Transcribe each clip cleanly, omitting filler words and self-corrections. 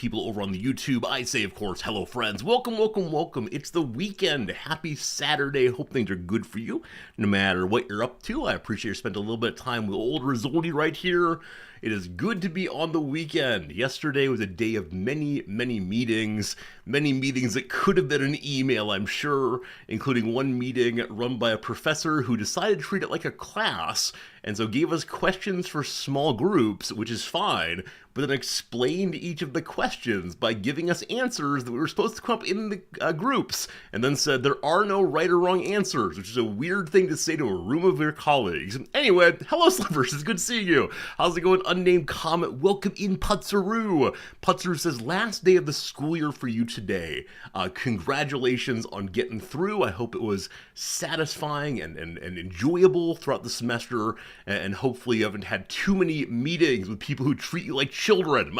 people over on the YouTube. I say, of course, hello, friends. Welcome, welcome, welcome. It's the weekend. Happy Saturday. Hope things are good for you, no matter what you're up to. I appreciate you spending a little bit of time with old Rizzoldi right here. It is good to be on the weekend. Yesterday was a day of many, many meetings that could have been an email, I'm sure, including one meeting run by a professor who decided to treat it like a class, and so gave us questions for small groups, which is fine, but then explained each of the questions by giving us answers that we were supposed to come up in the groups, and then said there are no right or wrong answers, which is a weird thing to say to a room of your colleagues. Anyway, hello Slivers, it's good seeing you. How's it going, unnamed comment? Welcome in, Putzaroo. Putzaroo says, last day of the school year for you today. Congratulations on getting through. I hope it was satisfying and enjoyable throughout the semester, and hopefully you haven't had too many meetings with people who treat you like children.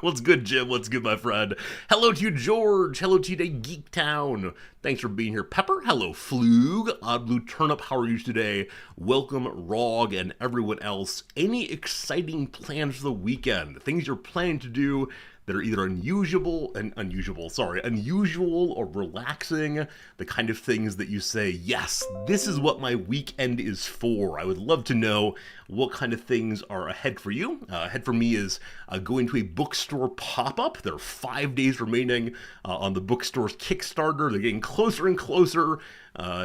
What's good, Jim? What's good, my friend? Hello to you, George. Hello to you today, Geek Town. Thanks for being here, Pepper. Hello, Flug. Odd Blue Turnip, how are you today? Welcome, Rog, and everyone else. Any exciting plans for the weekend? Things you're planning to do that are either unusual or relaxing, the kind of things that you say, yes, this is what my weekend is for. I would love to know what kind of things are ahead for you. Ahead for me is going to a bookstore pop-up. There are 5 days remaining on the bookstore's Kickstarter. They're getting closer and closer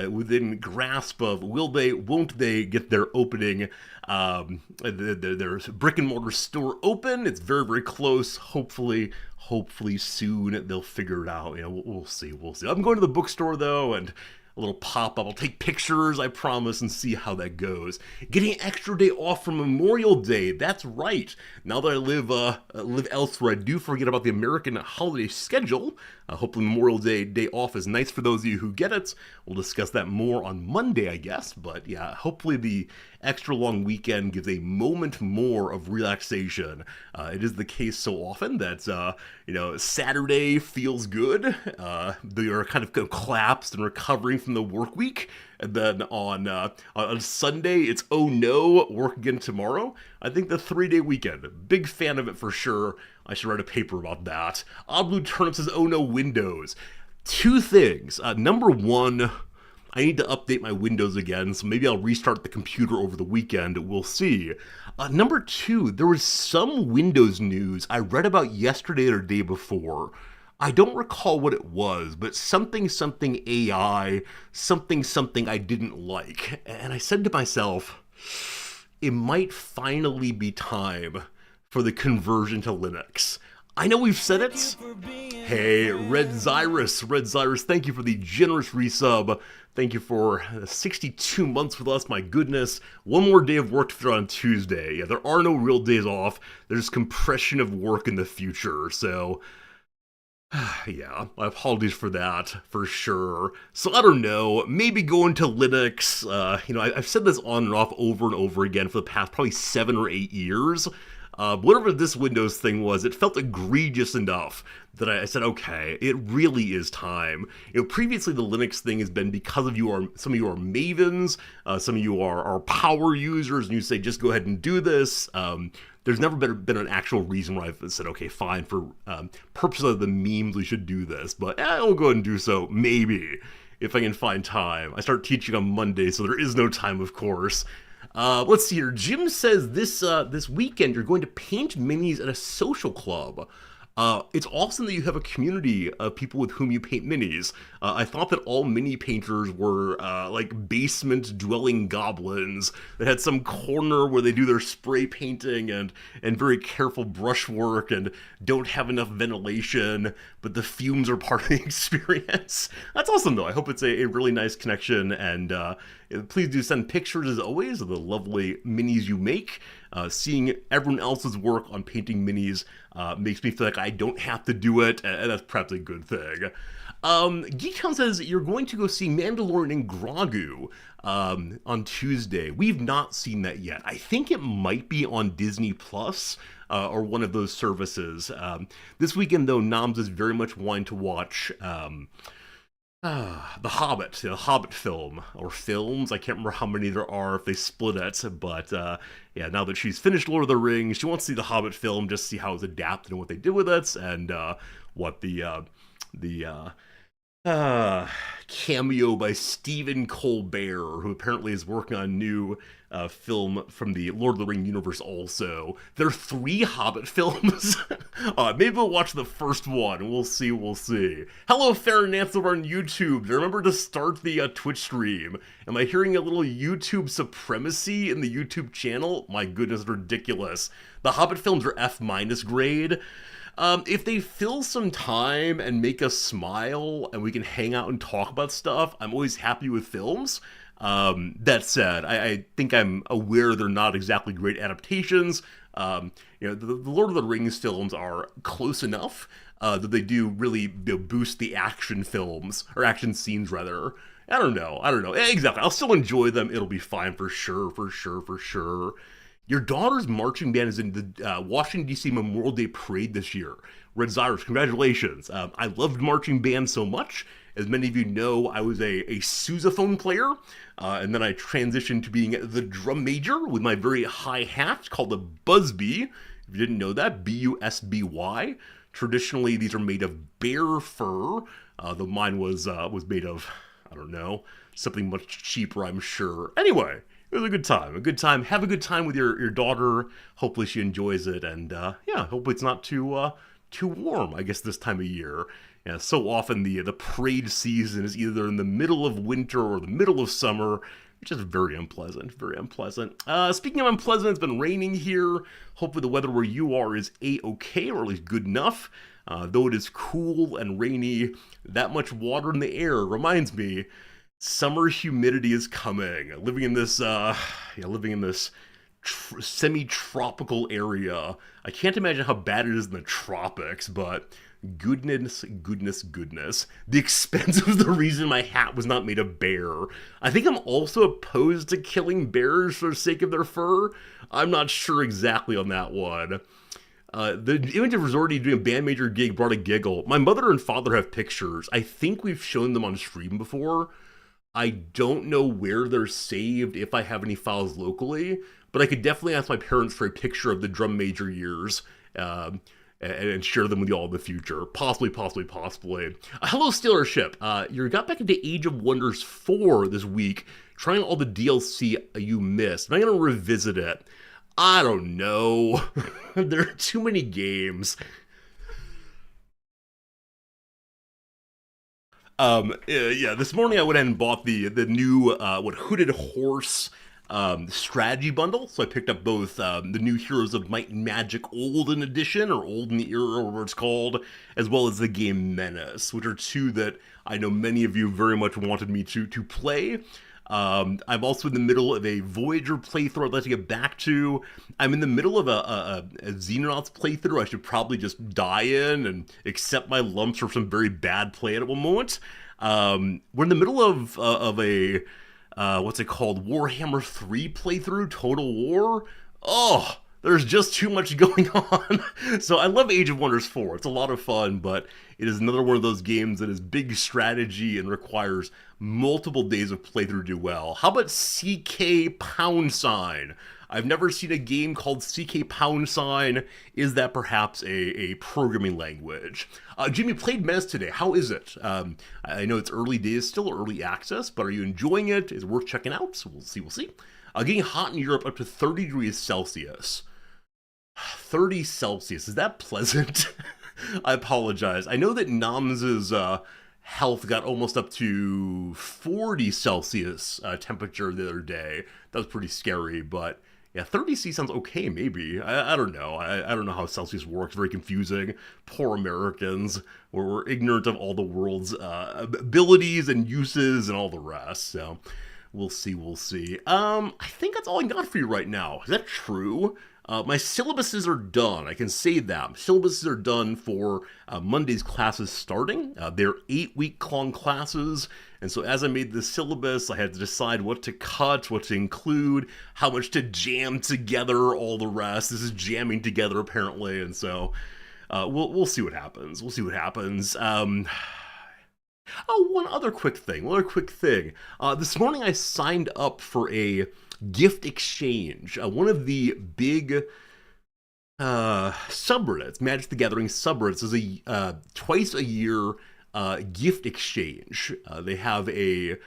within grasp of will they, won't they get their opening. There's brick and mortar store open. It's very, very close. Hopefully soon they'll figure it out. You know, we'll see. I'm going to the bookstore though, and a little pop-up. I'll take pictures, I promise, and see how that goes. Getting an extra day off from Memorial Day. That's right. Now that I live elsewhere, I do forget about the American holiday schedule. Hopefully Memorial Day off is nice for those of you who get it. We'll discuss that more on Monday, I guess. But yeah, hopefully the extra long weekend gives a moment more of relaxation. It is the case so often that, Saturday feels good. You're kind of collapsed and recovering from the work week. And then on Sunday, it's, oh no, work again tomorrow. I think the 3-day weekend, big fan of it for sure. I should write a paper about that. Odd Blue Turnip says, oh no, Windows. Two things. Number one, I need to update my Windows again, so maybe I'll restart the computer over the weekend. We'll see. Number two, there was some Windows news I read about yesterday or the day before. I don't recall what it was, but something AI, something I didn't like. And I said to myself, it might finally be time for the conversion to Linux. I know we've said it. Hey, Red Zyrus, thank you for the generous resub. Thank you for 62 months with us, my goodness. One more day of work to throw on Tuesday. Yeah, there are no real days off. There's compression of work in the future, so yeah, my apologies for that, for sure. So I don't know, maybe going to Linux. I've said this on and off over and over again for the past probably 7 or 8 years. Whatever this Windows thing was, it felt egregious enough that I said, okay, it really is time. Previously the Linux thing has been because some of you are mavens, some of you are power users, and you say, just go ahead and do this. There's never been an actual reason where I've said, okay, fine, for purposes of the memes, we should do this, but I'll go ahead and do so, maybe, if I can find time. I start teaching on Monday, so there is no time, of course. Let's see here. Jim says this weekend you're going to paint minis at a social club. It's awesome that you have a community of people with whom you paint minis. I thought that all mini painters were like basement-dwelling goblins that had some corner where they do their spray painting and very careful brushwork and don't have enough ventilation, but the fumes are part of the experience. That's awesome, though. I hope it's a really nice connection, and please do send pictures, as always, of the lovely minis you make. Seeing everyone else's work on painting minis makes me feel like I don't have to do it, and that's perhaps a good thing. Geektown says you're going to go see Mandalorian and Grogu on Tuesday. We've not seen that yet. I think it might be on Disney Plus or one of those services. This weekend, though, Noms is very much wanting to watch The Hobbit, the Hobbit film or films. I can't remember how many there are if they split it, but yeah. Now that she's finished Lord of the Rings, she wants to see the Hobbit film, just see how it's adapted and what they did with it, and what the uh, cameo by Stephen Colbert, who apparently is working on a new film from the Lord of the Ring universe also. There are three Hobbit films. Maybe we'll watch the first one. We'll see, we'll see. Hello, Farron Nance over on YouTube. Remember to start the Twitch stream. Am I hearing a little YouTube supremacy in the YouTube channel? My goodness, ridiculous. The Hobbit films are F- grade. If they fill some time and make us smile and we can hang out and talk about stuff, I'm always happy with films. That said, I think I'm aware they're not exactly great adaptations. The Lord of the Rings films are close enough that they do really boost the action films, or action scenes rather. I don't know. Exactly. I'll still enjoy them. It'll be fine for sure, for sure, for sure. Your daughter's marching band is in the Washington, D.C. Memorial Day Parade this year. Red Cyrus, congratulations. I loved marching band so much. As many of you know, I was a sousaphone player, and then I transitioned to being the drum major with my very high hat called a Busby. If you didn't know that, Busby. Traditionally, these are made of bear fur, though mine was made of, I don't know, something much cheaper, I'm sure. Anyway, it was a good time. A good time. Have a good time with your daughter. Hopefully she enjoys it, and yeah, hopefully it's not too warm. I guess this time of year. Yeah, so often the parade season is either in the middle of winter or the middle of summer, which is very unpleasant. Very unpleasant. Speaking of unpleasant, it's been raining here. Hopefully the weather where you are is a-okay, or at least good enough. Though it is cool and rainy, that much water in the air reminds me summer humidity is coming. Living in this semi-tropical area. I can't imagine how bad it is in the tropics, but goodness. The expense was the reason my hat was not made of bear. I think I'm also opposed to killing bears for the sake of their fur. I'm not sure exactly on that one. The image of Resorty doing a band major gig brought a giggle. My mother and father have pictures. I think we've shown them on stream before. I don't know where they're saved, if I have any files locally, but I could definitely ask my parents for a picture of the drum major years and share them with you all in the future. Possibly. Hello, Stealership. You got back into Age of Wonders 4 this week, trying all the DLC you missed. Am I going to revisit it? I don't know. There are too many games. Yeah, this morning I went ahead and bought the new Hooded Horse strategy bundle. So I picked up both the new Heroes of Might and Magic Olden edition, or Olden Era, or whatever it's called, as well as the game Menace, which are two that I know many of you very much wanted me to play. I'm also in the middle of a Voyager playthrough I'd like to get back to. I'm in the middle of a Xenonauts playthrough I should probably just die in and accept my lumps for some very bad play at one moment. We're in the middle of a, what's it called, Warhammer 3 playthrough, Total War. Oh, there's just too much going on. So I love Age of Wonders 4. It's a lot of fun, but it is another one of those games that is big strategy and requires multiple days of playthrough to do well. How about CK Pound Sign? I've never seen a game called CK Pound Sign. Is that perhaps a programming language? Jimmy, played Menace today. How is it? I know it's early days, still early access, but are you enjoying it? Is it worth checking out? So we'll see. Getting hot in Europe up to 30 degrees Celsius. 30 Celsius, is that pleasant? I apologize. I know that Nams's health got almost up to 40 Celsius temperature the other day. That was pretty scary, but yeah, 30 C sounds okay, maybe. I don't know. I don't know how Celsius works. Very confusing. Poor Americans. We're ignorant of all the world's abilities and uses and all the rest, so we'll see. I think that's all I got for you right now. Is that true? My syllabuses are done. I can say that. Syllabuses are done for Monday's classes starting. They're 8-week-long classes, and so as I made the syllabus, I had to decide what to cut, what to include, how much to jam together, all the rest. This is jamming together, apparently, and so we'll see what happens. Oh, one other quick thing. This morning I signed up for a gift exchange. One of the big subreddits, Magic the Gathering subreddits, is a twice a year gift exchange. They have a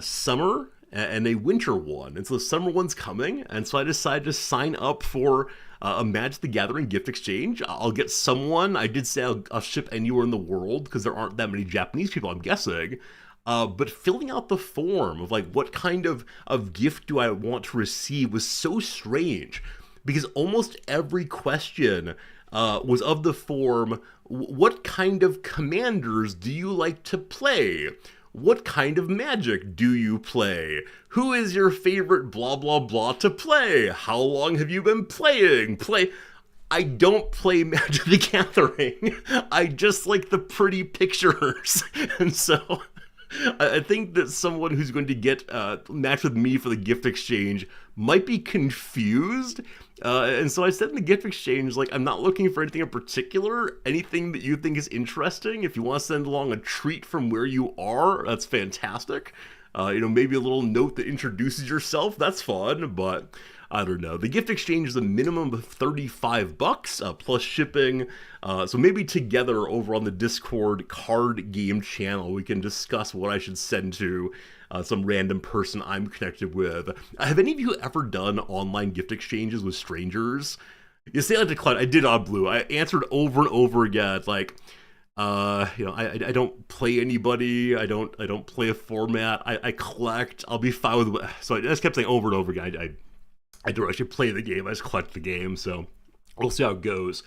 summer and a winter one, and so the summer one's coming, and so I decided to sign up for a Magic the Gathering gift exchange. I'll get someone. I did say I'll ship anywhere in the world because there aren't that many Japanese people, I'm guessing. But filling out the form of like what kind of gift do I want to receive was so strange because almost every question was of the form, what kind of commanders do you like to play? What kind of magic do you play? Who is your favorite blah blah blah to play? How long have you been playing? I don't play Magic the Gathering. I just like the pretty pictures. And so I think that someone who's going to get matched with me for the gift exchange might be confused. And so I said in the gift exchange, like, I'm not looking for anything in particular. Anything that you think is interesting. If you want to send along a treat from where you are, that's fantastic. Maybe a little note that introduces yourself. That's fun, but I don't know. The gift exchange is a minimum of $35 plus shipping. So maybe together over on the Discord card game channel, we can discuss what I should send to some random person I'm connected with. Have any of you ever done online gift exchanges with strangers? You say I declined. I did on Blue. I answered over and over again. It's like, I don't play anybody. I don't play a format. I collect. I'll be fine with. So I just kept saying over and over again. I don't actually play the game. I just collect the game. So we'll see how it goes.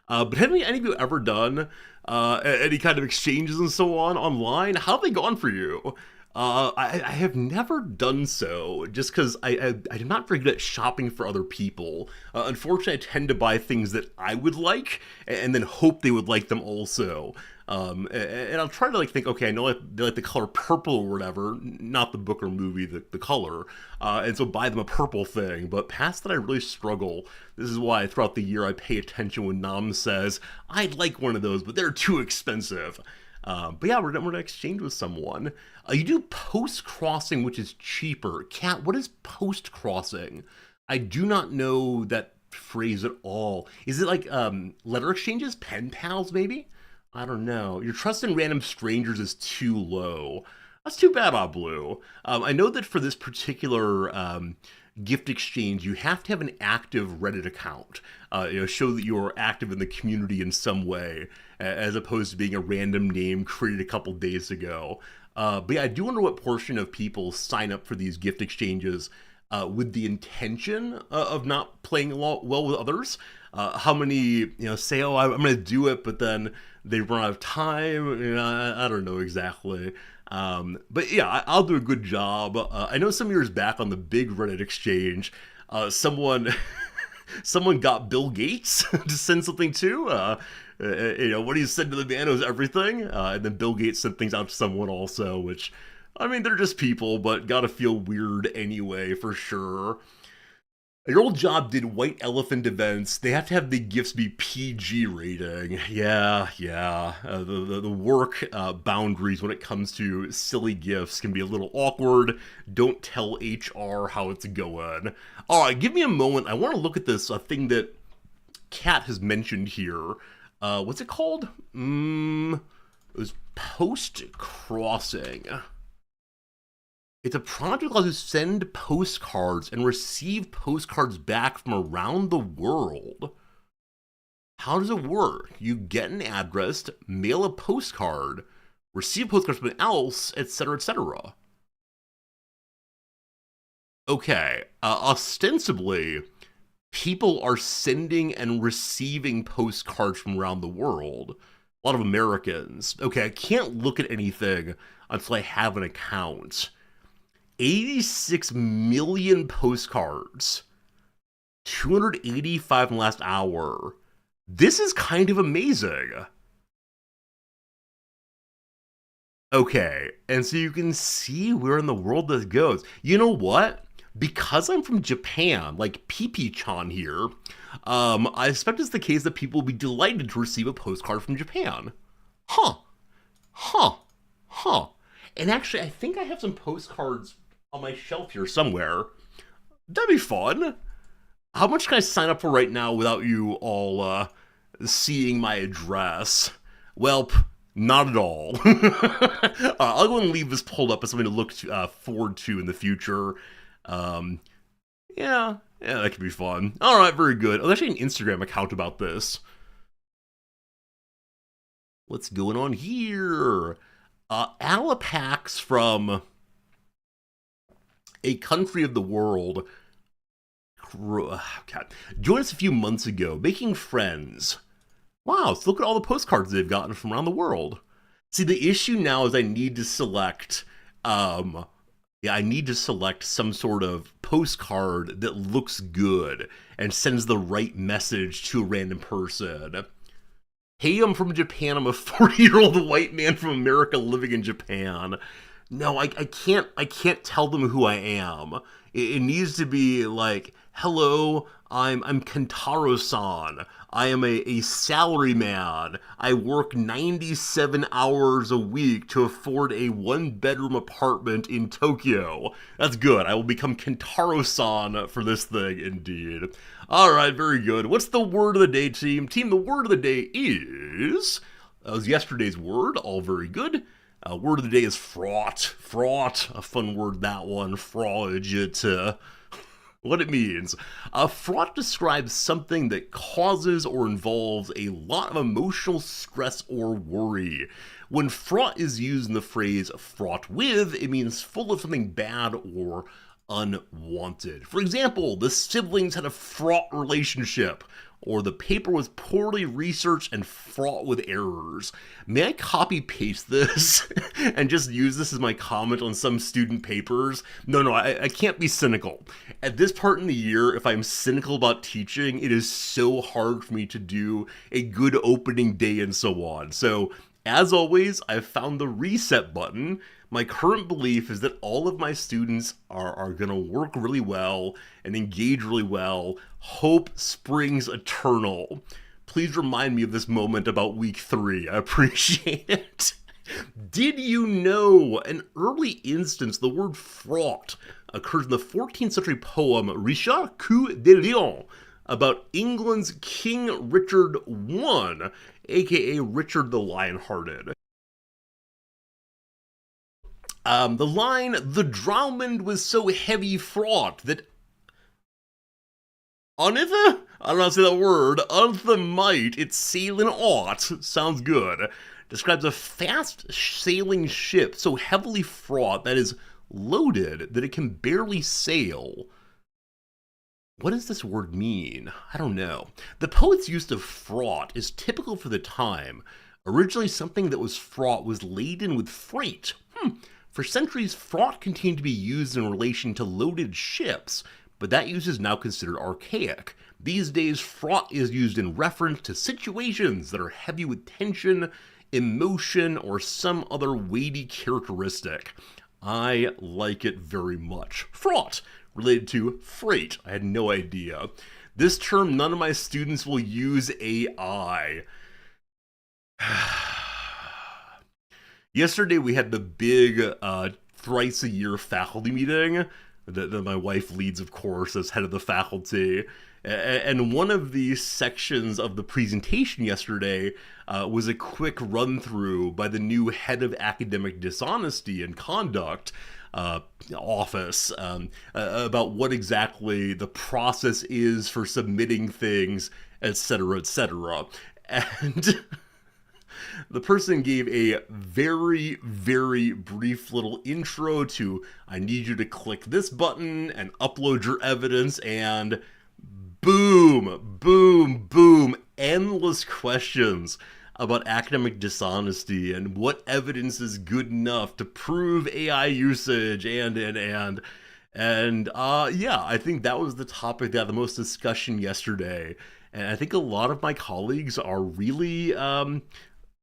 But have any of you ever done any kind of exchanges and so on online? How have they gone for you? I have never done so, just because I'm not very good at shopping for other people. Unfortunately, I tend to buy things that I would like, and then hope they would like them also. And I'll try to think, okay, I know they like the color purple or whatever, not the book or movie, the color, and so buy them a purple thing. But past that, I really struggle. This is why throughout the year I pay attention when Nam says, I'd like one of those, but they're too expensive. But yeah, we're gonna exchange with someone. You do post-crossing, which is cheaper. Kat, what is post-crossing? I do not know that phrase at all. Is it like letter exchanges? Pen pals, maybe? I don't know. Your trust in random strangers is too low. That's too bad, Blue. I know that for this particular gift exchange, you have to have an active Reddit account. Show that you're active in the community in some way, as opposed to being a random name created a couple days ago. But yeah, I do wonder what portion of people sign up for these gift exchanges with the intention of not playing well with others. How many, say, oh, I'm going to do it, but then they run out of time. I don't know exactly. But yeah, I'll do a good job. I know some years back on the big Reddit exchange, someone got Bill Gates to send something to. What he said to the man was everything. And then Bill Gates sent things out to someone also, which, I mean, they're just people, but gotta feel weird anyway, for sure. Your old job did white elephant events. They have to have the gifts be PG rating. Yeah. The work boundaries when it comes to silly gifts can be a little awkward. Don't tell HR how it's going. All right, give me a moment. I want to look at this thing that Kat has mentioned here. What's it called? It was post-crossing. It's a project allows you to send postcards and receive postcards back from around the world. How does it work? You get an address, mail a postcard, receive postcards from someone else, etc., etc. Okay, ostensibly, people are sending and receiving postcards from around the world. A lot of Americans. Okay, I can't look at anything until I have an account. 86 million postcards. 285 in the last hour. This is kind of amazing. Okay, and so you can see where in the world this goes. You know what? Because I'm from Japan, like PP-chan here, I expect it's the case that people will be delighted to receive a postcard from Japan. Huh. Huh. And actually, I think I have some postcards on my shelf here somewhere. That'd be fun. How much can I sign up for right now without you all seeing my address? Welp, not at all. I'll go and leave this pulled up as something to look forward to in the future. Um, yeah, that could be fun. All right, very good. Oh, there's actually an Instagram account about this. What's going on here? Alapax from a country of the world. God. Joined us a few months ago, making friends. Wow, so look at all the postcards they've gotten from around the world. See, the issue now is I need to select, I need to select some sort of postcard that looks good and sends the right message to a random person. Hey, I'm from Japan. I'm a 40-year-old white man from America living in Japan. No, I can't tell them who I am. It needs to be like, hello, I'm Kentaro-san. I am a salary-man. I work 97 hours a week to afford a one-bedroom apartment in Tokyo. That's good. I will become Kentaro-san for this thing, indeed. All right, very good. What's the word of the day, team? Team, the word of the day is... That was yesterday's word. All very good. Word of the day is fraught. Fraught. A fun word, that one. Fraudulent. What it means. Fraught describes something that causes or involves a lot of emotional stress or worry. When fraught is used in the phrase fraught with, it means full of something bad or unwanted. For example, the siblings had a fraught relationship, or the paper was poorly researched and fraught with errors. May I copy paste this and just use this as my comment on some student papers? No, I can't be cynical. At this part in the year, if I'm cynical about teaching, it is so hard for me to do a good opening day and so on. So, as always, I've found the reset button. My current belief is that all of my students are going to work really well and engage really well. Hope springs eternal. Please remind me of this moment about week 3. I appreciate it. Did you know an early instance, the word fraught, occurs in the 14th century poem Richard Coeur de Lion about England's King Richard I, aka Richard the Lionhearted. The line, the drowmond was so heavy fraught that unthe, I don't know how to say that word, unthe might it sail in aught, sounds good, describes a fast sailing ship so heavily fraught that is loaded that it can barely sail. What does this word mean? I don't know. The poet's use of fraught is typical for the time. Originally, something that was fraught was laden with freight. For centuries, fraught continued to be used in relation to loaded ships, but that use is now considered archaic. These days, fraught is used in reference to situations that are heavy with tension, emotion, or some other weighty characteristic. I like it very much. Fraught, related to freight. I had no idea. This term, none of my students will use AI. Yesterday we had the big thrice-a-year faculty meeting that my wife leads, of course, as head of the faculty. And one of the sections of the presentation yesterday was a quick run-through by the new head of academic dishonesty and conduct office about what exactly the process is for submitting things, etc., etc. And the person gave a very, very brief little intro to, I need you to click this button and upload your evidence, and boom, boom, boom, endless questions about academic dishonesty and what evidence is good enough to prove AI usage and yeah, I think that was the topic that had the most discussion yesterday. And I think a lot of my colleagues are really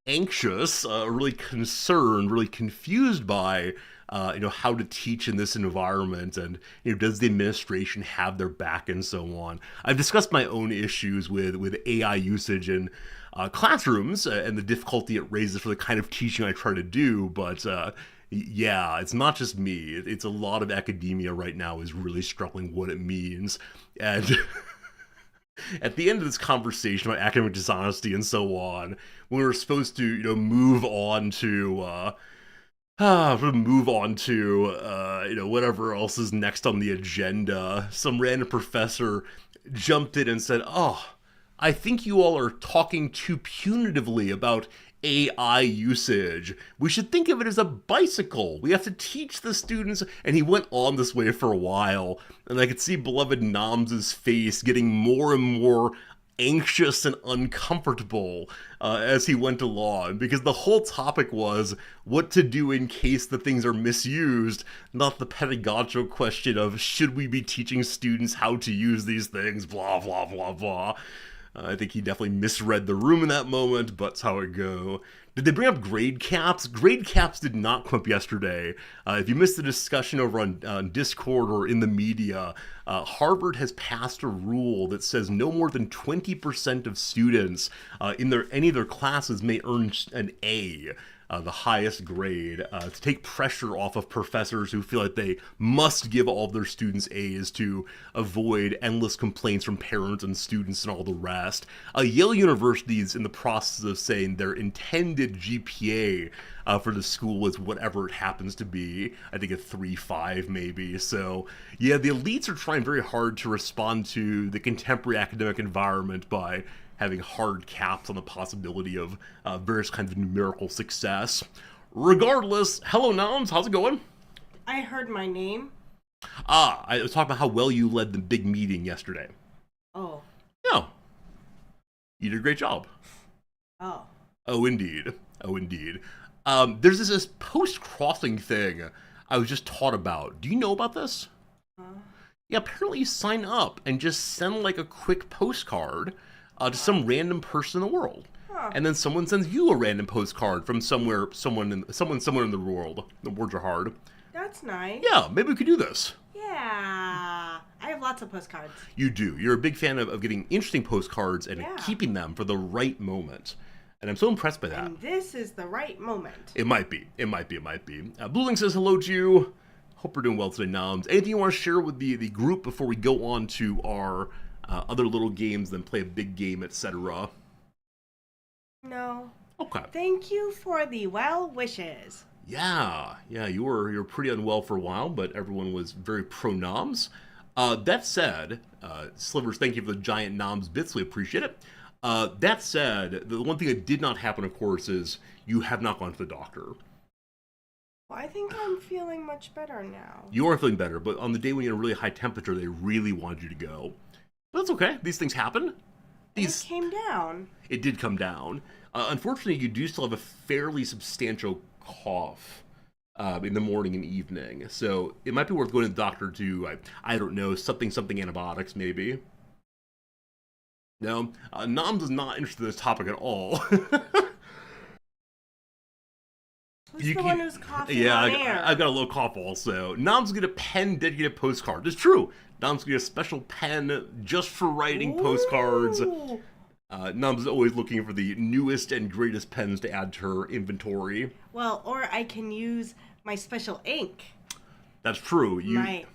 anxious, really concerned, really confused by how to teach in this environment, and does the administration have their back and so on. I've discussed my own issues with AI usage, and classrooms and the difficulty it raises for the kind of teaching I try to do. But yeah, it's not just me. It's a lot of academia right now is really struggling what it means. And at the end of this conversation about academic dishonesty and so on, when we're supposed to, move on to whatever else is next on the agenda, some random professor jumped in and said, "Oh, I think you all are talking too punitively about AI usage. We should think of it as a bicycle. We have to teach the students." And he went on this way for a while, and I could see beloved Noms' face getting more and more anxious and uncomfortable as he went along, because the whole topic was what to do in case the things are misused, not the pedagogical question of should we be teaching students how to use these things, blah, blah, blah, blah. I think he definitely misread the room in that moment, but that's how it go. Did they bring up grade caps? Grade caps did not come up yesterday. If you missed the discussion over on Discord or in the media, Harvard has passed a rule that says no more than 20% of students in any of their classes may earn an A. The highest grade, to take pressure off of professors who feel like they must give all of their students A's to avoid endless complaints from parents and students and all the rest. Yale University is in the process of saying their intended GPA for the school is whatever it happens to be. I think a 3.5 maybe. So yeah, the elites are trying very hard to respond to the contemporary academic environment by having hard caps on the possibility of various kinds of numerical success. Regardless, hello Noms, how's it going? I heard my name. I was talking about how well you led the big meeting yesterday. Oh. No. You did a great job. Oh. Oh, indeed. Oh, indeed. There's this post-crossing thing I was just taught about. Do you know about this? Yeah, apparently you sign up and just send like a quick postcard to some random person in the world, and then someone sends you a random postcard from someone in the world. The words are hard. That's nice. Yeah, maybe we could do this. Yeah, I have lots of postcards. You do. You're a big fan of getting interesting postcards and keeping them for the right moment. And I'm so impressed by that. And this is the right moment. It might be. Blue Link says hello to you. Hope we're doing well today, Noms. Anything you want to share with the group before we go on to our other little games, then play a big game, etc.? No. Okay. Thank you for the well wishes. Yeah, you were pretty unwell for a while, but everyone was very pro Noms. That said, Slivers, thank you for the giant Noms bits. We appreciate it. That said, the one thing that did not happen, of course, is you have not gone to the doctor. Well, I think I'm feeling much better now. You are feeling better, but on the day when you're in a really high temperature, they really wanted you to go. But that's okay. These things happen. It came down. It did come down. Unfortunately, you do still have a fairly substantial cough in the morning and evening. So it might be worth going to the doctor to, I don't know, something antibiotics maybe. No, Noms is not interested in this topic at all. Who's the one who's coughing on air? I've got a little cough also. Noms get a pen dedicated postcard. It's true. Noms get a special pen just for writing postcards. Noms is always looking for the newest and greatest pens to add to her inventory. Well, or I can use my special ink. That's true. My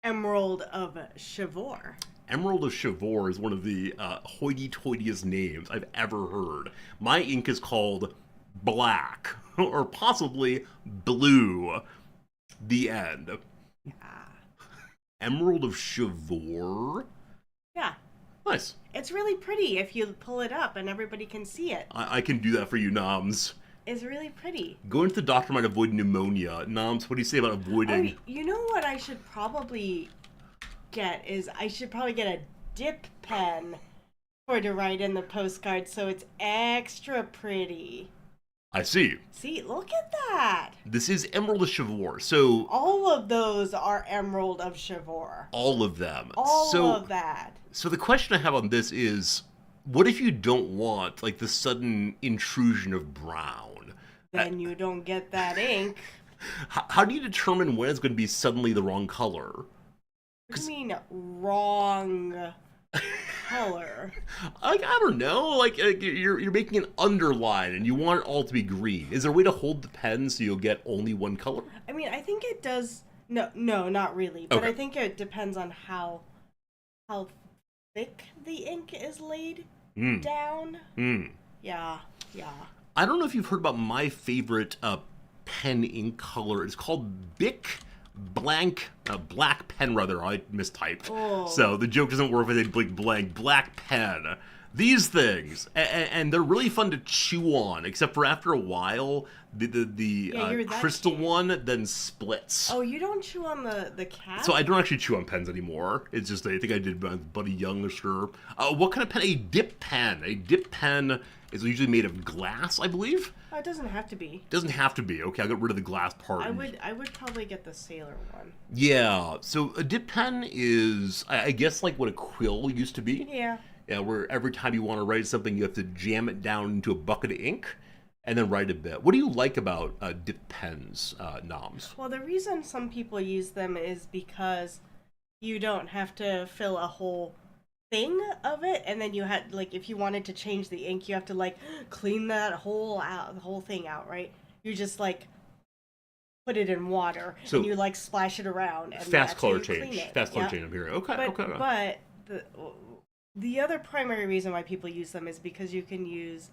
Emerald of Chivor. Emerald of Chivor is one of the hoity-toityest names I've ever heard. My ink is called Black, or possibly Blue. The end. Yeah. Emerald of Chivor? Yeah. Nice. It's really pretty if you pull it up and everybody can see it. I can do that for you, Noms. It's really pretty. Going to the doctor might avoid pneumonia. Noms, what do you say about avoiding... Oh, you know what I should probably get is I should probably get a dip pen to write in the postcard so it's extra pretty. I see. See, look at that. This is Emerald of Chivor, so... All of those are Emerald of Chivor. All of them. All of that. So the question I have on this is, what if you don't want, like, the sudden intrusion of brown? Then you don't get that ink. How do you determine when it's going to be suddenly the wrong color? What do you mean, wrong? color? Like, I don't know. Like, you're making an underline and you want it all to be green. Is there a way to hold the pen so you'll get only one color? I mean, I think it does. No, no, not really. But Okay. I think it depends on how thick the ink is laid Hmm. down. Hmm. Yeah, yeah. I don't know if you've heard about my favorite pen ink color. It's called Bic Black Pen, rather. I mistyped. Oh. So the joke doesn't work with a blank Black Pen. These things, and they're really fun to chew on, except for after a while, the Yeah, you're that crystal kid. one then splits. Oh, you don't chew on the cap? So I don't actually chew on pens anymore. It's just, I think I did with Buddy Youngster. What kind of pen? A dip pen. A dip pen is usually made of glass, I believe. Oh, it doesn't have to be. Doesn't have to be. Okay, I got rid of the glass part. I would probably get the sailor one. Yeah. So a dip pen is, I guess, like what a quill used to be. Yeah. Yeah, where every time you want to write something, you have to jam it down into a bucket of ink and then write a bit. What do you like about dip pens, Noms? Well, the reason some people use them is because you don't have to fill a whole thing of it, and then you had like if you wanted to change the ink, you have to like clean that the whole thing out, right? You just like put it in water So, and you like splash it around and Fast that's how color you clean change. it. Fast color Yep. change, I'm hearing. Okay, But okay. but the other primary reason why people use them is because you can use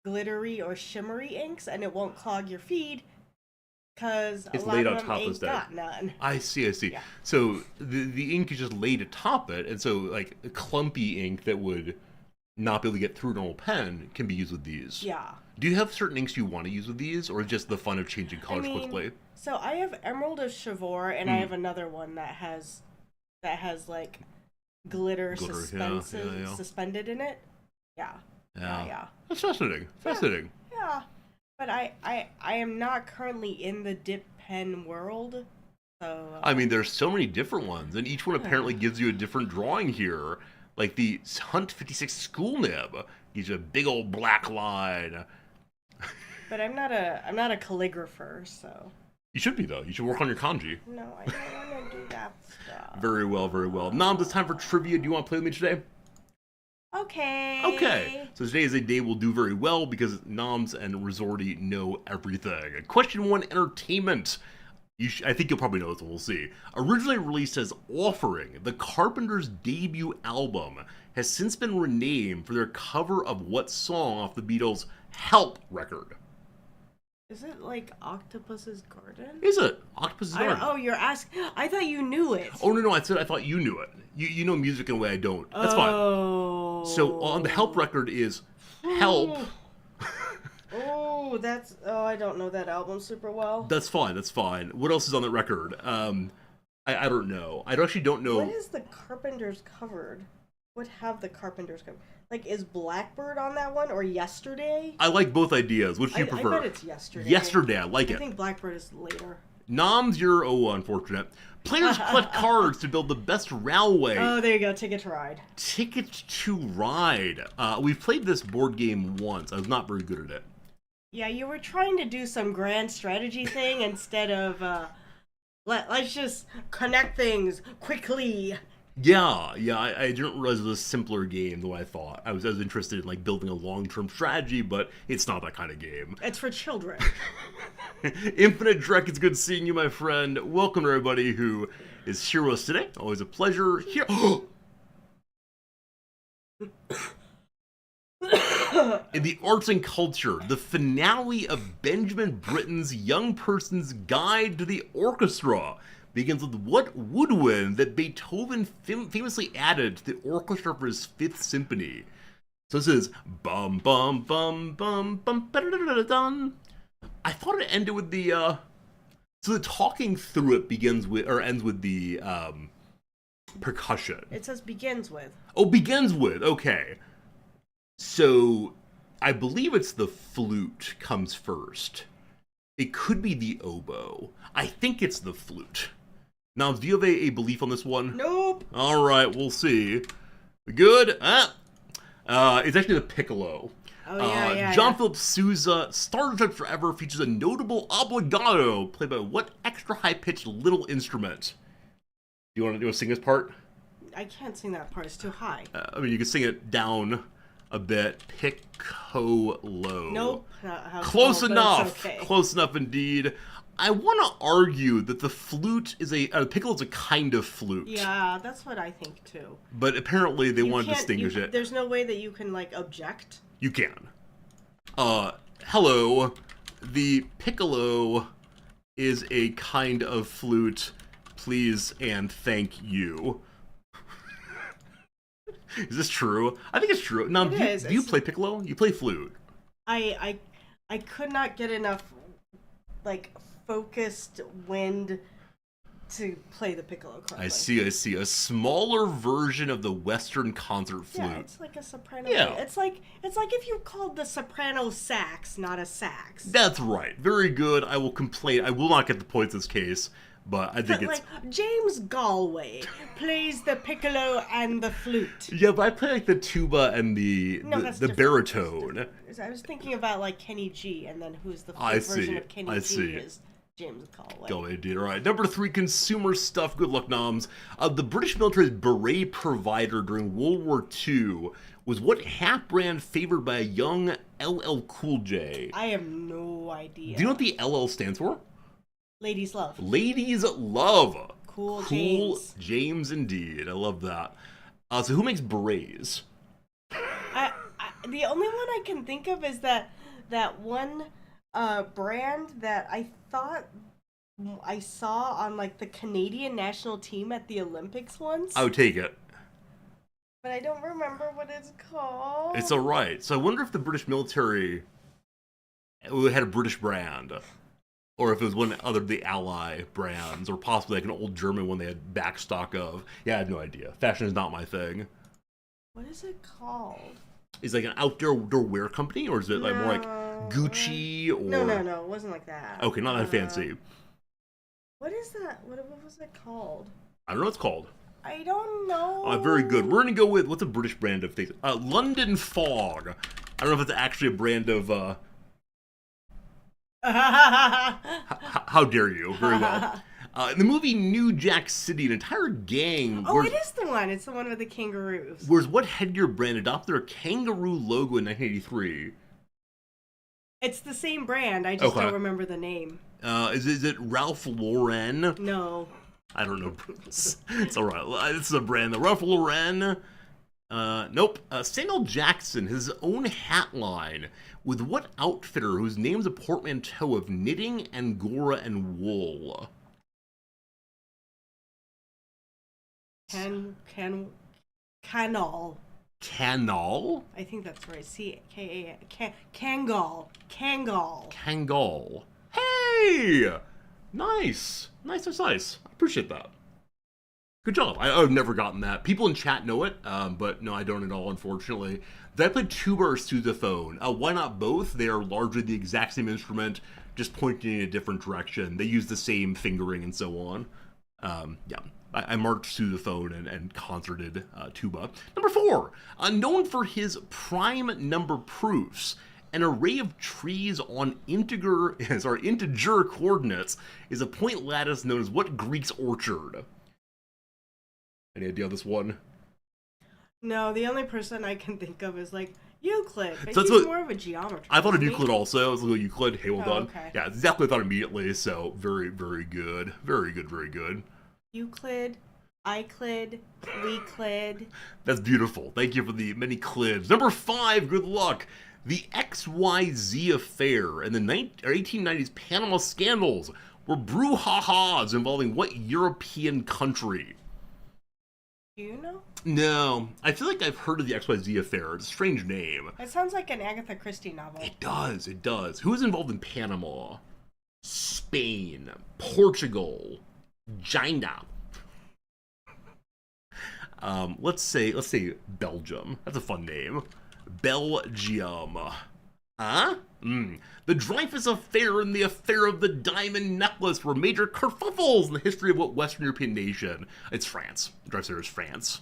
glittery or shimmery inks and it won't clog your feed because a It's lot laid of on them top ain't instead. got none. I see. Yeah. So the ink is just laid atop it, and so like a clumpy ink that would not be able to get through an old pen can be used with these. Yeah. Do you have certain inks you want to use with these, or just the fun of changing I colors mean, quickly? so I have Emerald of Chivor and I have another one that has like glitter, Glitter, yeah. suspended in it. Yeah. Yeah. That's fascinating. Fascinating. Yeah. But I am not currently in the dip pen world. So I mean, there's so many different ones, and each one apparently gives you a different drawing here. Like the Hunt 56 School Nib gives you a big old black line. but I'm not a calligrapher, so You should be, though. You should work on your kanji. no, I don't want to do that stuff. Very well, very well. Noms, it's time for trivia. Do you want to play with me today? Okay. Okay. So today is a day we'll do very well because Noms and Resorty know everything. Question 1, entertainment. I think you'll probably know this one, we'll see. Originally released as Offering, the Carpenters' debut album has since been renamed for their cover of what song off the Beatles' Help record? Is it like Octopus's Garden? Is it? Octopus's Garden. Oh, you're asking. I thought you knew it. Oh, no, I thought you knew it. You know music in a way I don't. That's fine. Oh. So on the Help record is Help. Oh, I don't know that album super well. That's fine. What else is on that record? I don't know. I actually don't know. What is the Carpenters covered? What have the Carpenters covered? Like, is Blackbird on that one or Yesterday? I like both ideas. Which do you prefer? I bet it's Yesterday. Yesterday, I like I it. think Blackbird is later. Noms, you're unfortunate. Players collect cards to build the best railway. Oh, there you go. Ticket to Ride. Ticket to Ride. We've played this board game once. I was not very good at it. Yeah, you were trying to do some grand strategy thing instead of, let's just connect things quickly. Yeah, I didn't realize it was a simpler game than I thought. I was interested in like building a long-term strategy, but it's not that kind of game. It's for children. Infinite Drek, it's good seeing you, my friend. Welcome to everybody who is here with us today. Always a pleasure. Here. In the arts and culture, the finale of Benjamin Britten's Young Person's Guide to the Orchestra begins with what woodwind that Beethoven famously added to the orchestra for his Fifth Symphony. So this is bum bum bum bum bum ba-da-da-da-da-dun. I thought it ended with the so the talking through it begins with or ends with the percussion. It says begins with. Oh, begins with. Okay. So I believe it's the flute comes first. It could be the oboe. I think it's the flute. Now, do you have a belief on this one? Nope. All right, we'll see. Good. It's actually the piccolo. Oh, yeah. John Philip Sousa, Star Trek Forever features a notable obligato played by what extra high-pitched little instrument? Do you want to sing this part? I can't sing that part. It's too high. I mean, you can sing it down a bit. Piccolo. Nope. Not how it's Close called, but enough. it's okay. Close enough indeed. I want to argue that the flute is piccolo is a kind of flute. Yeah, that's what I think too. But apparently they want to distinguish it. There's no way that you can like object. You can. Hello. The piccolo is a kind of flute. Please and thank you. Is this true? I think it's true. Now, do you play piccolo? You play flute. I could not get enough like focused wind to play the piccolo correctly. I see. A smaller version of the Western concert flute. Yeah, it's like a soprano. Yeah. It's like if you called the soprano sax, not a sax. That's right. Very good. I will complain. I will not get the points in this case, but I think it's... Like, James Galway plays the piccolo and the flute. Yeah, but I play like the tuba and the baritone. I was thinking about like Kenny G, and then who's the I flute version see. of Kenny I G see. is James Galway. Galway, indeed. All right. Number 3, consumer stuff. Good luck, noms. The British military's beret provider during World War II was what hat brand favored by a young LL Cool J? I have no idea. Do you know what the LL stands for? Ladies love. Ladies love. Cool James. James, indeed. I love that. So who makes berets? The only one I can think of is that one brand that I thought I saw on like the Canadian national team at the Olympics once. I would take it. But I don't remember what it's called. It's alright. So I wonder if the British military had a British brand. Or if it was one other of the ally brands. Or possibly like an old German one they had backstock of. Yeah, I had no idea. Fashion is not my thing. What is it called? Is it like an outdoor wear company? Or is it like more like Gucci or... No. It wasn't like that. Okay, not that fancy. What is that? What was it called? I don't know what it's called. I don't know. Very good. We're going to go with, what's a British brand of things? London Fog. I don't know if it's actually a brand of... How dare you? Very well. In the movie New Jack City, an entire gang... Oh, it is the one. It's the one with the kangaroos. Whereas what headgear brand adopted their kangaroo logo in 1983? It's the same brand. I just don't remember the name. Is it Ralph Lauren? No. I don't know. It's alright. This is a brand. Ralph Lauren. Nope. Samuel Jackson has his own hat line with what outfitter whose name's a portmanteau of knitting, angora, and wool? Canal. Canal? I think that's right. C-K-A... Kangal. Kangal. Hey! Nice. Nice. I appreciate that. Good job. I've never gotten that. People in chat know it, but no, I don't at all, unfortunately. Did I play tuba or sousaphone? Why not both? They are largely the exact same instrument, just pointing in a different direction. They use the same fingering and so on. Yeah. I marked sousaphone and concerted tuba. Number 4, known for his prime number proofs, an array of trees on integer coordinates is a point lattice known as what Greek's orchard? Any idea on this one? No, the only person I can think of is like Euclid, but so he's more of a geometer. I thought of Euclid also. I was like, Euclid, hey, well done. Okay. Yeah, exactly what I thought immediately, so very, very good. Very good. Euclid, Euclid, Weeclid. That's beautiful. Thank you for the many clids. Number 5, good luck. The XYZ affair and the 1890s Panama scandals were brouhahas involving what European country? Do you know? No. I feel like I've heard of the XYZ affair. It's a strange name. It sounds like an Agatha Christie novel. It does. Who was involved in Panama? Spain. Portugal. China. Let's say Belgium. That's a fun name. Belgium. Huh? The Dreyfus Affair and the Affair of the Diamond Necklace were major kerfuffles in the history of what Western European nation? It's France. The Dreyfus Affair is France.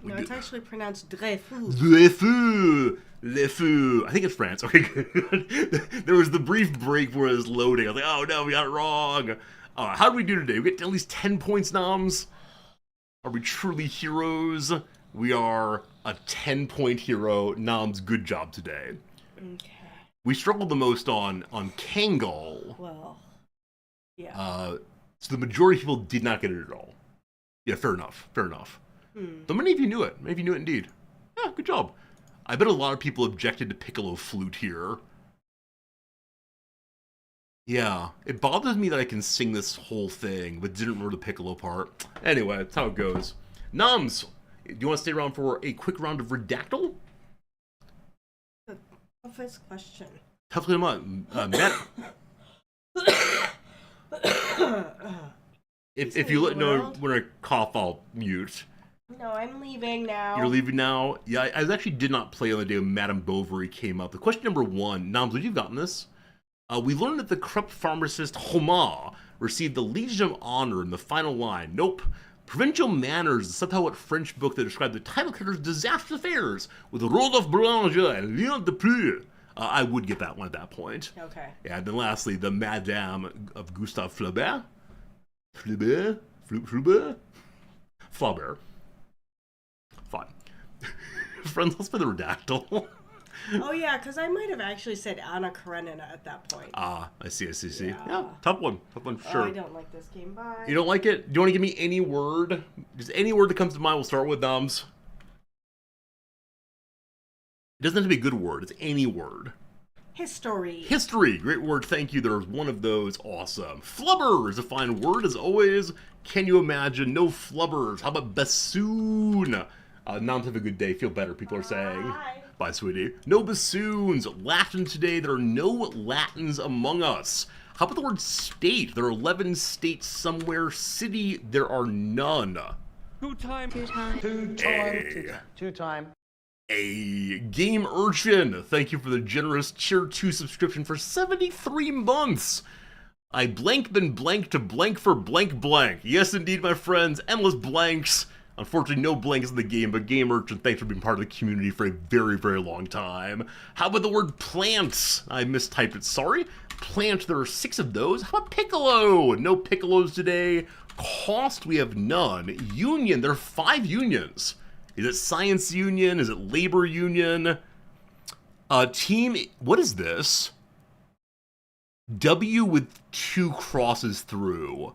No, it's actually pronounced Dreyfus. Dreyfus. Le Fou. I think it's France. Okay, good. There was the brief break where it was loading. I was like, oh no, we got it wrong. How did we do today? We get at least 10 points, noms? Are we truly heroes? We are a 10-point hero. Nam's good job today. Okay. We struggled the most on Kangol. Well, yeah. So the majority of people did not get it at all. Yeah, fair enough. Fair enough. Though many of you knew it. Many of you knew it indeed. Yeah, good job. I bet a lot of people objected to piccolo flute here. Yeah, it bothers me that I can sing this whole thing, but didn't remember the piccolo part. Anyway, that's how it goes. Nums, do you want to stay around for a quick round of Redactyl? The toughest question. Tough to Matt. if you let know when I cough, I'll mute. No, I'm leaving now. You're leaving now? Yeah, I actually did not play on the day when Madame Bovary came up. The question number 1, Nams, would you have gotten this? We learned that the corrupt pharmacist Homa received the Legion of Honor in the final line. Nope. Provincial Manners is somehow what French book that described the title character's disastrous affairs with Rodolphe Boulanger and Léon Depreux. I would get that one at that point. Okay. Yeah, and then lastly, the Madame of Gustave Flaubert. Flaubert? Fine. Friends, let's play the Redactyl. Oh yeah, because I might have actually said Anna Karenina at that point. I see. Yeah. Yeah, tough one, sure. Oh, I don't like this game. Bye. You don't like it? Do you want to give me any word? Just any word that comes to mind, we'll start with Nums. It doesn't have to be a good word, it's any word. History. History, great word, thank you. There's one of those, awesome. Flubber is a fine word as always. Can you imagine? No flubbers. How about bassoon? Nums, have a good day, feel better, people are saying. Bye. Bye, sweetie. No bassoons. Latin today. There are no Latins among us. How about the word state? There are 11 states somewhere. City, there are none. Two time. A Game Urchin. Thank you for the generous Tier 2 subscription for 73 months. I been blank to blank for blank. Yes, indeed, my friends. Endless blanks. Unfortunately, no blanks in the game, but Game Urchin, thanks for being part of the community for a very, very long time. How about the word plants? I mistyped it, sorry. Plant, there are 6 of those. How about piccolo? No piccolos today. Cost, we have none. Union, there are 5 unions. Is it science union? Is it labor union? Team, what is this? W with 2 crosses through.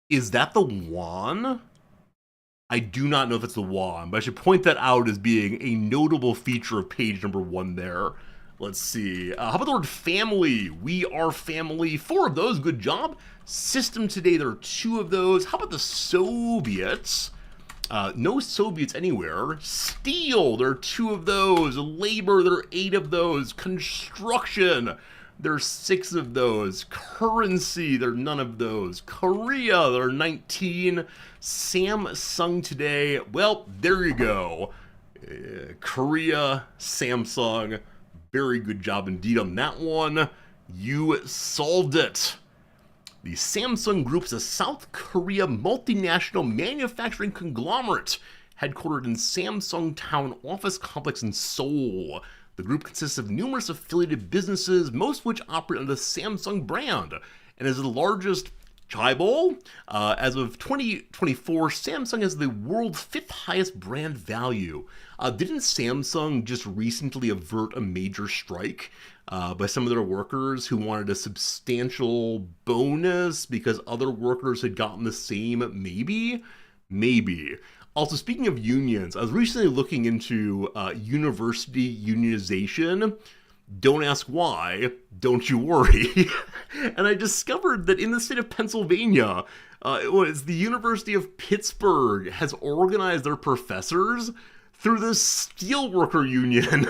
Is that the WAN? I do not know if it's the WAN, but I should point that out as being a notable feature of page number 1 there. Let's see. How about the word family? We are family. 4 of those. Good job. System today, there are 2 of those. How about the Soviets? No Soviets anywhere. Steel, there are 2 of those. Labor, there are 8 of those. Construction, there are 6 of those. Currency, there are none of those. Korea, there are 19. Samsung today, well, there you go. Korea, Samsung, very good job indeed on that one. You solved it. The Samsung Group is a South Korea multinational manufacturing conglomerate headquartered in Samsung Town office complex in Seoul. The group consists of numerous affiliated businesses, most of which operate under the Samsung brand, and is the largest Chaebol. As of 2024, Samsung has the world's 5th highest brand value. Didn't Samsung just recently avert a major strike by some of their workers who wanted a substantial bonus because other workers had gotten the same? Maybe. Also, speaking of unions, I was recently looking into university unionization. Don't ask why, don't you worry. And I discovered that in the state of Pennsylvania, the University of Pittsburgh has organized their professors through the steelworker union.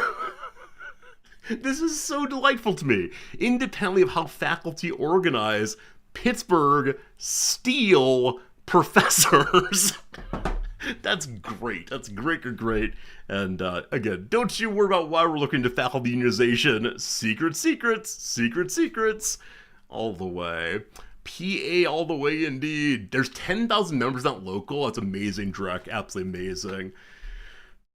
This is so delightful to me. Independently of how faculty organize, Pittsburgh steel professors. That's great. That's great. And again, don't you worry about why we're looking to faculty unionization. Secret secrets, all the way. PA all the way indeed. There's 10,000 members, not local. That's amazing, Drek. Absolutely amazing.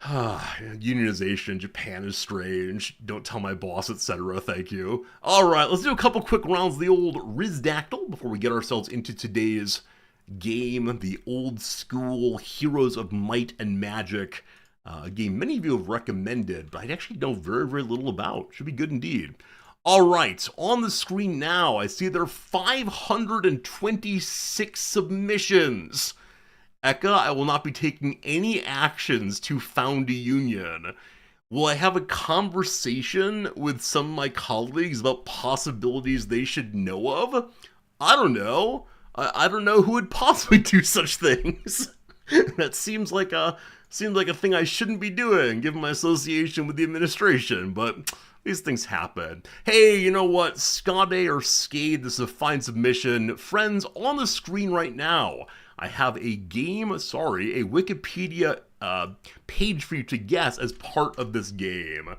Unionization, Japan is strange. Don't tell my boss, etc. Thank you. All right, let's do a couple quick rounds of the old Rizdactyl before we get ourselves into today's game, the old school Heroes of Might and Magic, a game many of you have recommended, but I actually know very, very little about. Should be good indeed. All right, on the screen now, I see there are 526 submissions. Eka, I will not be taking any actions to found a union. Will I have a conversation with some of my colleagues about possibilities they should know of? I don't know. I don't know who would possibly do such things. That seems like a thing I shouldn't be doing, given my association with the administration, but these things happen. Hey, you know what? Skade or Skade, this is a fine submission. Friends, on the screen right now, I have a Wikipedia page for you to guess as part of this game.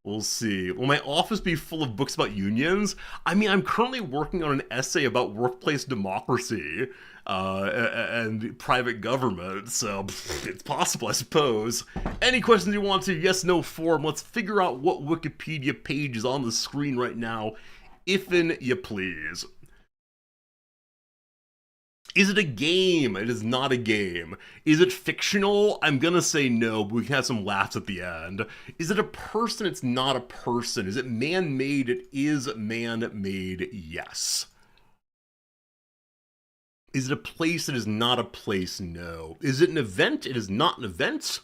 We'll see. Will my office be full of books about unions? I mean, I'm currently working on an essay about workplace democracy and private government, so it's possible, I suppose. Any questions you want to, yes, no form. Let's figure out what Wikipedia page is on the screen right now, if'n you please. Is it a game? It is not a game. Is it fictional? I'm gonna say no, but we can have some laughs at the end. Is it a person? It's not a person. Is it man-made? It is man-made, yes. Is it a place? It is not a place, no. Is it an event? It is not an event.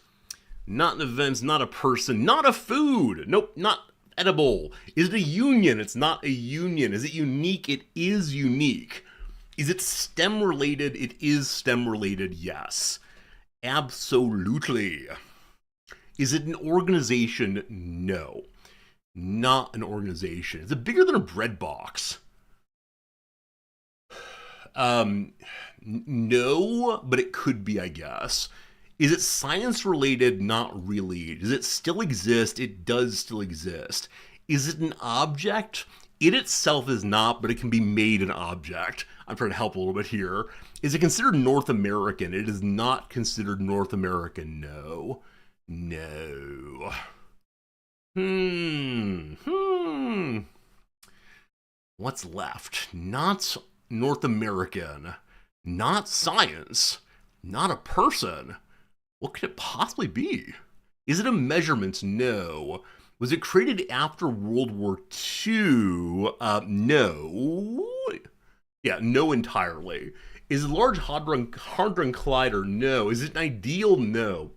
Not an event, not a person, not a food. Nope, not edible. Is it a union? It's not a union. Is it unique? It is unique. Is it STEM related? It is STEM related, yes. Absolutely. Is it an organization? No. Not an organization. Is it bigger than a bread box? No, but it could be, I guess. Is it science related? Not really. Does it still exist? It does still exist. Is it an object? It itself is not, but it can be made an object. I'm trying to help a little bit here. Is it considered North American? It is not considered North American, no. No. What's left? Not North American. Not science. Not a person. What could it possibly be? Is it a measurement? No. Was it created after World War II? No. Yeah, no entirely. Is it a large hadron collider? No. Is it an ideal? No.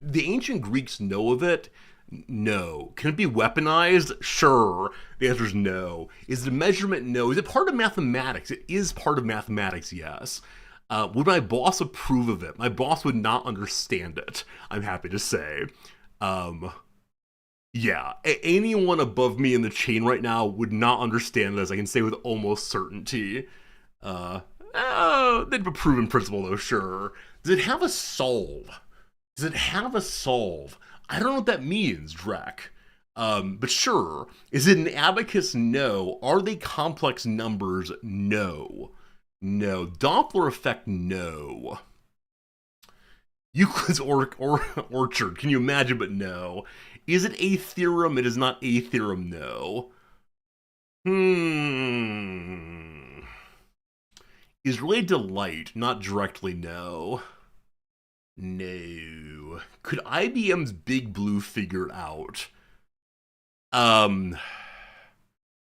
The ancient Greeks know of it? No. Can it be weaponized? Sure. The answer is no. Is it a measurement? No. Is it part of mathematics? It is part of mathematics, yes. Would my boss approve of it? My boss would not understand it, I'm happy to say. Yeah, anyone above me in the chain right now would not understand this, I can say with almost certainty. They'd approve in principle though, sure. Does it have a solve? Does it have a solve? I don't know what that means, Drek. But sure. Is it an abacus? No. Are they complex numbers? No. No. Doppler effect? No. Euclid's orchard. Can you imagine? But no. Is it a theorem? It is not a theorem, no. Is related to light? Not directly, no. No. Could IBM's Big Blue figure it out?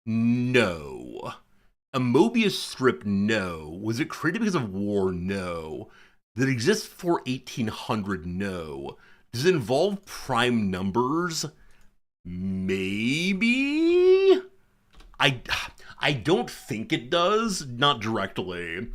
No. A Mobius strip? No. Was it created because of war? No. Did it exist before 1800? No. Does it involve prime numbers? Maybe? I don't think it does, not directly.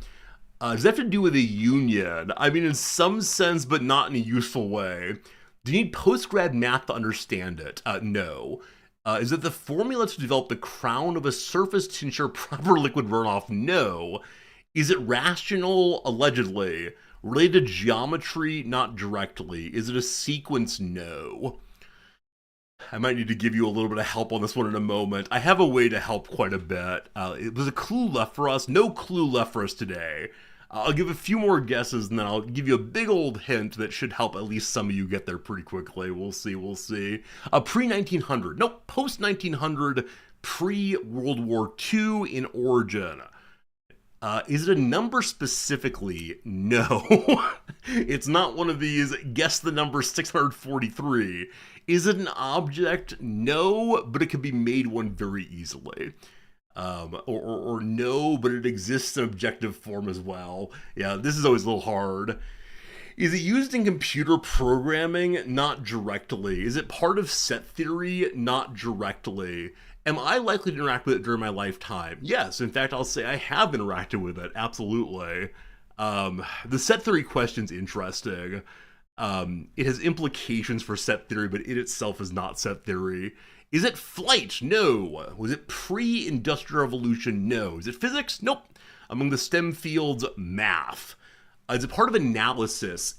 Does it have to do with a union? I mean, in some sense, but not in a useful way. Do you need post-grad math to understand it? No. Is it the formula to develop the crown of a surface to ensure proper liquid runoff? No. Is it rational? Allegedly. Related to geometry? Not directly. Is it a sequence? No. I might need to give you a little bit of help on this one in a moment. I have a way to help quite a bit. It was a clue left for us. No clue left for us today. I'll give a few more guesses, and then I'll give you a big old hint that should help at least some of you get there pretty quickly. We'll see, we'll see. Pre-1900. Nope, post-1900. Pre-World War II in origin. Is it a number specifically? No. It's not one of these, guess the number 643. Is it an object? No, but it can be made one very easily. Or no, but it exists in objective form as well. Yeah, this is always a little hard. Is it used in computer programming? Not directly. Is it part of set theory? Not directly. Am I likely to interact with it during my lifetime? Yes, in fact, I'll say I have interacted with it, absolutely. The set theory question's interesting. It has implications for set theory, but it itself is not set theory. Is it flight? No. Was it pre-industrial revolution? No. Is it physics? Nope. Among the STEM fields, math. Is it part of analysis?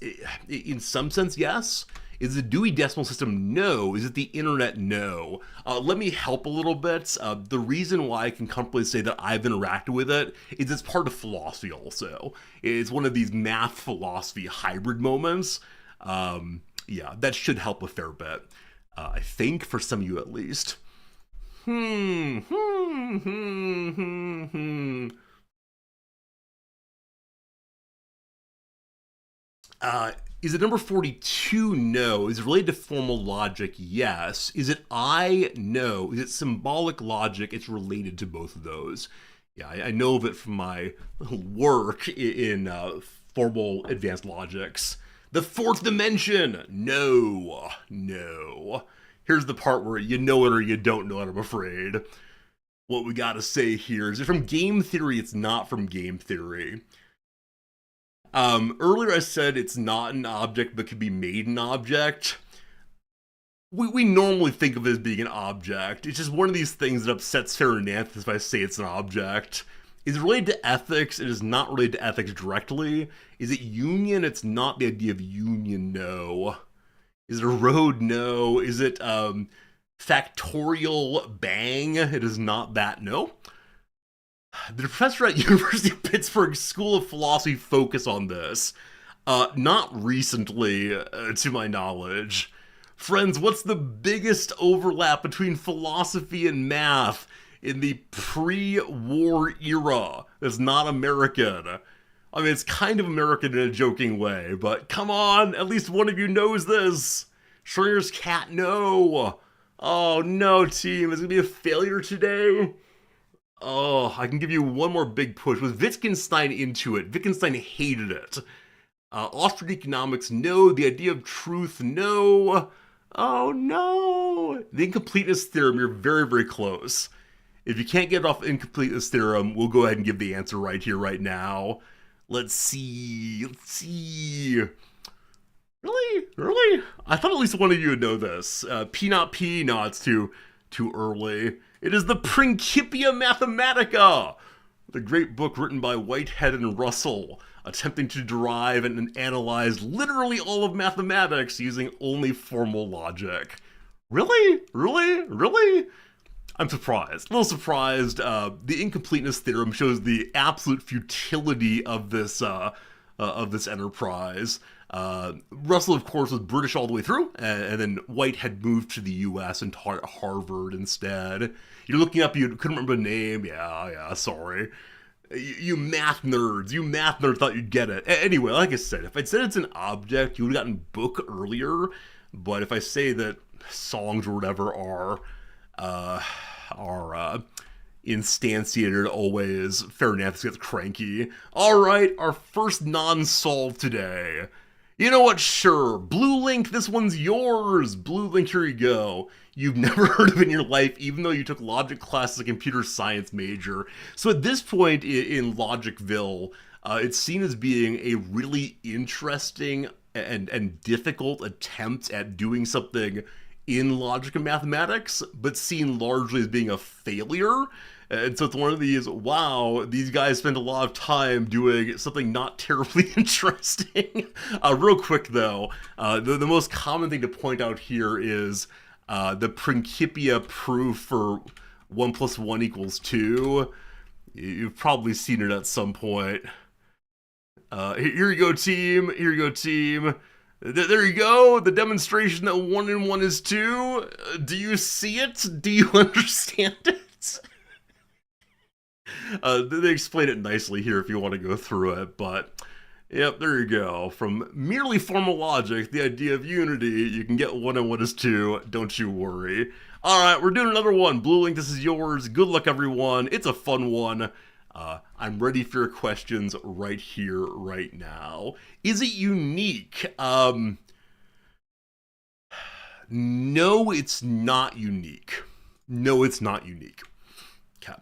In some sense, yes. Is it the Dewey Decimal System? No. Is it the internet? No. Let me help a little bit. The reason why I can comfortably say that I've interacted with it is it's part of philosophy also. It's one of these math philosophy hybrid moments. Yeah, that should help a fair bit. I think, for some of you at least. Is it number 42? No. Is it related to formal logic? Yes. Is it I? No. Is it symbolic logic? It's related to both of those. Yeah, I know of it from my work in formal advanced logics. The fourth dimension! No. No. Here's the part where you know it or you don't know it, I'm afraid. What we gotta say here is it from game theory? It's not from game theory. Earlier I said it's not an object but could be made an object. We normally think of it as being an object. It's just one of these things that upsets Ferrananthus if I say it's an object. Is it related to ethics? It is not related to ethics directly. Is it union? It's not the idea of union, no. Is it a road? No. Is it factorial bang? It is not that, no. The professor at University of Pittsburgh School of Philosophy focus on this. Not recently, to my knowledge. Friends, what's the biggest overlap between philosophy and math in the pre-war era that's not American? I mean, it's kind of American in a joking way, but come on, at least one of you knows this. Schrodinger's cat, no. Oh no, team, is it gonna be a failure today? Oh, I can give you one more big push. Was Wittgenstein into it? Wittgenstein hated it. Austrian economics, no. The idea of truth, no. Oh no. The incompleteness theorem, you're very, very close. If you can't get off incompleteness theorem, we'll go ahead and give the answer right here, right now. Let's see. Really? I thought at least one of you would know this. P not P, no, it's too early. It is the Principia Mathematica, the great book written by Whitehead and Russell, attempting to derive and analyze literally all of mathematics using only formal logic. Really? I'm surprised. A little surprised. The incompleteness theorem shows the absolute futility of this enterprise. Russell, of course, was British all the way through, and then Whitehead moved to the U.S. and taught at Harvard instead. You're looking up, you couldn't remember the name. Yeah, sorry. You math nerds thought you'd get it. Anyway, like I said, if I'd said it's an object, you would have gotten book earlier. But if I say that songs or whatever are instantiated always, Ferrananthus gets cranky. All right, our first non-solve today. You know what? Sure. Blue Link, this one's yours. Blue Link, here you go. You've never heard of it in your life, even though you took logic class as a computer science major. So at this point in Logicville, it's seen as being a really interesting and difficult attempt at doing something in logic and mathematics, but seen largely as being a failure. And so it's one of these, wow, these guys spend a lot of time doing something not terribly interesting. Real quick, though, the most common thing to point out here is the Principia proof for 1 + 1 = 2. You've probably seen it at some point. Here you go, team. There you go, the demonstration that 1 and 1 is 2. Do you see it? Do you understand it? They explain it nicely here if you want to go through it, but yep, there you go. From merely formal logic, the idea of unity, you can get one and one is two, don't you worry. Alright, we're doing another one. Blue Link, this is yours. Good luck, everyone. It's a fun one. I'm ready for your questions right here, right now. Is it unique? No, it's not unique. No, it's not unique. Okay.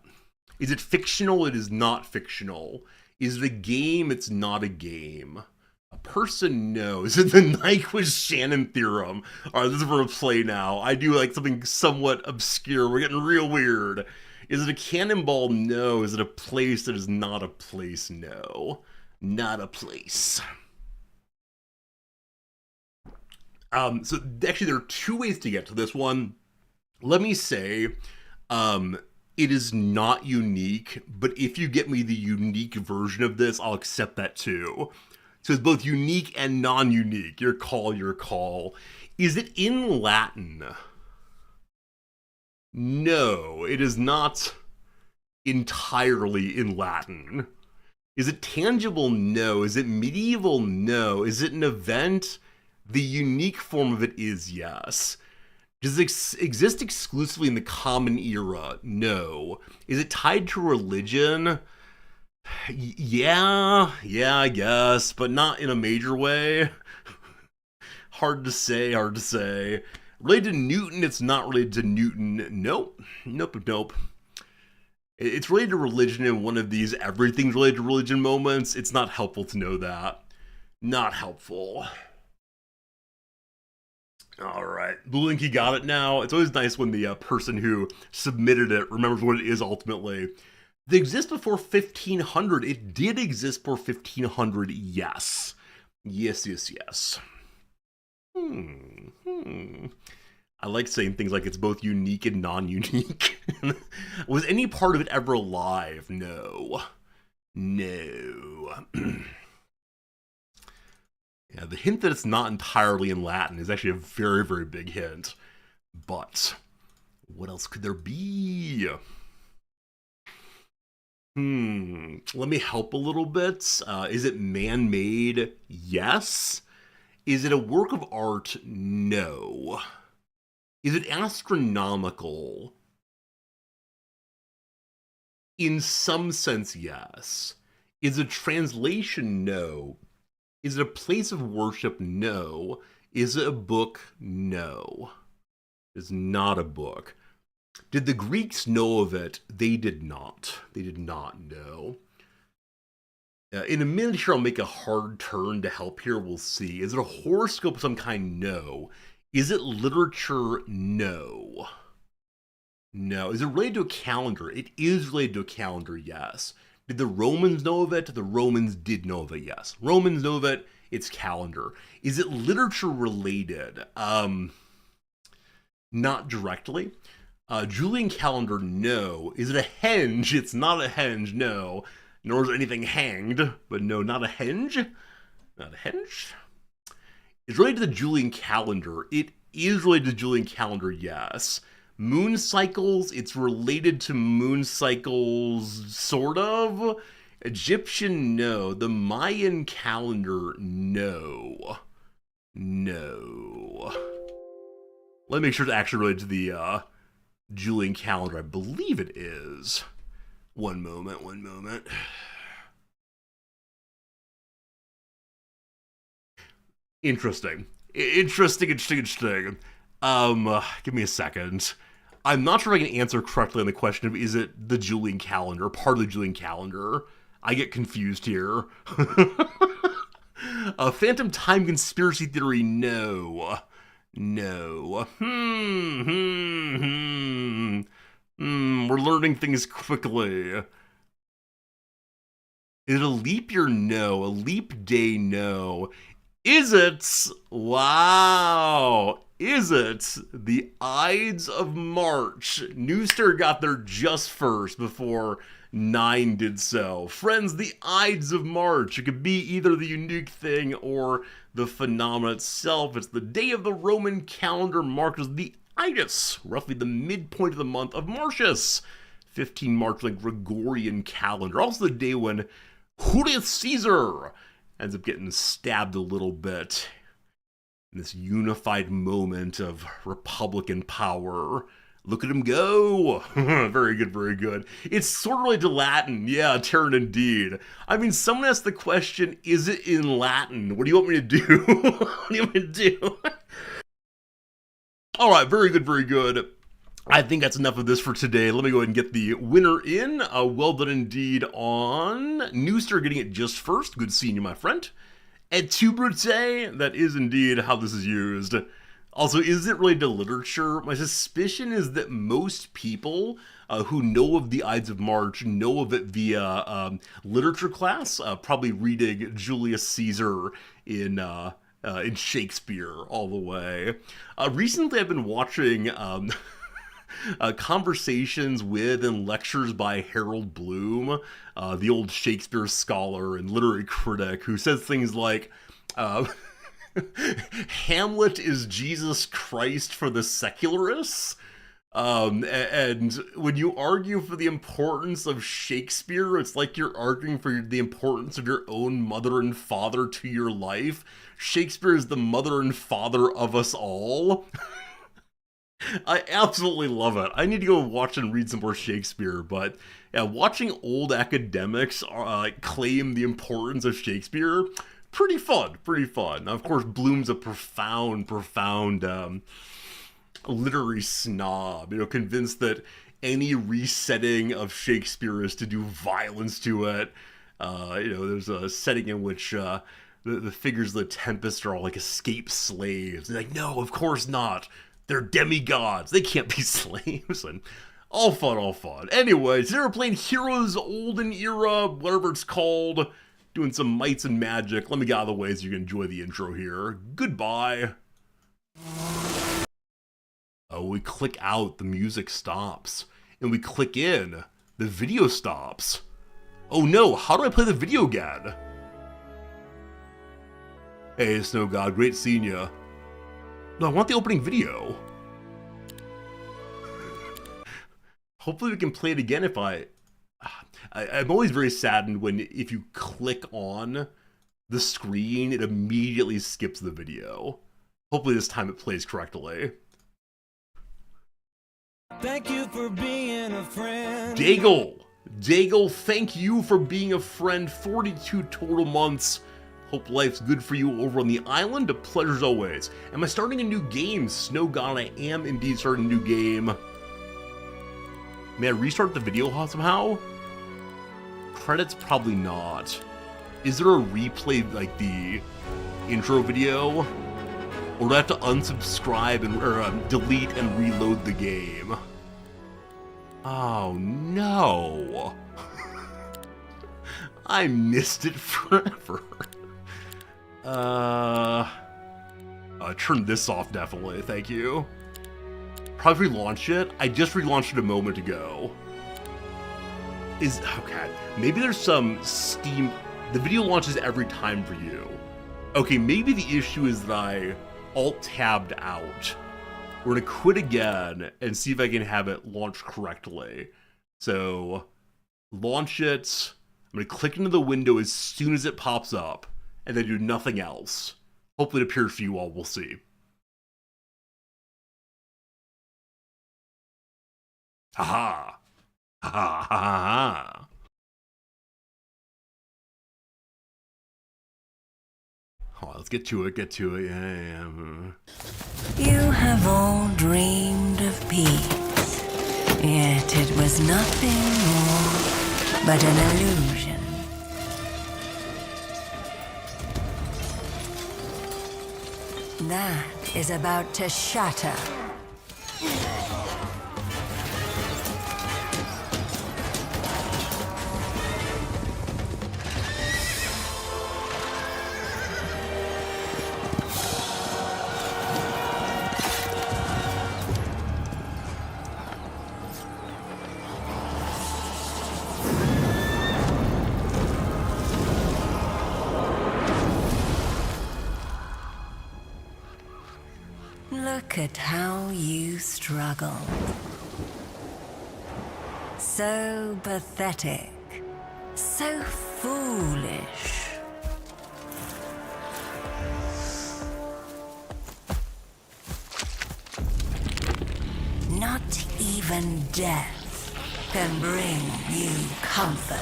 Is it fictional? It is not fictional. Is it a game? It's not a game. A person? No. Is it the Nyquist-Shannon theorem? Alright, this is for a play now. I do like something somewhat obscure. We're getting real weird. Is it a cannonball? No. Is it a place that is not a place? No. Not a place. So actually there are two ways to get to this one. Let me say, it is not unique, but if you get me the unique version of this, I'll accept that too. So it's both unique and non-unique. Your call, your call. Is it in Latin? No, it is not entirely in Latin. Is it tangible? No. Is it medieval? No. Is it an event? The unique form of it is yes. Does it exist exclusively in the Common Era? No. Is it tied to religion? Yeah, I guess, but not in a major way. Hard to say, hard to say. Related to Newton, it's not related to Newton. Nope. It's related to religion in one of these everything's related to religion moments. It's not helpful to know that. Not helpful. Alright, Blue Link, you got it now. It's always nice when the person who submitted it remembers what it is ultimately. Did it exist before 1500? It did exist before 1500, yes. Yes. I like saying things like it's both unique and non-unique. Was any part of it ever alive? No. Yeah, the hint that it's not entirely in Latin is actually a very, very big hint. But what else could there be? Let me help a little bit. Is it man-made? Yes. Is it a work of art? No. Is it astronomical? In some sense, yes. Is it translation? No. Is it a place of worship? No. Is it a book? No. It's not a book. Did the Greeks know of it? They did not. They did not know. In a minute here, I'll make a hard turn to help here. We'll see. Is it a horoscope of some kind? No. Is it literature? No. No. Is it related to a calendar? It is related to a calendar, yes. Did the Romans know of it? The Romans did know of it, yes. Romans know of it, it's calendar. Is it literature related? Not directly. Julian calendar, no. Is it a henge? It's not a henge, no. Nor is anything hanged, but no, not a henge. Not a henge. It's related to the Julian calendar. It is related to the Julian calendar, yes. Moon cycles, it's related to moon cycles, sort of. Egyptian, no. The Mayan calendar, no. No. Let me make sure it's actually related to the Julian calendar. I believe it is. One moment. Interesting. Give me a second. I'm not sure if I can answer correctly on the question of is it the Julian calendar, part of the Julian calendar. I get confused here. A phantom time conspiracy theory, no. No. We're learning things quickly. Is it a leap year? No. A leap day? No. Is it? Wow. Is it the Ides of March? Nooster got there just first before 9 did so. Friends, the Ides of March. It could be either the unique thing or the phenomenon itself. It's the day of the Roman calendar marked as the Ides, roughly the midpoint of the month of Martius. 15 March, like Gregorian calendar. Also the day when Julius Caesar ends up getting stabbed a little bit in this unified moment of Republican power. Look at him go! Very good, very good. It's sort of related to Latin. Yeah, Terran indeed. I mean, someone asked the question, is it in Latin? What do you want me to do? What do you want me to do? Alright, very good, very good. I think that's enough of this for today. Let me go ahead and get the winner in. Well done indeed on Nooster getting it just first. Good seeing you, my friend. Et tu, Brute? That is indeed how this is used. Also, is it related to literature? My suspicion is that most people who know of the Ides of March know of it via literature class, probably reading Julius Caesar in Shakespeare all the way. Recently, I've been watching conversations with and lectures by Harold Bloom, the old Shakespeare scholar and literary critic, who says things like, Hamlet is Jesus Christ for the secularists. And when you argue for the importance of Shakespeare, it's like you're arguing for the importance of your own mother and father to your life. Shakespeare is the mother and father of us all. I absolutely love it. I need to go watch and read some more Shakespeare, but yeah, watching old academics claim the importance of Shakespeare, pretty fun, pretty fun. Now, of course, Bloom's a profound literary snob, convinced that any resetting of Shakespeare is to do violence to it. There's a setting in which the figures of the Tempest are all like escaped slaves. They're like, no, of course not. They're demigods. They can't be slaves. And all fun, all fun. Anyways, today we're playing Heroes Olden Era, whatever it's called. Doing some mights and magic. Let me get out of the way so you can enjoy the intro here. Goodbye. Oh, we click out, the music stops. And we click in, the video stops. Oh no, how do I play the video again? Hey, Snow God, great seeing ya. No, I want the opening video. Hopefully we can play it again if I'm always very saddened when if you click on the screen, it immediately skips the video. Hopefully this time it plays correctly. Thank you for being a friend. Daigle, thank you for being a friend. 42 total months. Hope life's good for you over on the island. A pleasure as always. Am I starting a new game? Snow God, I am indeed starting a new game. May I restart the video somehow? Credits? Probably not. Is there a replay like the intro video? Or do I have to unsubscribe and delete and reload the game? Oh no. I missed it forever. Turn this off definitely, thank you. Probably relaunch it. I just relaunched it a moment ago. Okay, maybe there's some Steam, the video launches every time for you. Okay, maybe the issue is that I alt-tabbed out. We're gonna quit again and see if I can have it launch correctly. So, launch it. I'm gonna click into the window as soon as it pops up, and then do nothing else. Hopefully it appears for you all, we'll see. Haha. Ha ha ha ha. Oh, let's get to it, yeah. You have all dreamed of peace, yet it was nothing more but an illusion. That is about to shatter. Look at how you struggled. So pathetic. So foolish. Not even death can bring you comfort.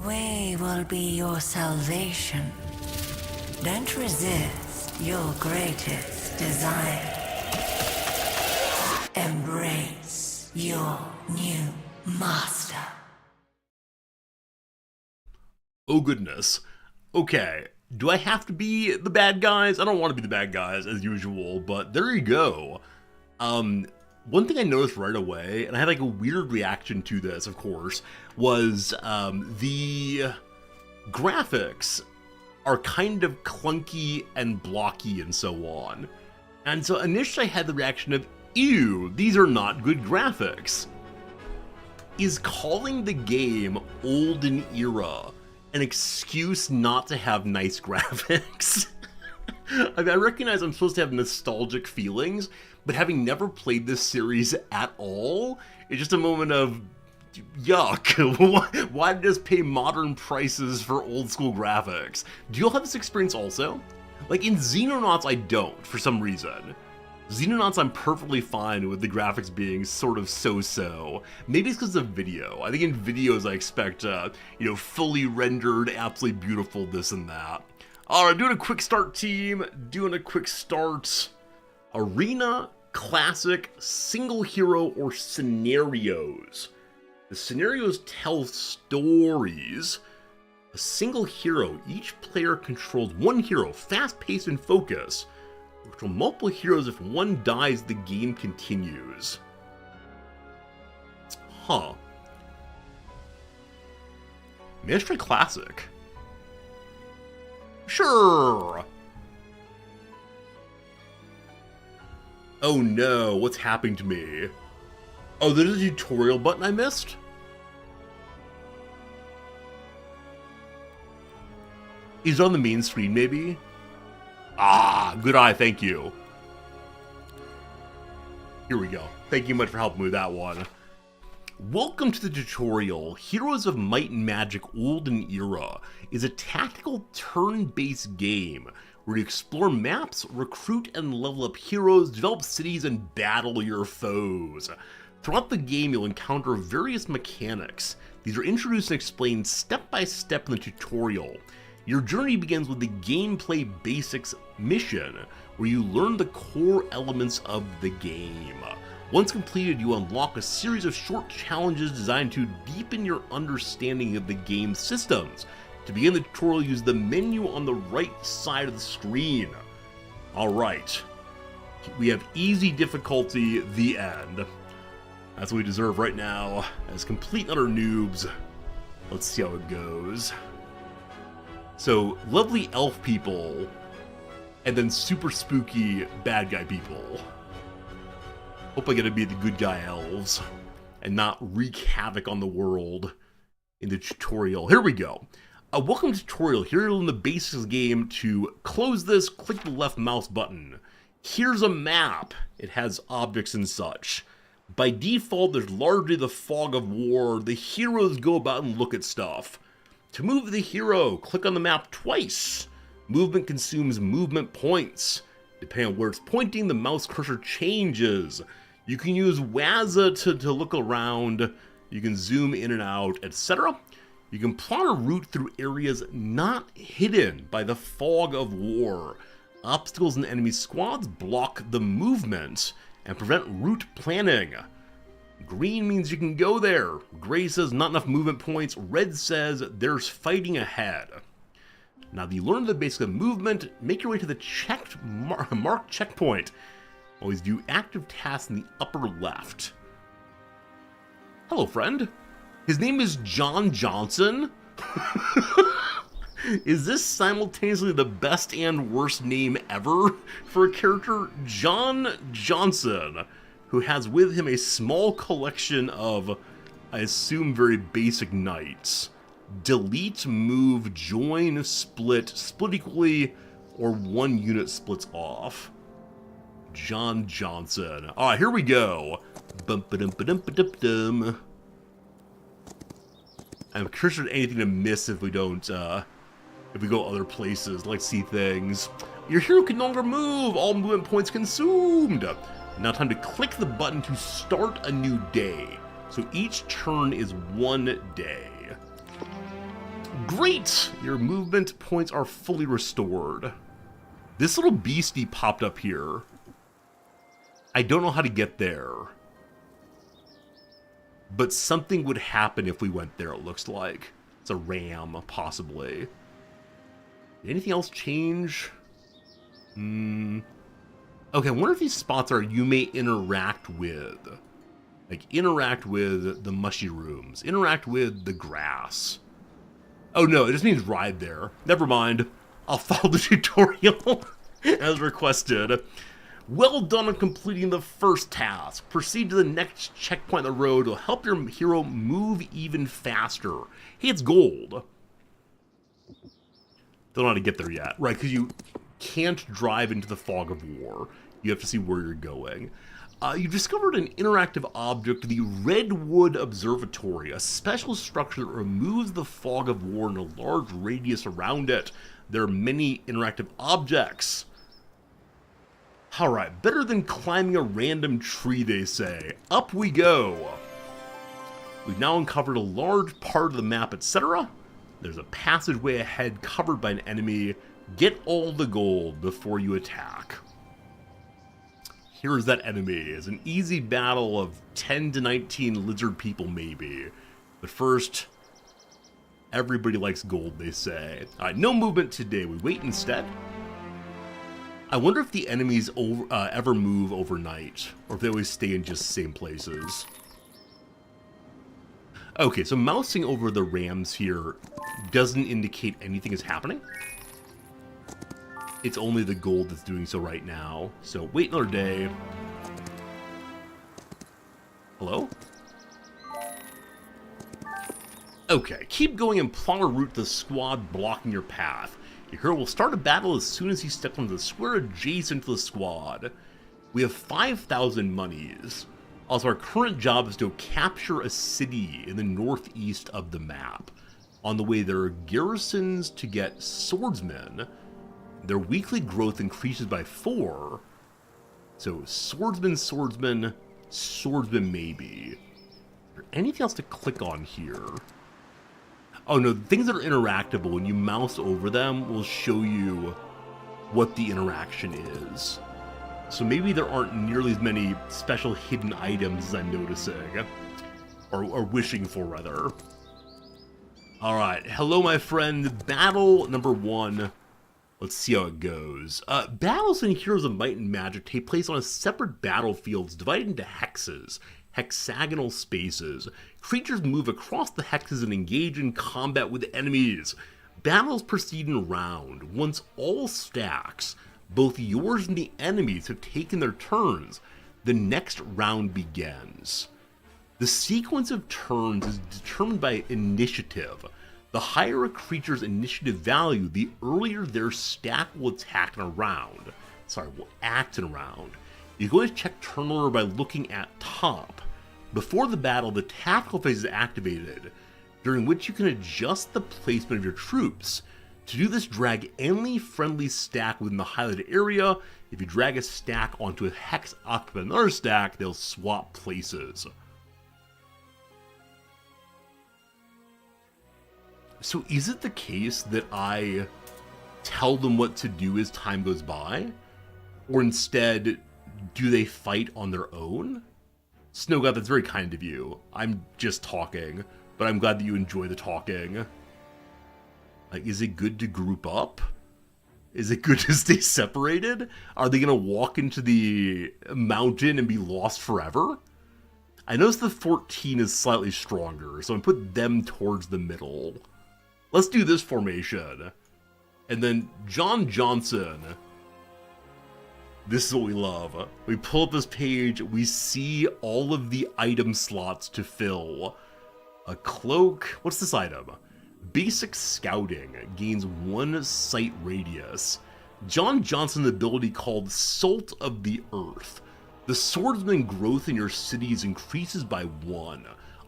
We will be your salvation. Don't resist your greatest desire. Embrace your new master. Oh goodness. Okay, do I have to be the bad guys? I don't want to be the bad guys as usual, but there you go. One thing I noticed right away, and I had like a weird reaction to this, of course, was the graphics are kind of clunky and blocky and so on. And so initially I had the reaction of, ew, these are not good graphics. Is calling the game Olden Era an excuse not to have nice graphics? I mean, I recognize I'm supposed to have nostalgic feelings, but having never played this series at all, it's just a moment of yuck. Why just pay modern prices for old school graphics? Do you all have this experience also? Like in Xenonauts, I don't, for some reason. Xenonauts, I'm perfectly fine with the graphics being sort of so-so. Maybe it's because of video. I think in videos I expect, fully rendered, absolutely beautiful this and that. Alright, doing a quick start team, doing a quick start. Arena, Classic, Single Hero, or Scenarios. The scenarios tell stories. A single hero, each player controls one hero, fast-paced and focused. Control multiple heroes. If one dies, the game continues. Huh. Mystery Classic. Sure. Oh no, what's happening to me? Oh, there's a tutorial button I missed? Is it on the main screen, maybe? Ah, good eye, thank you. Here we go. Thank you much for helping me with that one. Welcome to the tutorial. Heroes of Might and Magic Olden Era is a tactical turn-based game where you explore maps, recruit and level up heroes, develop cities, and battle your foes. Throughout the game, you'll encounter various mechanics. These are introduced and explained step by step in the tutorial. Your journey begins with the gameplay basics mission, where you learn the core elements of the game. Once completed, you unlock a series of short challenges designed to deepen your understanding of the game's systems. To begin the tutorial, use the menu on the right side of the screen. Alright, we have easy difficulty, the end. That's what we deserve right now, as complete and utter noobs. Let's see how it goes. So, lovely elf people, and then super spooky bad guy people. Hope I get to be the good guy elves, and not wreak havoc on the world in the tutorial. Here we go. Welcome to tutorial. Here in the basics game. To close this, click the left mouse button. Here's a map. It has objects and such. By default, there's largely the fog of war. The heroes go about and look at stuff. To move the hero, click on the map twice. Movement consumes movement points. Depending on where it's pointing, the mouse cursor changes. You can use WASA to look around. You can zoom in and out, etc. You can plot a route through areas not hidden by the fog of war. Obstacles and enemy squads block the movement and prevent route planning. Green means you can go there. Gray says not enough movement points. Red says there's fighting ahead. Now that you learn the basics of movement, make your way to the marked checkpoint. Always do active tasks in the upper left. Hello, friend. His name is John Johnson? Is this simultaneously the best and worst name ever for a character? John Johnson, who has with him a small collection of I assume very basic knights. Delete, move, join, split equally, or one unit splits off. John Johnson. Alright, here we go. Bum-ba-dum-ba-dum-ba-dum-dum. I'm curious if there's anything to miss if we don't, if we go other places, like see things. Your hero can no longer move! All movement points consumed! Now time to click the button to start a new day. So each turn is 1 day. Great! Your movement points are fully restored. This little beastie popped up here. I don't know how to get there. But something would happen if we went there, it looks like. It's a ram, possibly. Anything else change? Okay, I wonder if these spots are you may interact with. Like, interact with the mushy rooms. Interact with the grass. Oh no, it just means ride there. Never mind. I'll follow the tutorial as requested. Well done on completing the first task. Proceed to the next checkpoint on the road. It'll help your hero move even faster. Hey, it's gold. Don't know how to get there yet. Right, because you can't drive into the fog of war. You have to see where you're going. You discovered an interactive object, the Redwood Observatory, a special structure that removes the fog of war in a large radius around it. There are many interactive objects. Alright, better than climbing a random tree, they say. Up we go! We've now uncovered a large part of the map, etc. There's a passageway ahead covered by an enemy. Get all the gold before you attack. Here's that enemy. It's an easy battle of 10 to 19 lizard people, maybe. But first, everybody likes gold, they say. Alright, no movement today. We wait instead. I wonder if the enemies ever move overnight, or if they always stay in just the same places. Okay, so mousing over the rams here doesn't indicate anything is happening. It's only the gold that's doing so right now. So wait another day. Hello? Okay, keep going and plot a route to the squad blocking your path. Your hero will start a battle as soon as he steps onto the square adjacent to the squad. We have 5,000 monies. Also, our current job is to capture a city in the northeast of the map. On the way, there are garrisons to get swordsmen. Their weekly growth increases by 4. So, swordsman, swordsman, swordsman maybe. Is there anything else to click on here? Oh no, the things that are interactable, when you mouse over them, will show you what the interaction is. So maybe there aren't nearly as many special hidden items as I'm noticing. Or wishing for, rather. Alright, hello my friend, battle number 1. Let's see how it goes. Battles in Heroes of Might and Magic take place on a separate battlefields divided into hexes, hexagonal spaces. Creatures move across the hexes and engage in combat with enemies. Battles proceed in a round. Once all stacks, both yours and the enemies, have taken their turns, the next round begins. The sequence of turns is determined by initiative. The higher a creature's initiative value, the earlier their stack will attack in a round. Will act in a round. You can always check turn order by looking at top. Before the battle, the tactical phase is activated, during which you can adjust the placement of your troops. To do this, drag any friendly stack within the highlighted area. If you drag a stack onto a hex occupied by another stack, they'll swap places. So is it the case that I tell them what to do as time goes by? Or instead, do they fight on their own? Snowgod, that's very kind of you. I'm just talking, but I'm glad that you enjoy the talking. Like, is it good to group up? Is it good to stay separated? Are they gonna walk into the mountain and be lost forever? I noticed the 14 is slightly stronger, so I put them towards the middle. Let's do this formation. And then John Johnson. This is what we love. We pull up this page, we see all of the item slots to fill. A cloak. What's this item? Basic scouting. Gains 1 sight radius. John Johnson's ability called Salt of the Earth. The swordsman growth in your cities increases by 1.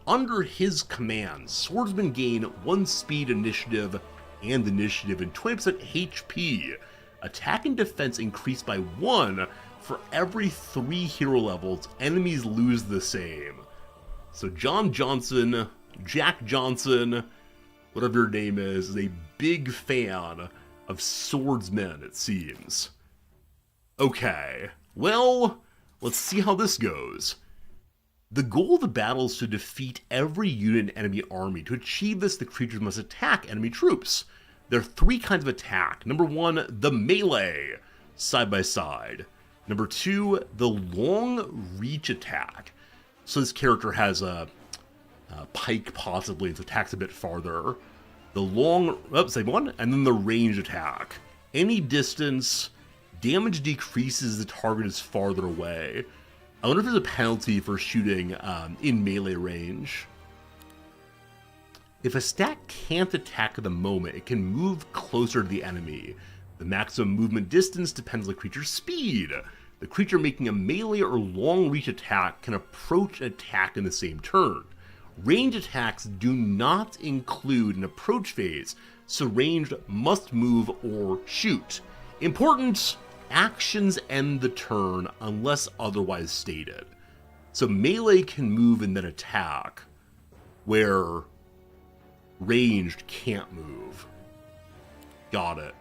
Under his command, swordsmen gain 1 speed, initiative, and 20% HP. Attack and defense increase by 1 for every 3 hero levels. Enemies lose the same. So John Johnson, Jack Johnson, whatever your name is a big fan of swordsmen, it seems. Okay, well, let's see how this goes. The goal of the battle is to defeat every unit in enemy army. To achieve this, the creatures must attack enemy troops. There are 3 kinds of attack. Number 1, the melee, side by side. Number 2, the long reach attack. So this character has a pike possibly, and so attacks a bit farther. The long, same one, and then the range attack. Any distance, damage decreases the target is farther away. I wonder if there's a penalty for shooting in melee range. If a stat can't attack at the moment, it can move closer to the enemy. The maximum movement distance depends on the creature's speed. The creature making a melee or long reach attack can approach an attack in the same turn. Range attacks do not include an approach phase, so ranged must move or shoot. Important, actions end the turn unless otherwise stated. So melee can move and then attack, where ranged can't move. Got it.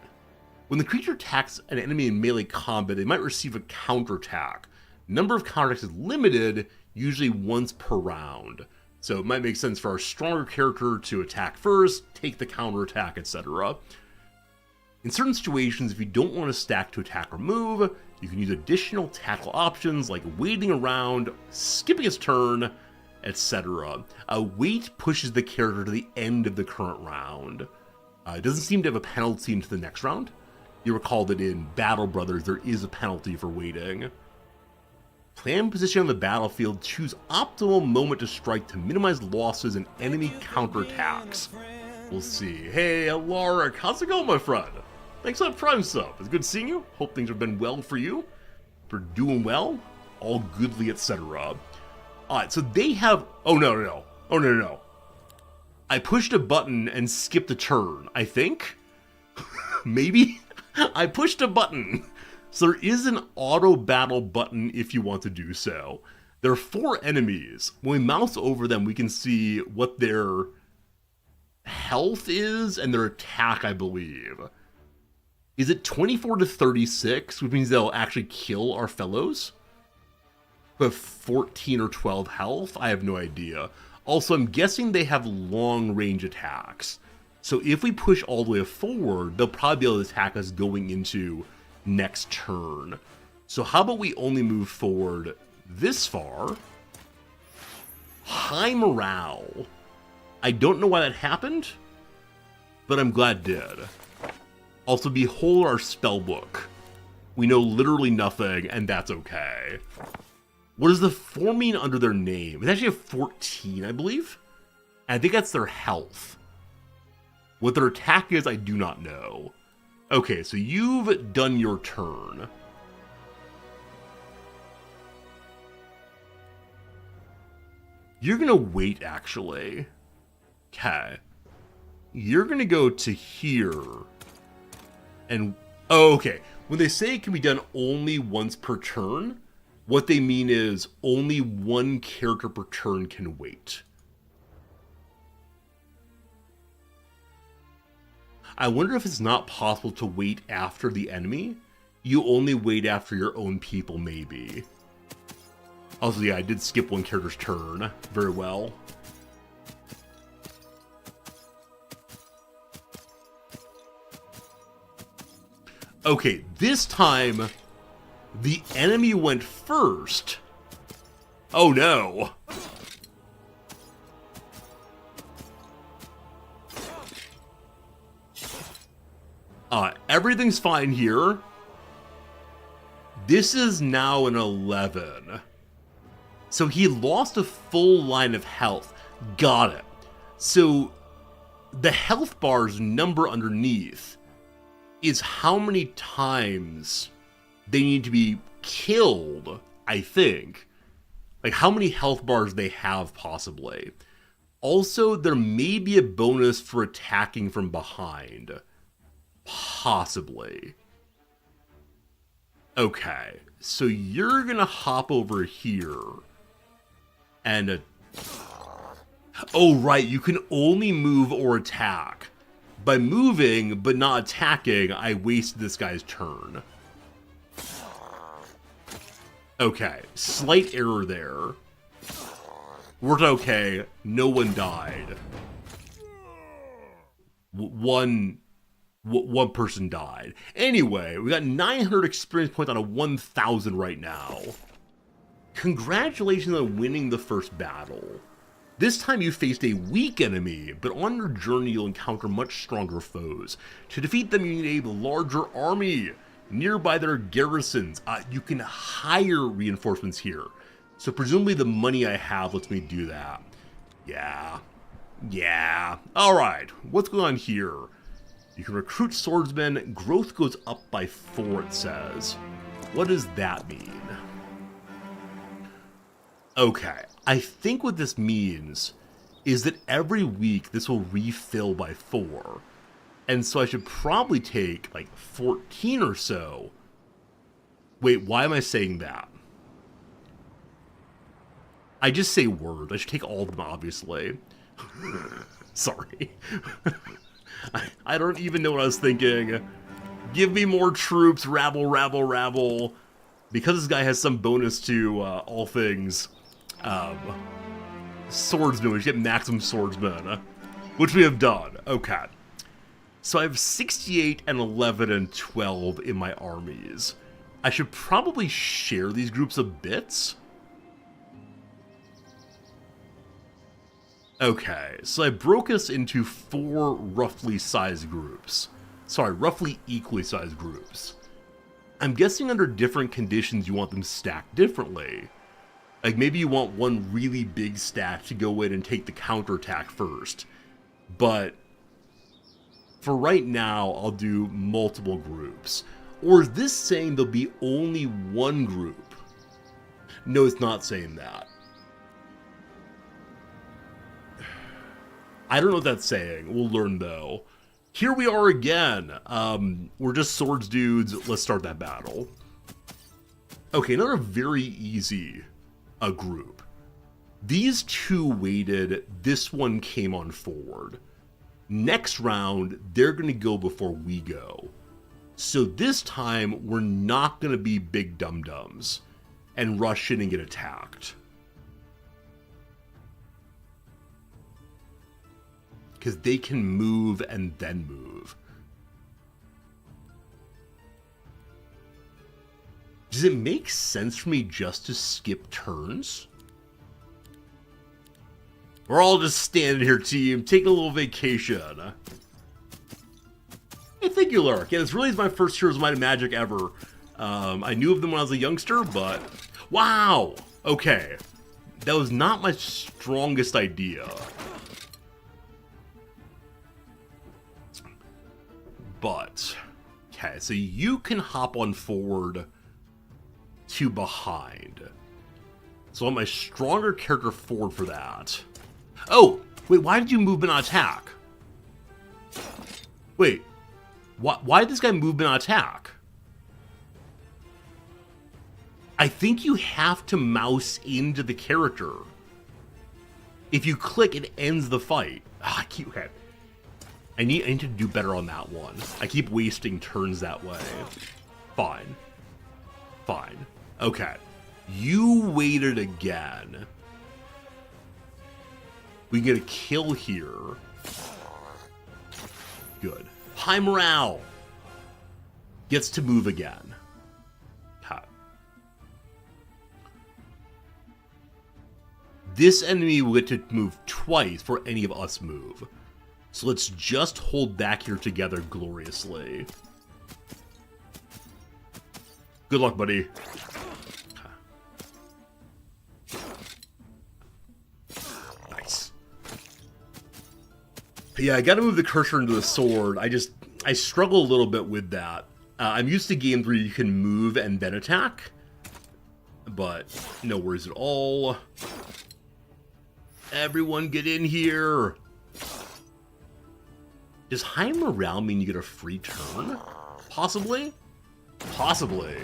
When the creature attacks an enemy in melee combat, they might receive a counterattack. Number of counterattacks is limited, usually once per round. So it might make sense for our stronger character to attack first, take the counterattack, etc. In certain situations, if you don't want to stack to attack or move, you can use additional tactical options like waiting around, skipping his turn, etc. Wait pushes the character to the end of the current round. It doesn't seem to have a penalty into the next round. You recall that in Battle Brothers, there is a penalty for waiting. Plan position on the battlefield, choose optimal moment to strike to minimize losses and enemy counterattacks. We'll see. Hey, Alaric, how's it going, my friend? Thanks for that Prime sub. It's good seeing you. Hope things have been well for you. For doing well, all goodly, etc. Alright, so they have... Oh, no. I pushed a button and skipped a turn, I think? Maybe? I pushed a button. So there is an auto battle button if you want to do so. There are 4 enemies. When we mouse over them, we can see what their health is and their attack, I believe. Is it 24 to 36, which means they'll actually kill our fellows? Who have 14 or 12 health? I have no idea. Also, I'm guessing they have long range attacks. So if we push all the way forward, they'll probably be able to attack us going into next turn. So how about we only move forward this far? High morale. I don't know why that happened, but I'm glad it did. Also, behold our spellbook. We know literally nothing, and that's okay. What does the 4 mean under their name? It's actually a 14, I believe. And I think that's their health. What their attack is, I do not know. Okay, so you've done your turn. You're gonna wait, actually. Okay. You're gonna go to here. And, oh, okay. When they say it can be done only once per turn, what they mean is only 1 character per turn can wait. I wonder if it's not possible to wait after the enemy. You only wait after your own people, maybe. Also, yeah, I did skip 1 character's turn. Very well. Okay, this time, the enemy went first. Oh no. Everything's fine here. This is now an 11. So he lost a full line of health. Got it. So the health bar's number underneath is how many times they need to be killed, I think. Like how many health bars they have possibly. Also, there may be a bonus for attacking from behind. Possibly. Okay, so you're gonna hop over here and oh right, you can only move or attack. By moving but not attacking, I wasted this guy's turn. Okay, slight error there. Worked okay, no one died. One person died. Anyway, we got 900 experience points out of 1,000 right now. Congratulations on winning the first battle. This time you faced a weak enemy, but on your journey you'll encounter much stronger foes. To defeat them you need a larger army. Nearby there are garrisons. You can hire reinforcements here. So presumably the money I have lets me do that. Yeah. Alright, what's going on here? You can recruit swordsmen. Growth goes up by 4, it says. What does that mean? Okay, I think what this means is that every week this will refill by 4. And so I should probably take like 14 or so. Wait, why am I saying that? I just say words. I should take all of them, obviously. Sorry. I don't even know what I was thinking. Give me more troops, rabble, rabble, rabble. Because this guy has some bonus to all things swordsman, we should get maximum swordsman, which we have done. Okay. So I have 68 and 11 and 12 in my armies. I should probably share these groups a bit. Okay, so I broke us into 4 roughly sized groups. Sorry, roughly equally sized groups. I'm guessing under different conditions you want them stacked differently. Like maybe you want one really big stack to go in and take the counterattack first. But for right now, I'll do multiple groups. Or is this saying there'll be only one group? No, it's not saying that. I don't know what that's saying. We'll learn though. Here we are again. We're just swords dudes. Let's start that battle. Okay, another very easy group. These 2 waited. This one came on forward. Next round, they're going to go before we go. So this time, we're not going to be big dum-dums and rush in and get attacked. Because they can move and then move. Does it make sense for me just to skip turns? We're all just standing here, team, taking a little vacation. Hey, thank you, Lurk. Yeah, this really is my first Heroes of Might and Magic ever. I knew of them when I was a youngster, but... Wow! Okay. That was not my strongest idea. But, okay, so you can hop on forward to behind. So I want my stronger character forward for that. Oh, wait, why did you move and not attack? Wait, why did this guy move and not attack? I think you have to mouse into the character. If you click, it ends the fight. Okay. I need to do better on that one. I keep wasting turns that way. Fine. Okay. You waited again. We get a kill here. Good. High morale. Gets to move again. Ha. This enemy will get to move twice before any of us move. So let's just hold back here together gloriously. Good luck, buddy. Nice. Yeah, I gotta move the cursor into the sword. I struggle a little bit with that. I'm used to games where you can move and then attack, but no worries at all. Everyone get in here! Does high morale mean you get a free turn? Possibly? Possibly.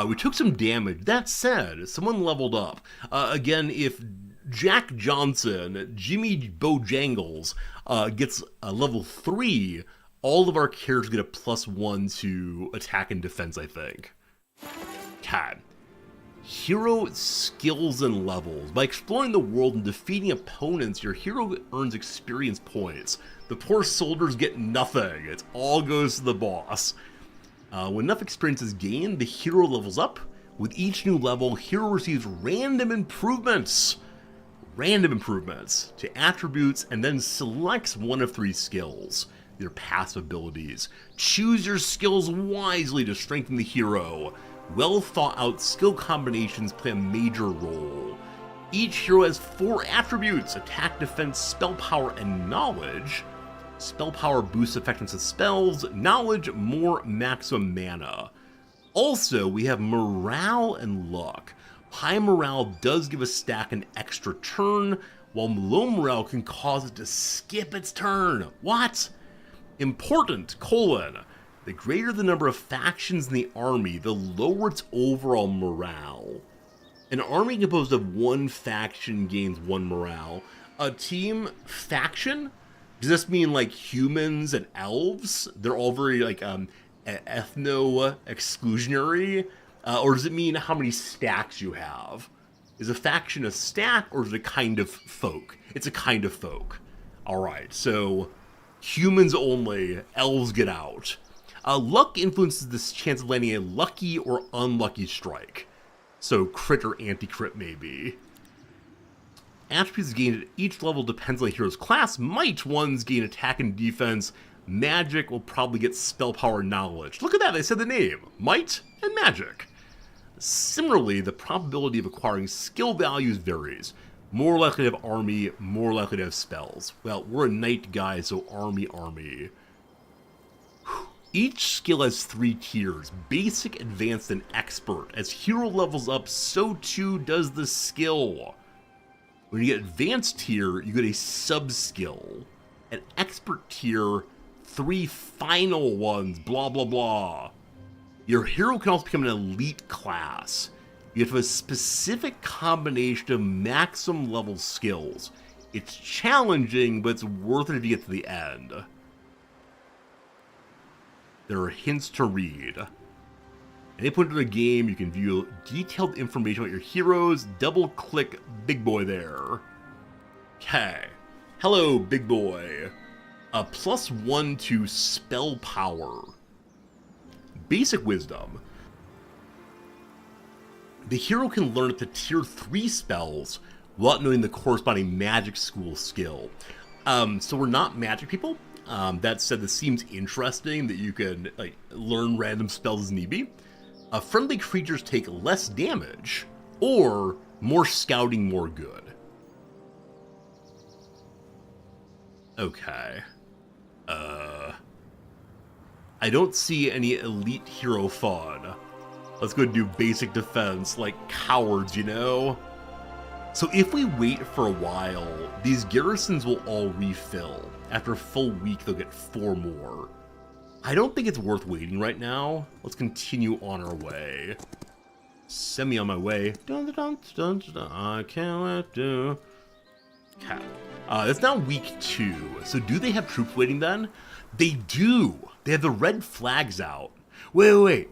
We took some damage. That said, someone leveled up. Again, if Jack Johnson, Jimmy Bojangles, gets a level 3, all of our characters get a +1 to attack and defense, I think. Okay. Hero skills and levels. By exploring the world and defeating opponents, your hero earns experience points. The poor soldiers get nothing. It all goes to the boss. When enough experience is gained, the hero levels up. With each new level, hero receives random improvements to attributes, and then selects one of 3 skills, their passive abilities. Choose your skills wisely to strengthen the hero. Well thought out skill combinations play a major role. Each hero has 4 attributes: attack, defense, spell power, and knowledge. Spell power boosts effectiveness of spells, knowledge more maximum mana. Also, we have morale and luck. High morale does give a stack an extra turn, while low morale can cause it to skip its turn. What? Important, : the greater the number of factions in the army, the lower its overall morale. An army composed of 1 faction gains 1 morale. A team faction? Does this mean like humans and elves? They're all very like ethno-exclusionary? Or does it mean how many stacks you have? Is a faction a stack, or is it a kind of folk? It's a kind of folk. Alright, so humans only, elves get out. Luck influences this chance of landing a lucky or unlucky strike. So crit or anti-crit maybe. Attributes gained at each level depends on the hero's class. Might ones gain attack and defense. Magic will probably get spell power and knowledge. Look at that, they said the name. Might and magic. Similarly, the probability of acquiring skill values varies. More likely to have army, more likely to have spells. Well, we're a knight guy, so army. Each skill has 3 tiers: basic, advanced, and expert. As hero levels up, so too does the skill. When you get advanced tier, you get a sub-skill. At expert tier, 3 final ones, blah blah blah. Your hero can also become an elite class. You have to have a specific combination of maximum level skills. It's challenging, but it's worth it if you get to the end. There are hints to read. At any point in the game, you can view detailed information about your heroes. Double-click Big Boy there. Okay. Hello, Big Boy. A +1 to spell power. Basic wisdom. The hero can learn up to tier 3 spells without knowing the corresponding magic school skill. So we're not magic people. That said, this seems interesting that you can like learn random spells as need be. Friendly creatures take less damage, or more scouting, more good. Okay. I don't see any elite hero fun. Let's go do basic defense, like cowards, you know? So if we wait for a while, these garrisons will all refill. After a full week, they'll get 4 more. I don't think it's worth waiting right now. Let's continue on our way. Send me on my way. Dun, dun, dun, dun, dun, I can't let do. Okay. It's now week 2. So do they have troops waiting then? They do. They have the red flags out. Wait.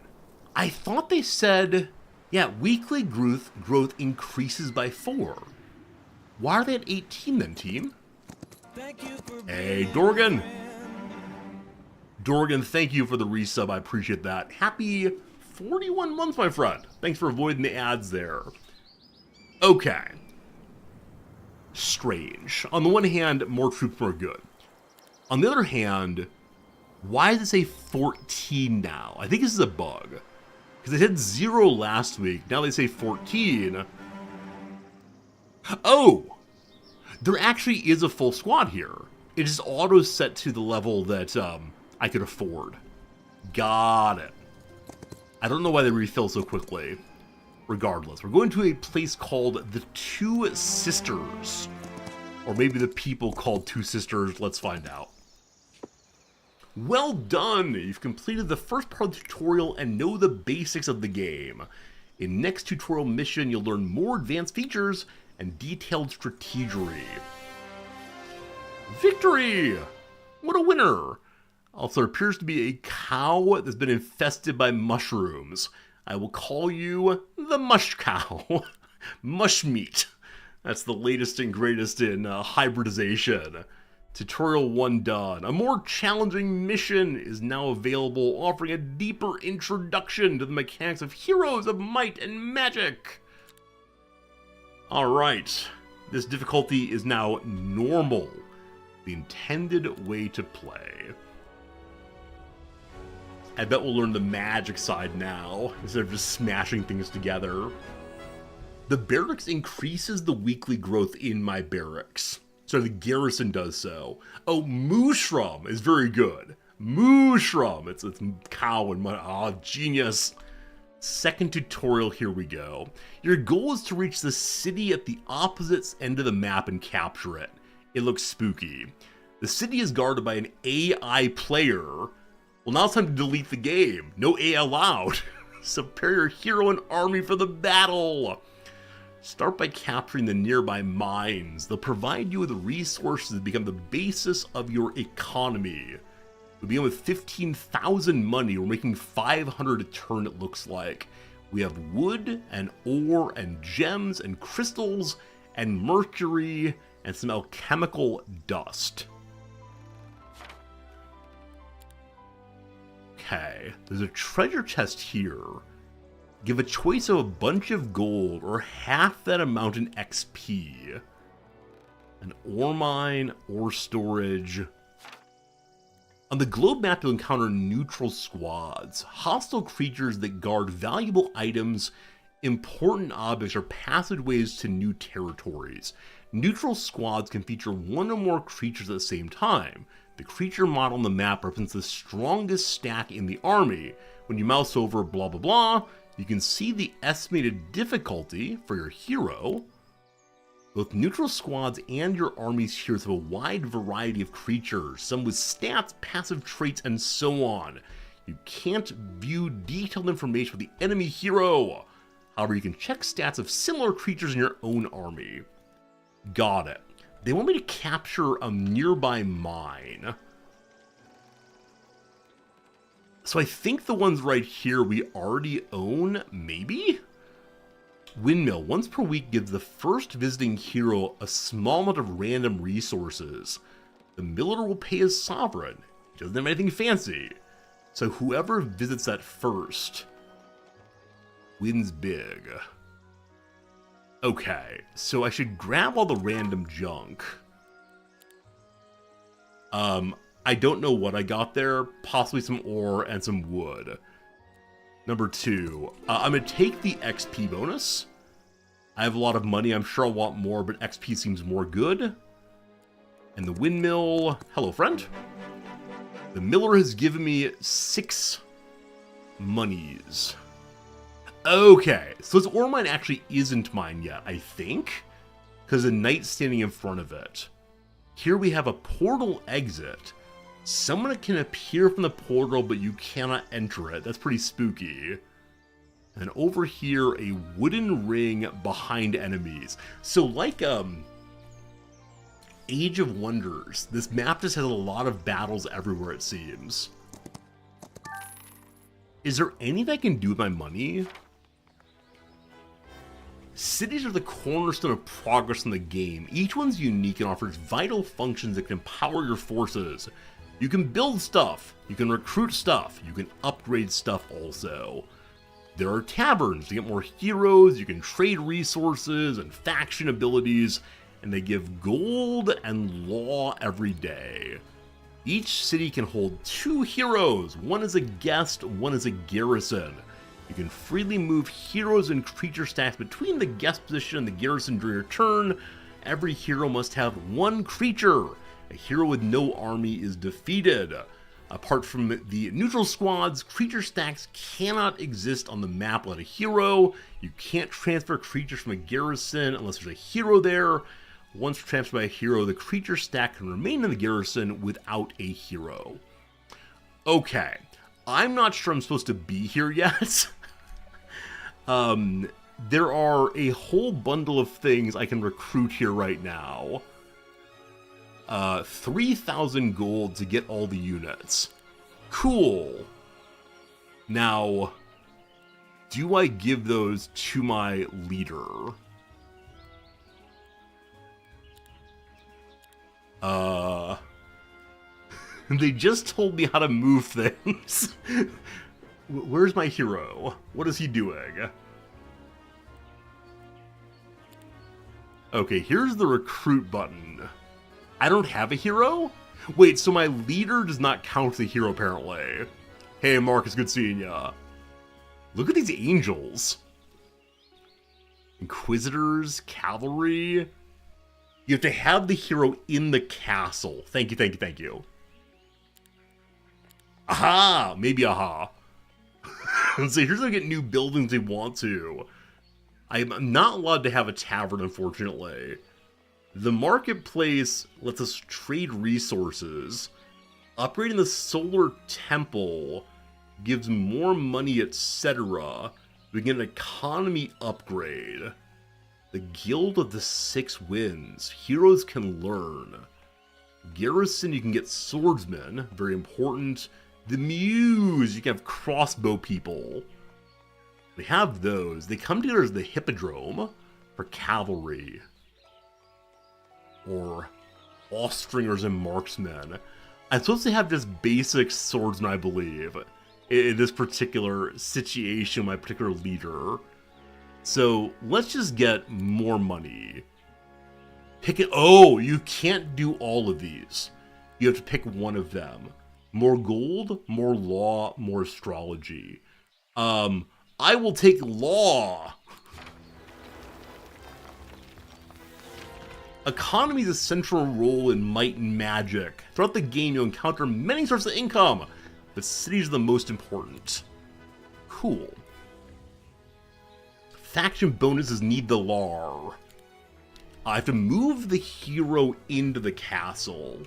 I thought they said, yeah, weekly growth increases by 4. Why are they at 18 then, team? Hey, Dorgan. Dorgan, thank you for the resub. I appreciate that. Happy 41 months, my friend. Thanks for avoiding the ads there. Okay. Strange. On the one hand, more troops, more good. On the other hand, why does it say 14 now? I think this is a bug. Because they said 0 last week. Now they say 14. Oh! There actually is a full squad here. It just auto set to the level that I could afford. Got it. I don't know why they refill so quickly. Regardless, we're going to a place called the Two Sisters. Or maybe the people called Two Sisters, let's find out. Well done! You've completed the first part of the tutorial and know the basics of the game. In next tutorial mission, you'll learn more advanced features and detailed strategery. Victory! What a winner! Also, there appears to be a cow that's been infested by mushrooms. I will call you the Mush Cow. Mush Meat. That's the latest and greatest in hybridization. Tutorial 1 done. A more challenging mission is now available, offering a deeper introduction to the mechanics of Heroes of Might and Magic. Alright, this difficulty is now normal, the intended way to play. I bet we'll learn the magic side now, instead of just smashing things together. The barracks increases the weekly growth in my barracks. So the garrison does so. Oh, Mushroom is very good. Mushroom! It's cow and genius. Second tutorial, here we go. Your goal is to reach the city at the opposite end of the map and capture it. It looks spooky. The city is guarded by an AI player. Well, now it's time to delete the game. No AI allowed. So prepare your hero and army for the battle. Start by capturing the nearby mines. They'll provide you with the resources that become the basis of your economy. We begin with 15,000 money. We're making 500 a turn, it looks like. We have wood and ore and gems and crystals and mercury and some alchemical dust. Okay, there's a treasure chest here. Give a choice of a bunch of gold or half that amount in XP. An ore mine, ore storage. On the globe map, you'll encounter neutral squads, hostile creatures that guard valuable items, important objects, or passageways to new territories. Neutral squads can feature one or more creatures at the same time. The creature model on the map represents the strongest stack in the army. When you mouse over blah blah blah, you can see the estimated difficulty for your hero. Both neutral squads and your army's heroes have a wide variety of creatures, some with stats, passive traits, and so on. You can't view detailed information with the enemy hero. However, you can check stats of similar creatures in your own army. Got it. They want me to capture a nearby mine. So I think the ones right here we already own, maybe? Windmill, once per week, gives the first visiting hero a small amount of random resources. The miller will pay his sovereign. He doesn't have anything fancy. So whoever visits that first wins big. Okay, so I should grab all the random junk. I don't know what I got there. Possibly some ore and some wood. Number 2, I'm going to take the XP bonus. I have a lot of money. I'm sure I'll want more, but XP seems more good. And the windmill. Hello, friend. The miller has given me 6 monies. Okay, so this ore mine actually isn't mine yet, I think, because a knight's standing in front of it. Here we have a portal exit. Someone can appear from the portal, but you cannot enter it. That's pretty spooky. And over here, a wooden ring behind enemies. So like Age of Wonders, this map just has a lot of battles everywhere, it seems. Is there anything I can do with my money? Cities are the cornerstone of progress in the game. Each one's unique and offers vital functions that can empower your forces. You can build stuff, you can recruit stuff, you can upgrade stuff also. There are taverns to get more heroes, you can trade resources and faction abilities, and they give gold and law every day. Each city can hold 2 heroes, one as a guest, one as a garrison. You can freely move heroes and creature stacks between the guest position and the garrison during your turn. Every hero must have 1 creature. A hero with no army is defeated. Apart from the neutral squads, creature stacks cannot exist on the map without a hero. You can't transfer creatures from a garrison unless there's a hero there. Once transferred by a hero, the creature stack can remain in the garrison without a hero. Okay, I'm not sure I'm supposed to be here yet. There are a whole bundle of things I can recruit here right now. 3,000 gold to get all the units. Cool. Now, do I give those to my leader? They just told me how to move things. Where's my hero? What is he doing? Okay, here's the recruit button. I don't have a hero? Wait, so my leader does not count as a hero, apparently. Hey, Marcus, good seeing ya. Look at these angels. Inquisitors, cavalry. You have to have the hero in the castle. Thank you, thank you, thank you. Aha! Maybe aha. So here's how to get new buildings they want to. I'm not allowed to have a tavern, unfortunately. The marketplace lets us trade resources. Upgrading the solar temple gives more money, etc. We get an economy upgrade. The Guild of the Six Winds. Heroes can learn. Garrison, you can get swordsmen. Very important. The Muse, you can have crossbow people. We have those. They come together as the Hippodrome for cavalry. Or Austringer and marksmen. I'm supposed to have just basic swordsmen, I believe, in this particular situation, my particular leader. So let's just get more money. Pick it. Oh, you can't do all of these. You have to pick one of them. More gold, more law, more astrology. I will take law. Economy is a central role in might and magic. Throughout the game, you'll encounter many sources of income, but cities are the most important. Cool. Faction bonuses need the law. I have to move the hero into the castle.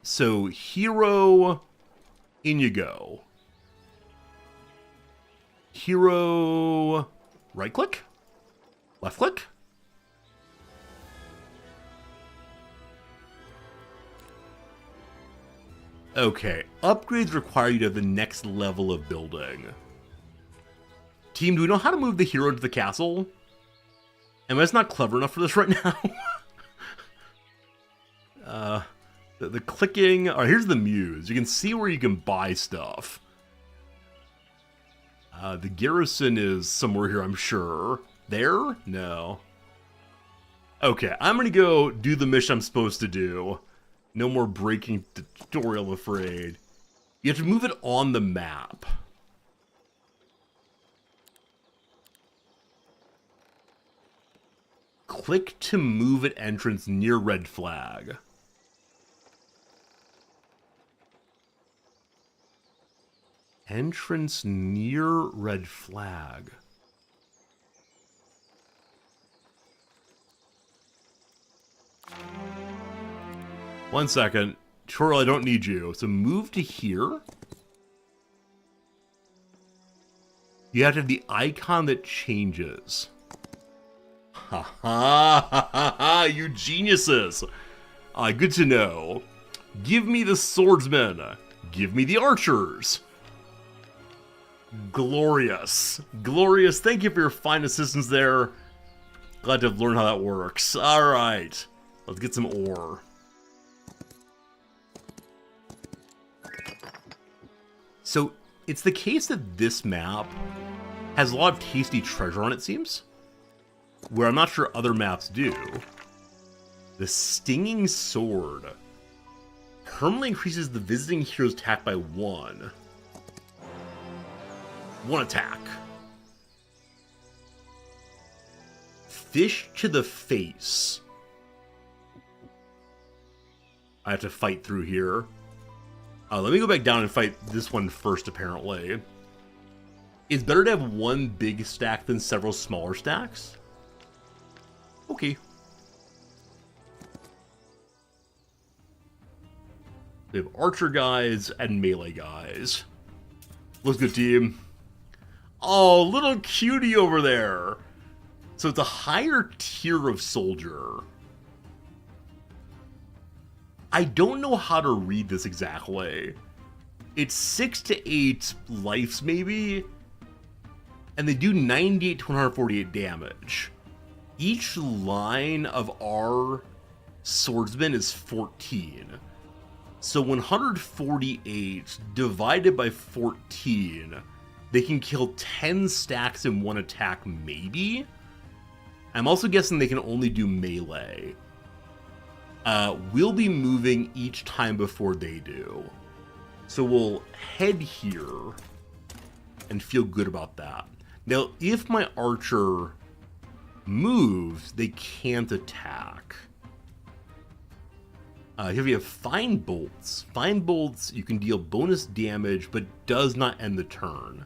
So, hero, in you go. Hero, right click? Left click? Okay, upgrades require you to have the next level of building. Team, do we know how to move the hero to the castle? Am I just not clever enough for this right now? The clicking... Alright, here's the Muse. You can see where you can buy stuff. The garrison is somewhere here, I'm sure. There? No. Okay, I'm gonna go do the mission I'm supposed to do. No more breaking tutorial, I'm afraid. You have to move it on the map. Click to move at entrance near red flag. Entrance near red flag. One second. Tutorial, I don't need you. So move to here. You have to have the icon that changes. Ha ha ha ha ha, you geniuses! Good to know. Give me the swordsmen. Give me the archers. Glorious. Glorious. Thank you for your fine assistance there. Glad to have learned how that works. Alright. Let's get some ore. So, it's the case that this map has a lot of tasty treasure on it, seems. Where I'm not sure other maps do. The Stinging Sword. Permanently increases the visiting hero's attack by 1. 1 attack. Fish to the face. I have to fight through here. Let me go back down and fight this one first, apparently. It's better to have one big stack than several smaller stacks. Okay. We have archer guys and melee guys. Looks good, team. Oh, little cutie over there. So it's a higher tier of soldier. I don't know how to read this exactly. It's 6 to 8 lives, maybe? And they do 98 to 148 damage. Each line of our swordsman is 14. So 148 divided by 14, they can kill 10 stacks in one attack, maybe? I'm also guessing they can only do melee. We'll be moving each time before they do. So we'll head here and feel good about that. Now, if my archer moves, they can't attack. Here we have Fine Bolts. Fine Bolts, you can deal bonus damage, but does not end the turn.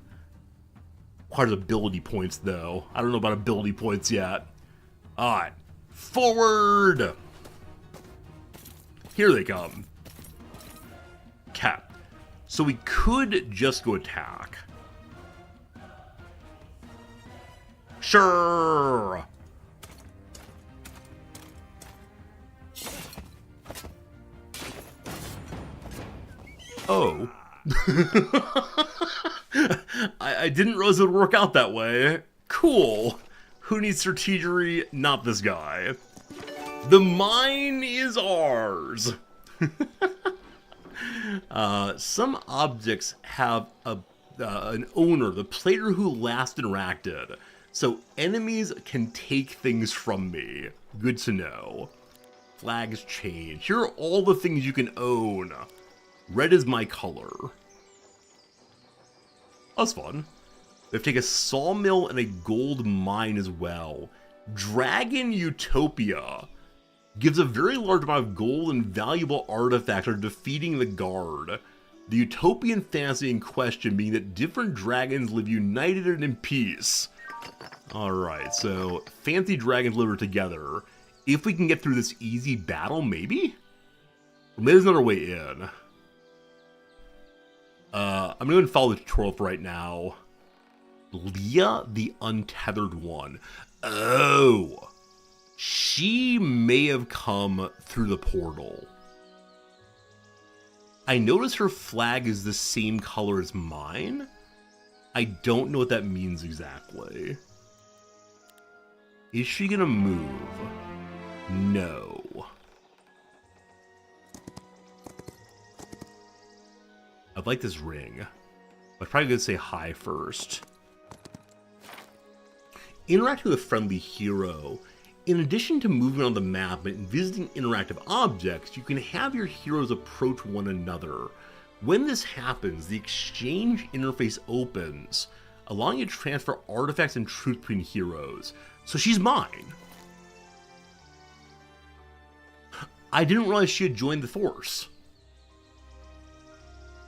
Requires ability points, though. I don't know about ability points yet. Alright, forward! Here they come. Cap. So we could just go attack. Sure! Oh. I didn't realize it would work out that way. Cool. Who needs strategery? Not this guy. The mine is ours. Some objects have an owner, the player who last interacted. So enemies can take things from me. Good to know. Flags change. Here are all the things you can own. Red is my color. That's fun. We have to take a sawmill and a gold mine as well. Dragon Utopia gives a very large amount of gold and valuable artifacts for defeating the guard. The utopian fantasy in question being that different dragons live united and in peace. Alright, so fancy dragons live together. If we can get through this easy battle, maybe? Well, maybe there's another way in. I'm going to follow the tutorial for right now. Leah, the Untethered One. Oh! She may have come through the portal. I notice her flag is the same color as mine. I don't know what that means exactly. Is she gonna move? No. I'd like this ring. I'm probably gonna say hi first. Interact with a friendly hero. In addition to moving on the map and visiting interactive objects, you can have your heroes approach one another. When this happens, the exchange interface opens, allowing you to transfer artifacts and truth between heroes. So she's mine. I didn't realize she had joined the force.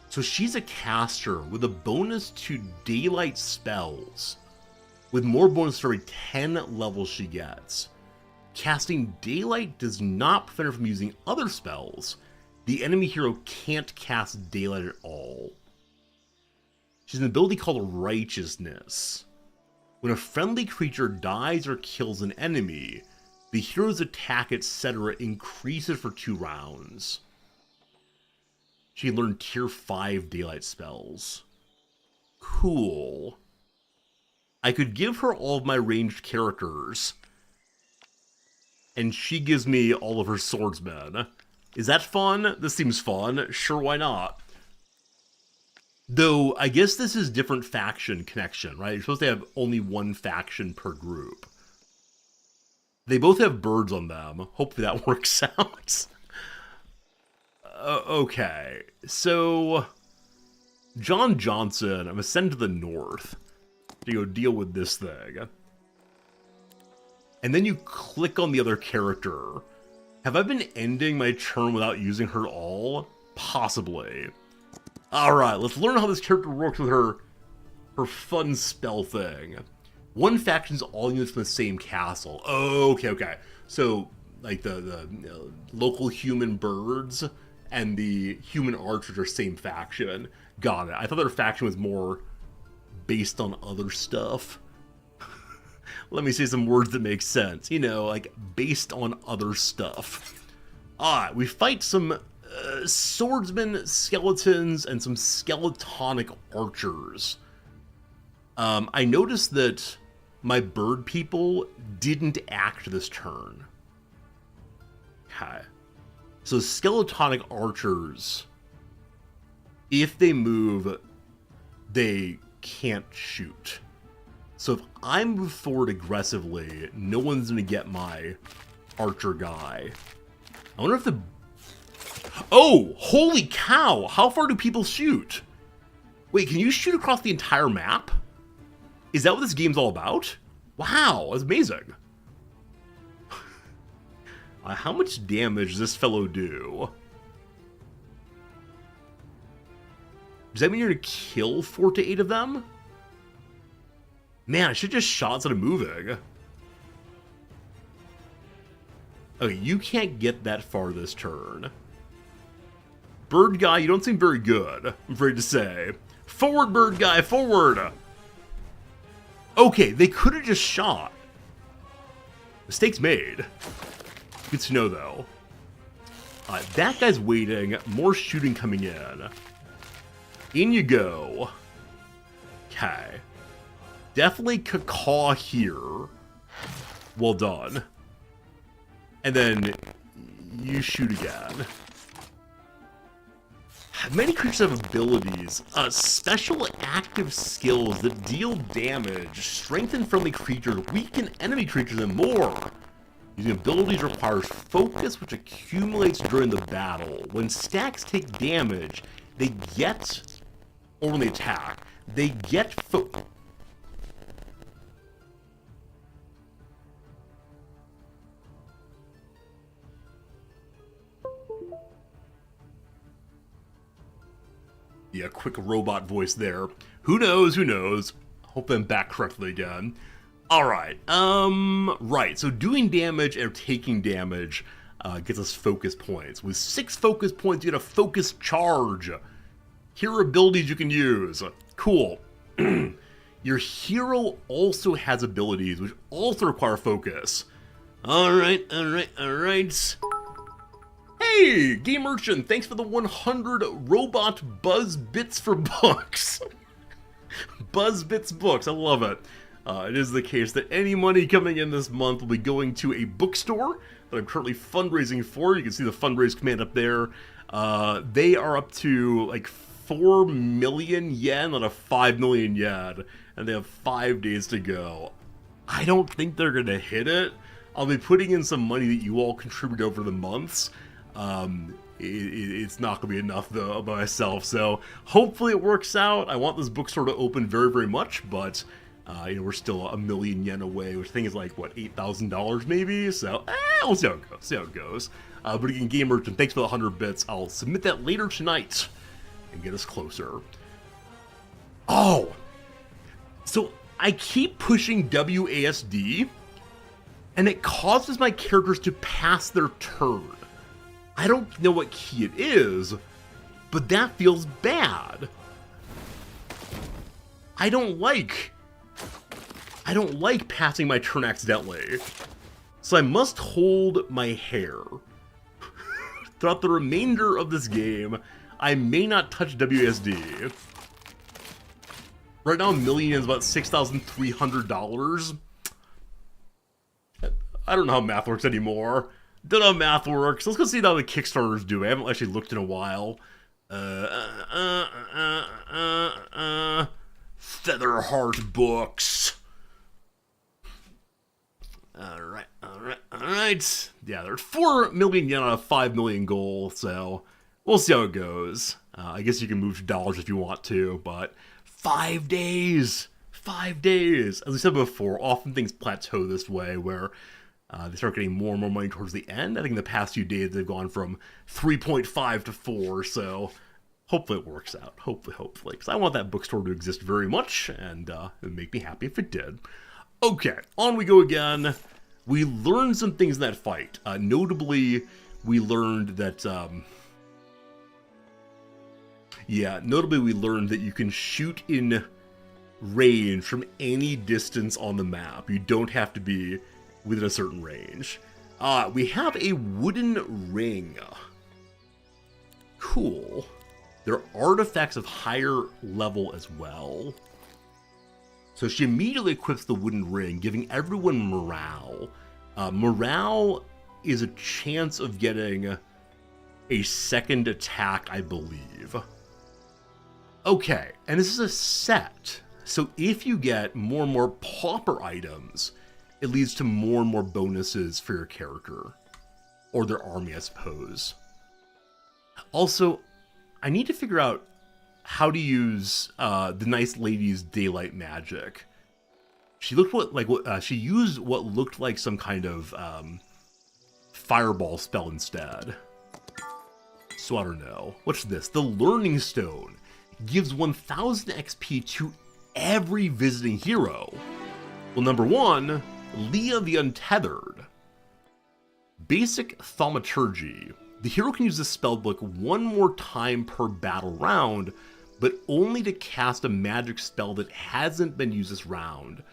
So she's a caster with a bonus to daylight spells, with more bonus for every 10 levels she gets. Casting Daylight does not prevent her from using other spells. The enemy hero can't cast Daylight at all. She has an ability called Righteousness. When a friendly creature dies or kills an enemy, the hero's attack, etc. increases for 2 rounds. She can learn tier 5 Daylight spells. Cool. I could give her all of my ranged characters, and she gives me all of her swordsmen. Is that fun? This seems fun. Sure, why not? Though, I guess this is different faction connection, right? You're supposed to have only one faction per group. They both have birds on them. Hopefully that works out. Okay, so John Johnson, I'm ascending to the north to go deal with this thing. And then you click on the other character. Have I been ending my turn without using her at all? Possibly. Alright, let's learn how this character works with her fun spell thing. One faction's all units from the same castle. Oh, okay. So, like the local human birds and the human archers are same faction. Got it. I thought their faction was more based on other stuff. Let me say some words that make sense. You know, like based on other stuff. Alright, we fight some swordsmen, skeletons, and some skeletonic archers. I noticed that my bird people didn't act this turn. Okay. So skeletonic archers, if they move, they can't shoot. So if I move forward aggressively, no one's gonna get my archer guy. I wonder if the... Oh! Holy cow! How far do people shoot? Wait, can you shoot across the entire map? Is that what this game's all about? Wow, that's amazing. How much damage does this fellow do? Does that mean you're gonna kill 4 to 8 of them? Man, I should just shot instead of moving. Okay, you can't get that far this turn. Bird guy, you don't seem very good, I'm afraid to say. Forward, bird guy, forward! Okay, they could have just shot. Mistakes made. Good to know, though. That guy's waiting. More shooting coming in. In you go. Okay. Definitely cacaw here. Well done. And then you shoot again. Many creatures have abilities, special active skills that deal damage, strengthen friendly creatures, weaken enemy creatures, and more. Using abilities requires focus, which accumulates during the battle. When stacks take damage, they get, or when they attack, they get Yeah, quick robot voice there. Who knows, who knows? Hope I'm back correctly again. Alright, right, so doing damage or taking damage gets us focus points. With 6 focus points, you get a focus charge. Here are abilities you can use. Cool. Your hero also has abilities, which also require focus. Alright. Hey, Game Merchant, thanks for the 100 robot buzz bits for books. Buzz bits books, I love it. It is the case that any money coming in this month will be going to a bookstore that I'm currently fundraising for. You can see the fundraise command up there. They are up to like 4 million yen out of 5 million yen, and they have 5 days to go. I don't think they're gonna hit it. I'll be putting in some money that you all contribute over the months. It's not gonna be enough though by myself, so hopefully it works out. I want this bookstore to open very, very much, but you know, we're still 1 million yen away, which I think is like, what, $8,000 maybe? So, we'll see how it goes. But again, Game Merchant, thanks for the 100 bits. I'll submit that later tonight and get us closer. Oh! So, I keep pushing WASD, and it causes my characters to pass their turn. I don't know what key it is, but that feels bad. I don't like passing my turn accidentally. So I must hold my hair. Throughout the remainder of this game, I may not touch WSD. Right now, $1 million is about $6,300. I don't know how math works anymore. Don't know how math works. Let's go see how the Kickstarters do. I haven't actually looked in a while. Featherheart books. Alright. Yeah, there's 4 million yen out of 5 million goal, so we'll see how it goes. I guess you can move to dollars if you want to, but 5 days! 5 days! As I said before, often things plateau this way, where They start getting more and more money towards the end. I think in the past few days they've gone from 3.5 to 4, so hopefully it works out. Hopefully. Because I want that bookstore to exist very much, and it would make me happy if it did. Okay, on we go again. We learned some things in that fight. Notably, we learned that... notably we learned that you can shoot in range from any distance on the map. You don't have to be within a certain range. We have a wooden ring. Cool. There are artifacts of higher level as well. So she immediately equips the wooden ring, giving everyone morale. Morale is a chance of getting a second attack, I believe. Okay, and this is a set. So if you get more and more pauper items, it leads to more and more bonuses for your character. Or their army, I suppose. Also, I need to figure out how to use the nice lady's daylight magic. She looked she used what looked like some kind of fireball spell instead. So I don't know. What's this? The Learning Stone gives 1000 XP to every visiting hero. Well, number 1, Leah the Untethered. Basic Thaumaturgy. The hero can use this spellbook one more time per battle round, but only to cast a magic spell that hasn't been used this round.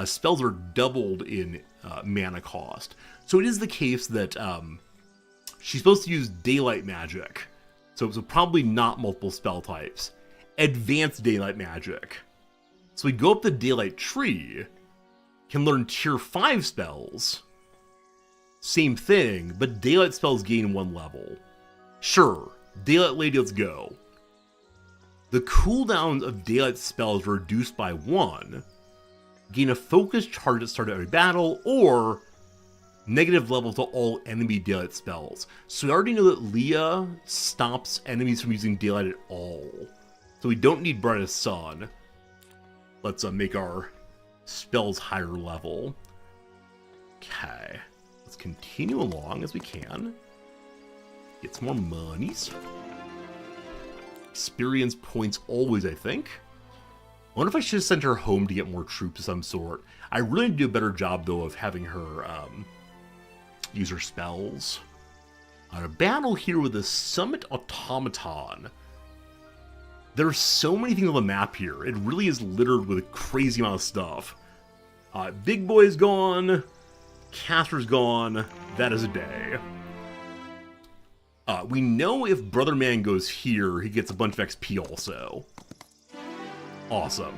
Spells are doubled in mana cost. So it is the case that she's supposed to use daylight magic. So probably not multiple spell types. Advanced daylight magic. So we go up the daylight tree, can learn tier 5 spells. Same thing, but daylight spells gain 1 level. Sure, daylight lady, let's go. The cooldowns of daylight spells are reduced by 1. Gain a focus charge at the start of every battle, or negative level to all enemy daylight spells. So we already know that Leah stops enemies from using daylight at all. So we don't need Brightest Sun. Let's make our spells higher level. Okay. Let's continue along as we can. Get some more monies. Experience points always, I think. I wonder if I should have sent her home to get more troops of some sort. I really need to do a better job, though, of having her use her spells. On a battle here with a Summit Automaton. There's so many things on the map here. It really is littered with a crazy amount of stuff. Big Boy's gone. Caster's gone. That is a day. We know if Brother Man goes here, he gets a bunch of XP also. Awesome.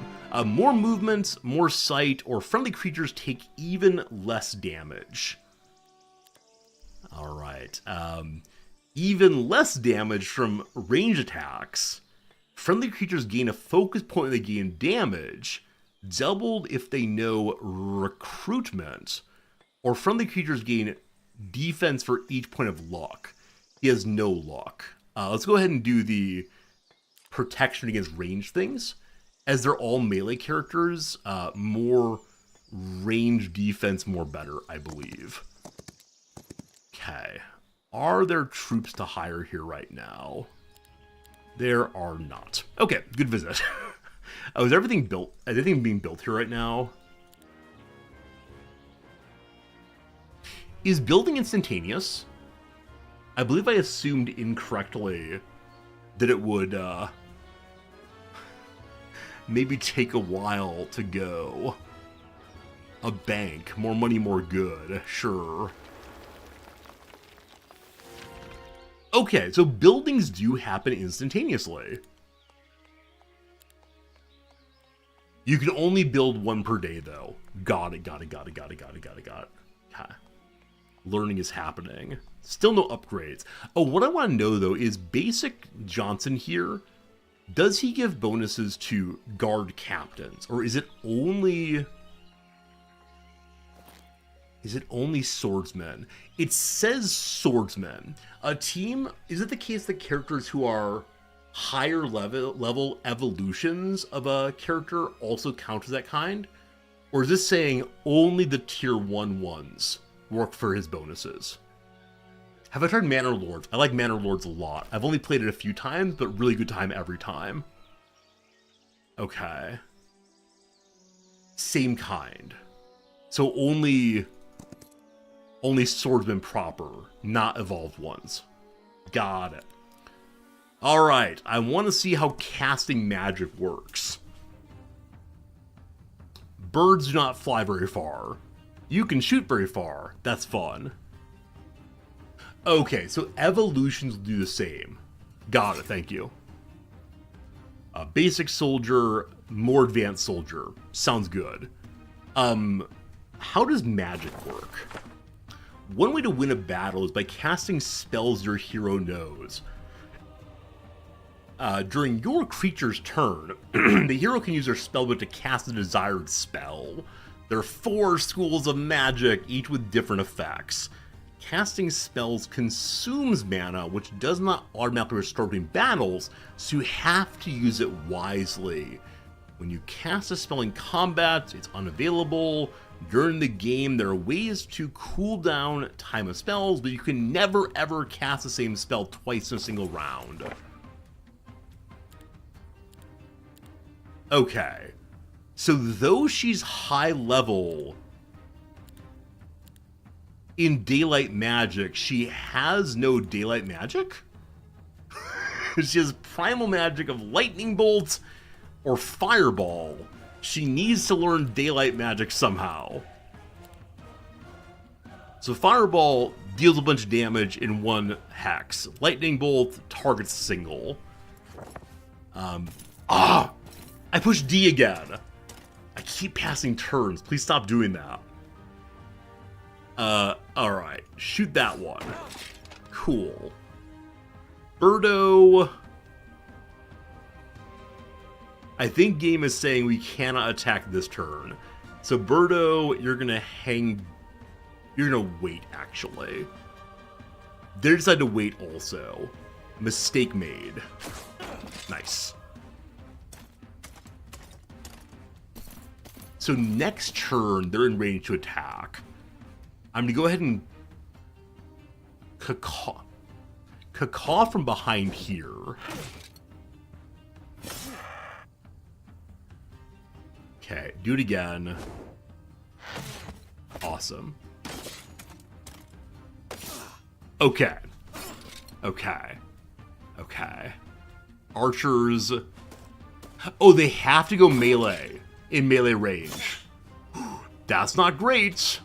More movement, more sight, or friendly creatures take even less damage. Alright. Even less damage from range attacks. Friendly creatures gain a focus point when they gain damage, doubled if they know recruitment, or friendly creatures gain defense for each point of luck. He has no luck. Let's go ahead and do the protection against range things. As they're all melee characters, more range defense, more better, I believe. Okay. Are there troops to hire here right now? There are not. Okay, good visit. Is everything built? Is anything being built here right now? Is building instantaneous? I believe I assumed incorrectly that it would maybe take a while to go. A bank. More money, more good. Sure. Okay, so buildings do happen instantaneously. You can only build 1 per day, though. Got it. Okay. Learning is happening. Still no upgrades. Oh, what I want to know, though, is Basic Johnson here, does he give bonuses to guard captains? Or is it only... Is it only swordsmen? It says swordsmen. A team, is it the case that characters who are higher level evolutions of a character also count as that kind? Or is this saying only the tier 1 ones work for his bonuses. Have I tried Manor Lords? I like Manor Lords a lot. I've only played it a few times, but really good time every time. Okay. Same kind. So only swordsmen proper, not evolved ones. Got it. Alright, I want to see how casting magic works. Birds do not fly very far. You can shoot very far. That's fun. Okay, so evolutions do the same. Got it, thank you. A basic soldier, more advanced soldier. Sounds good. How does magic work? One way to win a battle is by casting spells your hero knows. During your creature's turn, the hero can use their spellbook to cast a desired spell. There are 4 schools of magic, each with different effects. Casting spells consumes mana, which does not automatically restore between battles, so you have to use it wisely. When you cast a spell in combat, it's unavailable. During the game, there are ways to cool down time of spells, but you can never ever cast the same spell twice in a single round. Okay, so though she's high level in daylight magic, she has no daylight magic? She has primal magic of lightning bolt or fireball. She needs to learn daylight magic somehow. So fireball deals a bunch of damage in 1 hex. Lightning bolt targets single. I pushed D again. I keep passing turns. Please stop doing that. Alright. Shoot that one. Cool. Birdo. I think game is saying we cannot attack this turn. So Birdo, you're gonna hang... You're gonna wait, actually. They decided to wait also. Mistake made. Nice. So next turn, they're in range to attack. I'm gonna go ahead and caw from behind here. Okay, do it again. Awesome. Okay. Okay. Okay. Archers. Oh, they have to go melee. In melee range. That's not great.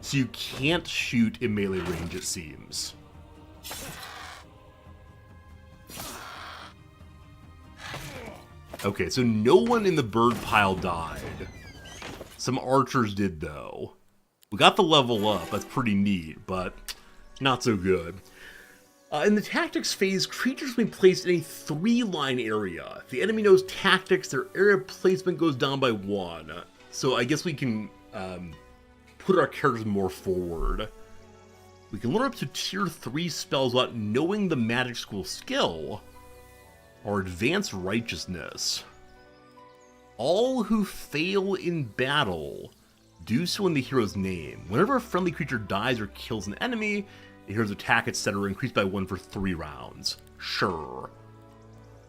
So you can't shoot in melee range, it seems. Okay, so no one in the bird pile died. Some archers did, though. We got the level up, that's pretty neat, but not so good. In the tactics phase, creatures will be placed in a 3-line area. If the enemy knows tactics, their area placement goes down by 1. So I guess we can put our characters more forward. We can learn up to tier 3 spells without knowing the magic school skill, or advanced righteousness. All who fail in battle do so in the hero's name. Whenever a friendly creature dies or kills an enemy, the hero's attack, etc. increased by 1 for 3 rounds. Sure.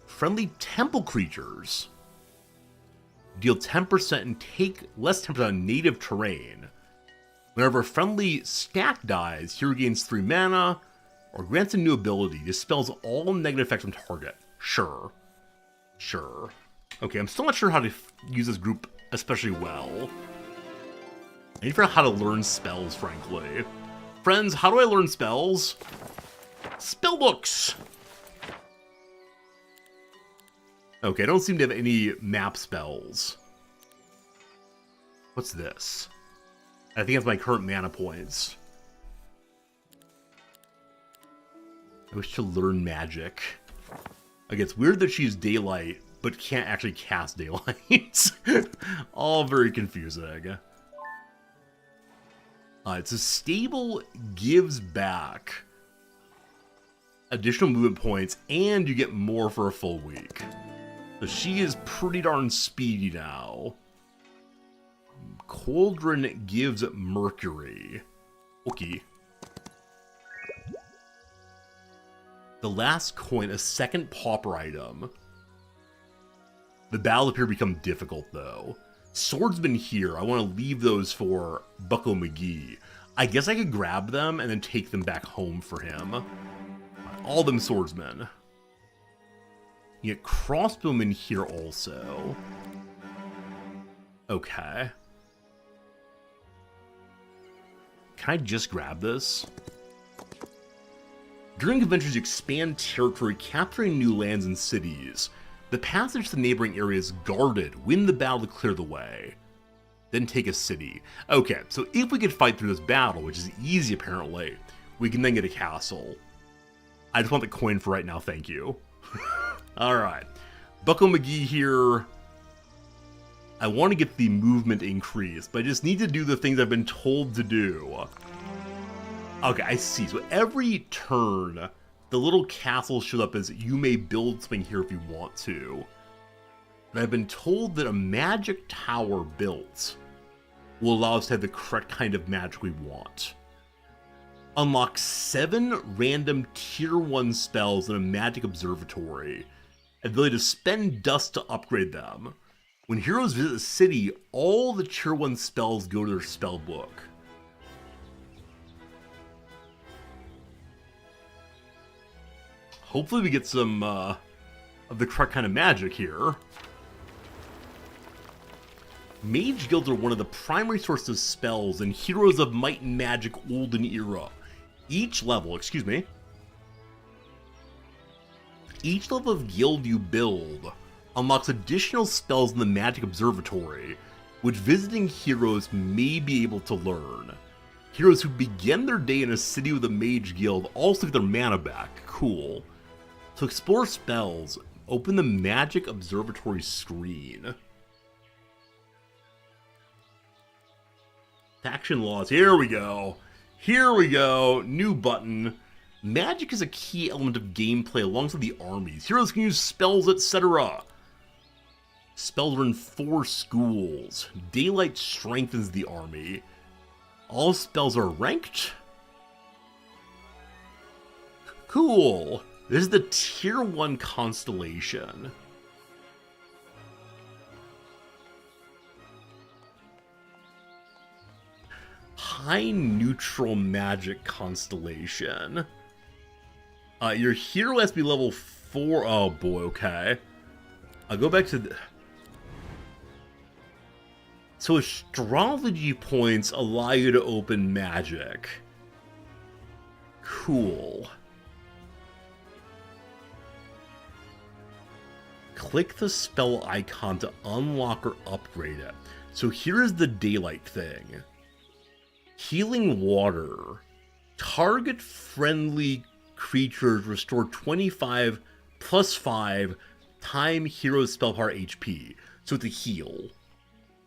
Friendly temple creatures deal 10% and take less 10% on native terrain. Whenever a friendly stack dies, hero gains 3 mana, or grants a new ability, dispels all negative effects from target. Sure. Sure. Okay, I'm still not sure how to use this group especially well. I need to figure out how to learn spells, frankly. Friends, how do I learn spells? Spellbooks! Okay, I don't seem to have any map spells. What's this? I think that's my current mana points. I wish to learn magic. Like, it's weird that she's daylight, but can't actually cast daylight. All very confusing. It's a stable gives back additional movement points, and you get more for a full week. So she is pretty darn speedy now. Cauldron gives Mercury. Okay. The last coin, a second pauper item. The battle appear to become difficult, though. Swordsmen here, I want to leave those for Bucko McGee. I guess I could grab them and then take them back home for him. All them swordsmen. You get crossbowmen here also. Okay. Can I just grab this? During adventures, you expand territory, capturing new lands and cities. The passage to the neighboring area is guarded. Win the battle to clear the way. Then take a city. Okay, so if we could fight through this battle, which is easy apparently, we can then get a castle. I just want the coin for right now, thank you. Alright. Bucko McGee here. I want to get the movement increased, but I just need to do the things I've been told to do. Okay, I see. So every turn, the little castle shows up as you may build something here if you want to. And I've been told that a magic tower built will allow us to have the correct kind of magic we want. Unlock 7 random tier 1 spells in a magic observatory. Ability to spend dust to upgrade them. When heroes visit the city, all the tier 1 spells go to their spell book. Hopefully we get some of the correct kind of magic here. Mage guilds are one of the primary sources of spells in Heroes of Might and Magic Olden era. Each level of guild you build unlocks additional spells in the Magic Observatory, which visiting heroes may be able to learn. Heroes who begin their day in a city with a mage guild also get their mana back. Cool. To explore spells, open the Magic Observatory screen. Faction laws, here we go. Here we go, new button. Magic is a key element of gameplay alongside the armies. Heroes can use spells, etc. Spells are in 4 schools. Daylight strengthens the army. All spells are ranked. Cool. This is the tier 1 constellation. High neutral magic constellation. Your hero has to be level 4. Oh boy, okay. I'll go back to the... So astrology points allow you to open magic. Cool. Click the spell icon to unlock or upgrade it. So here's the daylight thing. Healing water. Target friendly creatures restore 25 plus 5 time hero's spell power HP. So it's a heal.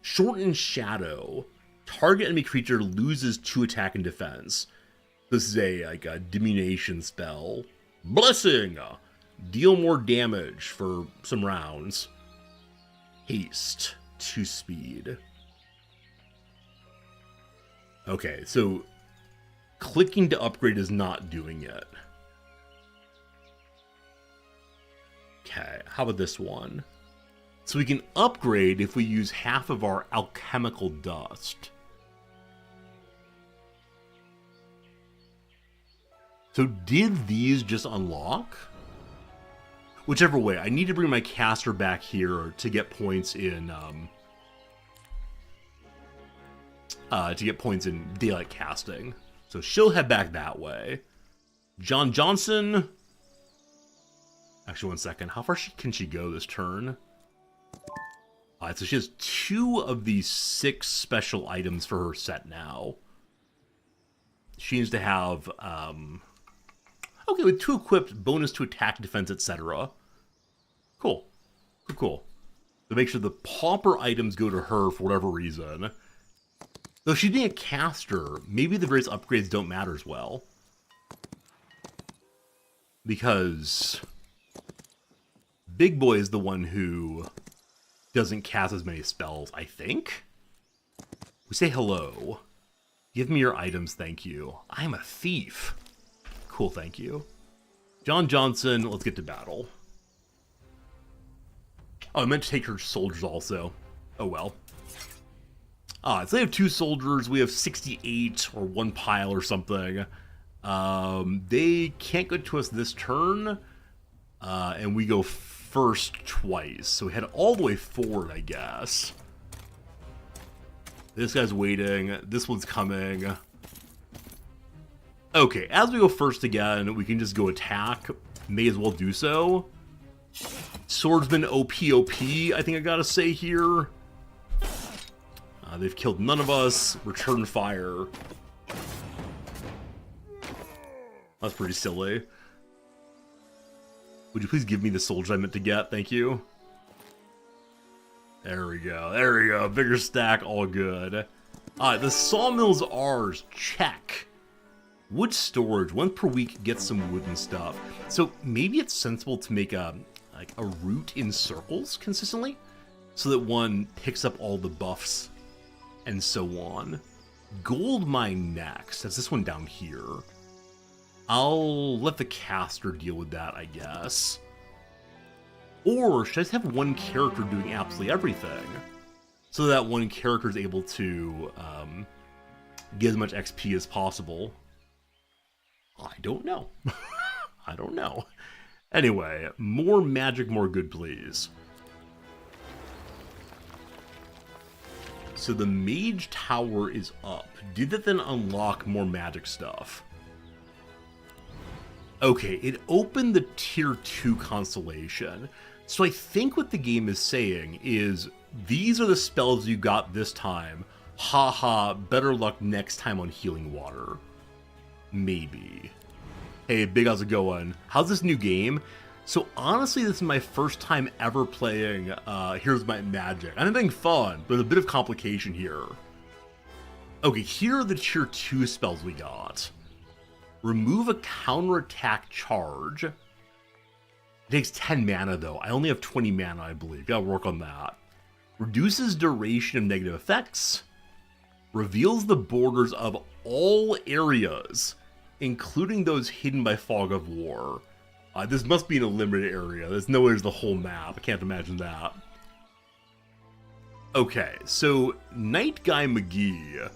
Shorten shadow. Target enemy creature loses 2 attack and defense. This is a diminution spell. Blessing. Deal more damage for some rounds. Haste. 2 speed. Okay, so clicking to upgrade is not doing it. Okay, how about this one? So we can upgrade if we use half of our alchemical dust. So did these just unlock? Whichever way, I need to bring my caster back here to get points in daylight casting. So she'll head back that way. John Johnson. Actually, one second. How far can she go this turn? Alright, so she has 2 of these 6 special items for her set now. She needs to have, okay, with 2 equipped, bonus to attack, defense, etc. Cool. Cool. To make sure the pauper items go to her for whatever reason. Though she being a caster, maybe the various upgrades don't matter as well. Because Big Boy is the one who doesn't cast as many spells, I think? We say hello. Give me your items, thank you. I'm a thief. Cool, thank you. John Johnson, let's get to battle. Oh, I meant to take her soldiers also. Oh well. So they have 2 soldiers, we have 68, or 1 pile or something. They can't go to us this turn, and we go first twice. So we head all the way forward, I guess. This guy's waiting, this one's coming. Okay, as we go first again, we can just go attack. May as well do so. Swordsman OP, I think I gotta say here. They've killed none of us. Return fire. That's pretty silly. Would you please give me the soldiers I meant to get? Thank you. There we go. There we go. Bigger stack. All good. The sawmill's ours. Check. Wood storage. Once per week, get some wood and stuff. So maybe it's sensible to make a route in circles consistently, so that one picks up all the buffs and so on. Gold mine next. That's this one down here. I'll let the caster deal with that, I guess. Or should I just have one character doing absolutely everything, so that one character is able to get as much XP as possible? I don't know. I don't know. Anyway, more magic, more good, please. So the mage tower is up. Did that then unlock more magic stuff? Okay, it opened the tier 2 constellation. So I think what the game is saying is, these are the spells you got this time. Haha, better luck next time on healing water. Maybe. Hey, Big, how's it going? How's this new game? So honestly, this is my first time ever playing Here's My Magic. I'm having fun, but a bit of complication here. Okay, here are the tier 2 spells we got. Remove a counterattack charge. It takes 10 mana though. I only have 20 mana, I believe. Gotta work on that. Reduces duration of negative effects. Reveals the borders of all areas, including those hidden by fog of war. This must be in a limited area. There's no way there's the whole map. I can't imagine that. Okay, so Night Guy McGee.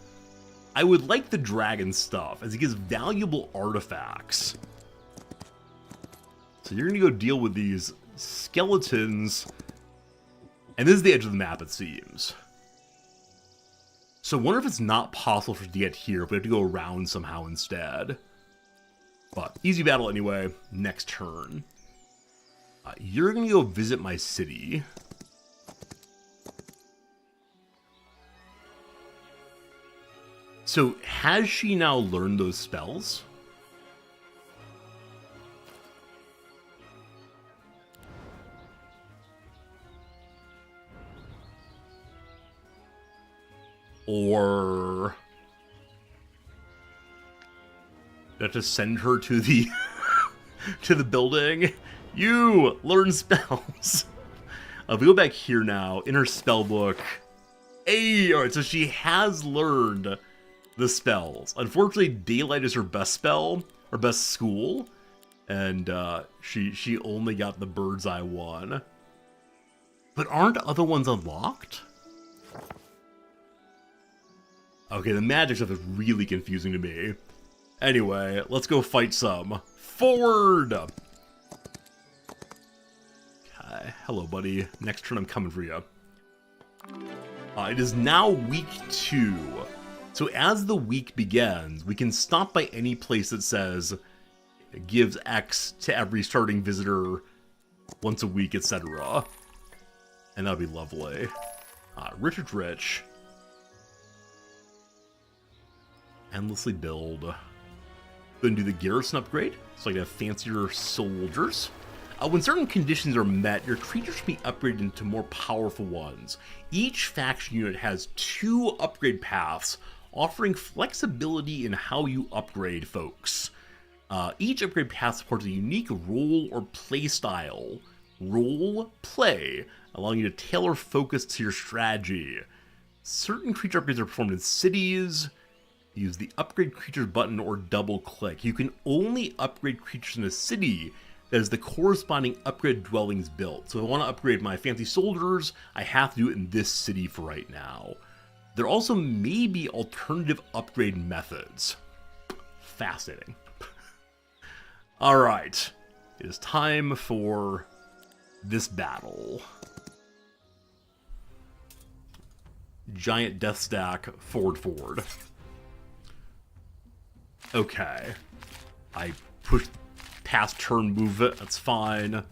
I would like the dragon stuff, as it gives valuable artifacts. So you're gonna go deal with these skeletons. And this is the edge of the map, it seems. So I wonder if it's not possible for us to get here, if we have to go around somehow instead. But easy battle anyway. Next turn. You're gonna go visit my city. So has she now learned those spells? Or do I have to send her to the to the building? You learn spells. We go back here now in her spell book. Hey, all right, so she has learned the spells. Unfortunately, Daylight is her best spell, her best school, and she only got the Bird's Eye one. But aren't other ones unlocked? Okay, the magic stuff is really confusing to me. Anyway, let's go fight some. Forward! Okay, hello, buddy. Next turn, I'm coming for you. It is now week 2. So as the week begins, we can stop by any place that says it gives X to every starting visitor once a week, etc. And that'll be lovely. Richard's rich. Endlessly build. Go and do the garrison upgrade, so I can have fancier soldiers. When certain conditions are met, your creatures can be upgraded into more powerful ones. Each faction unit has 2 upgrade paths, offering flexibility in how you upgrade folks. Each upgrade path supports a unique role or play style. Role play, allowing you to tailor focus to your strategy. Certain creature upgrades are performed in cities. Use the upgrade creatures button or double click. You can only upgrade creatures in a city that is the corresponding upgrade dwellings built. So if I want to upgrade my fancy soldiers, I have to do it in this city for right now. There also may be alternative upgrade methods. Fascinating. Alright, it is time for this battle. Giant death stack, forward. Okay. I pushed past turn movement, that's fine.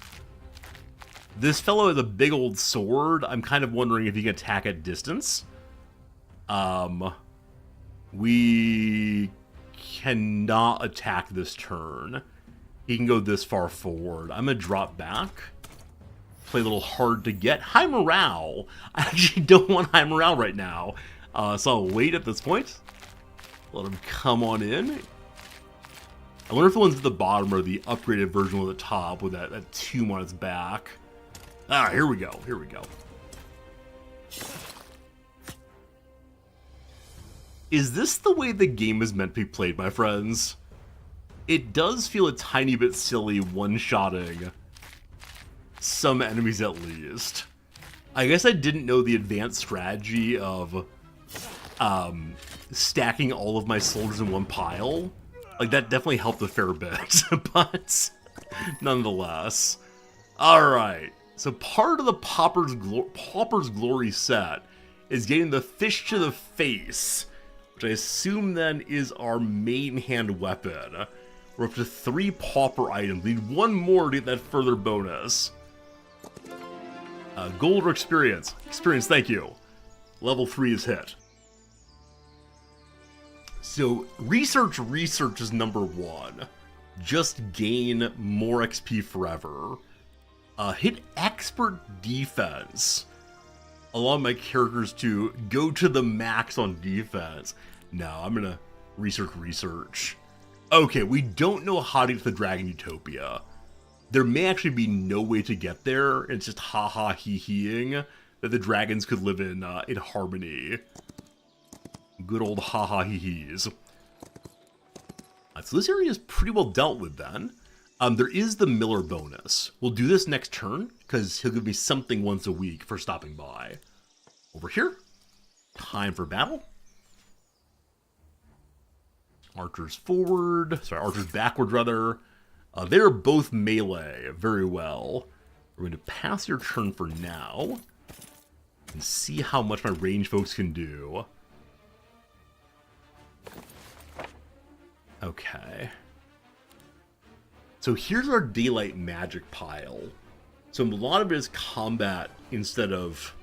This fellow has a big old sword. I'm kind of wondering if he can attack at distance. We cannot attack this turn. He can go this far forward. I'm gonna drop back. Play a little hard to get. High morale. I actually don't want high morale right now. So I'll wait at this point. Let him come on in. I wonder if the ones at the bottom are the upgraded version at the top with that tomb on its back. Ah, here we go. Here we go. Is this the way the game is meant to be played, my friends? It does feel a tiny bit silly one-shotting some enemies at least. I guess I didn't know the advanced strategy of stacking all of my soldiers in one pile. Like, that definitely helped a fair bit, but nonetheless. Alright, so part of the Pauper's Glory set is getting the fish to the face, which I assume then is our main hand weapon. We're up to 3 Pauper items. We need 1 more to get that further bonus. Gold or experience? Experience, thank you. Level 3 is hit. So, research is number 1. Just gain more XP forever. Hit expert defense. Allow my characters to go to the max on defense. No, I'm gonna research. Okay, we don't know how to get to the Dragon Utopia. There may actually be no way to get there. It's just ha-ha hee-heeing that the dragons could live in harmony. Good old ha-ha hee-hees. So this area is pretty well dealt with then. There is the Miller bonus. We'll do this next turn, because he'll give me something once a week for stopping by. Over here. Time for battle. Archers forward. Sorry, archers backward, rather. They're both melee very well. We're going to pass your turn for now. And see how much my range folks can do. Okay. So here's our daylight magic pile. So a lot of it is combat instead of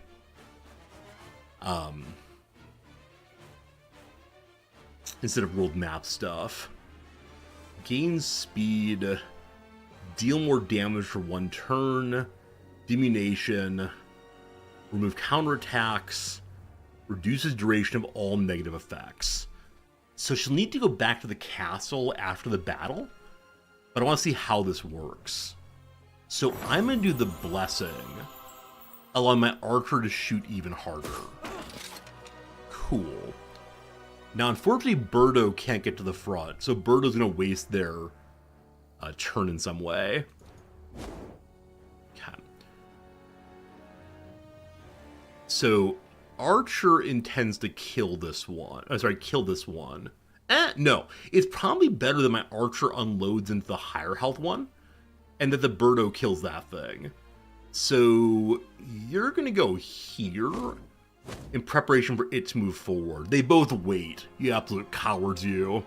world map stuff. Gain speed, deal more damage for 1 turn, diminution, remove counterattacks, reduces duration of all negative effects. So she'll need to go back to the castle after the battle, but I want to see how this works. So I'm going to do the blessing, allowing my archer to shoot even harder. Cool. Now, unfortunately, Birdo can't get to the front, so Birdo's going to waste their turn in some way. Okay. So, Archer intends to kill this one. Kill this one. No. It's probably better that my Archer unloads into the higher health one, and that the Birdo kills that thing. So, you're going to go here in preparation for it to move forward. They both wait. You absolute cowards, you.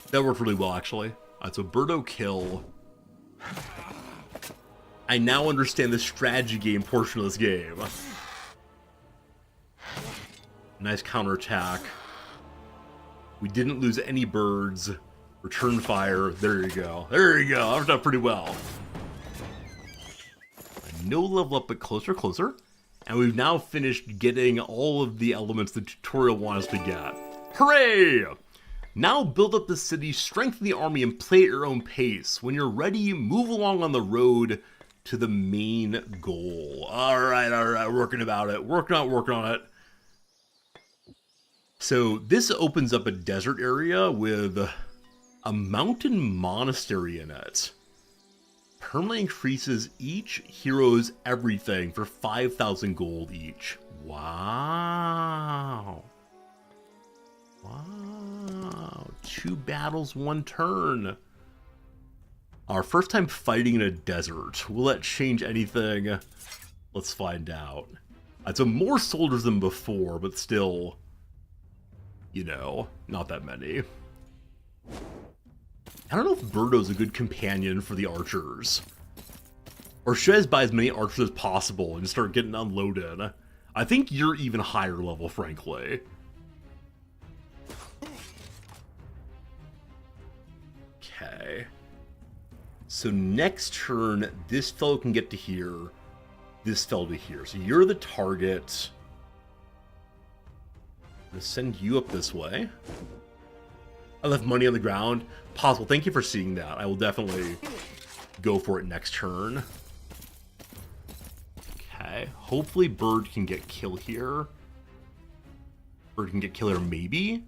That worked really well, actually. So Birdo kill. I now understand the strategy game portion of this game. Nice counterattack. We didn't lose any birds. Return fire. There you go. There you go. I've done pretty well. No level up, but closer. And we've now finished getting all of the elements the tutorial wants us to get. Hooray! Now build up the city, strengthen the army, and play at your own pace. When you're ready, move along on the road to the main goal. All right, working on it. So this opens up a desert area with a mountain monastery in it. Permanently increases each hero's everything for 5,000 gold each. Wow. 2 battles, 1 turn. Our first time fighting in a desert. Will that change anything? Let's find out. So more soldiers than before, but still, you know, not that many. I don't know if Birdo's a good companion for the archers. Or should I just buy as many archers as possible and start getting unloaded? I think you're even higher level, frankly. Okay. So next turn, this fellow can get to here, this fellow to here. So you're the target. I'm gonna send you up this way. I left money on the ground. Possible. Thank you for seeing that. I will definitely go for it next turn. Okay. Hopefully Bird can get kill here. Bird can get kill here, maybe?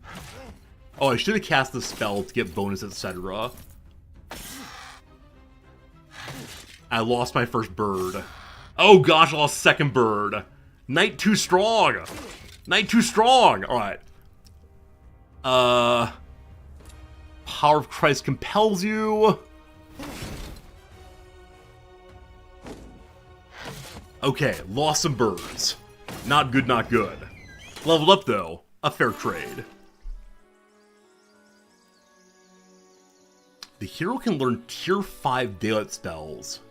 Oh, I should have cast the spell to get bonus, etc. I lost my first bird. Oh gosh, I lost second bird. Knight too strong. Knight too strong. Alright. Power of Christ compels you. Okay, lost some birds. Not good, not good. Leveled up though. A fair trade. The hero can learn tier 5 daylight spells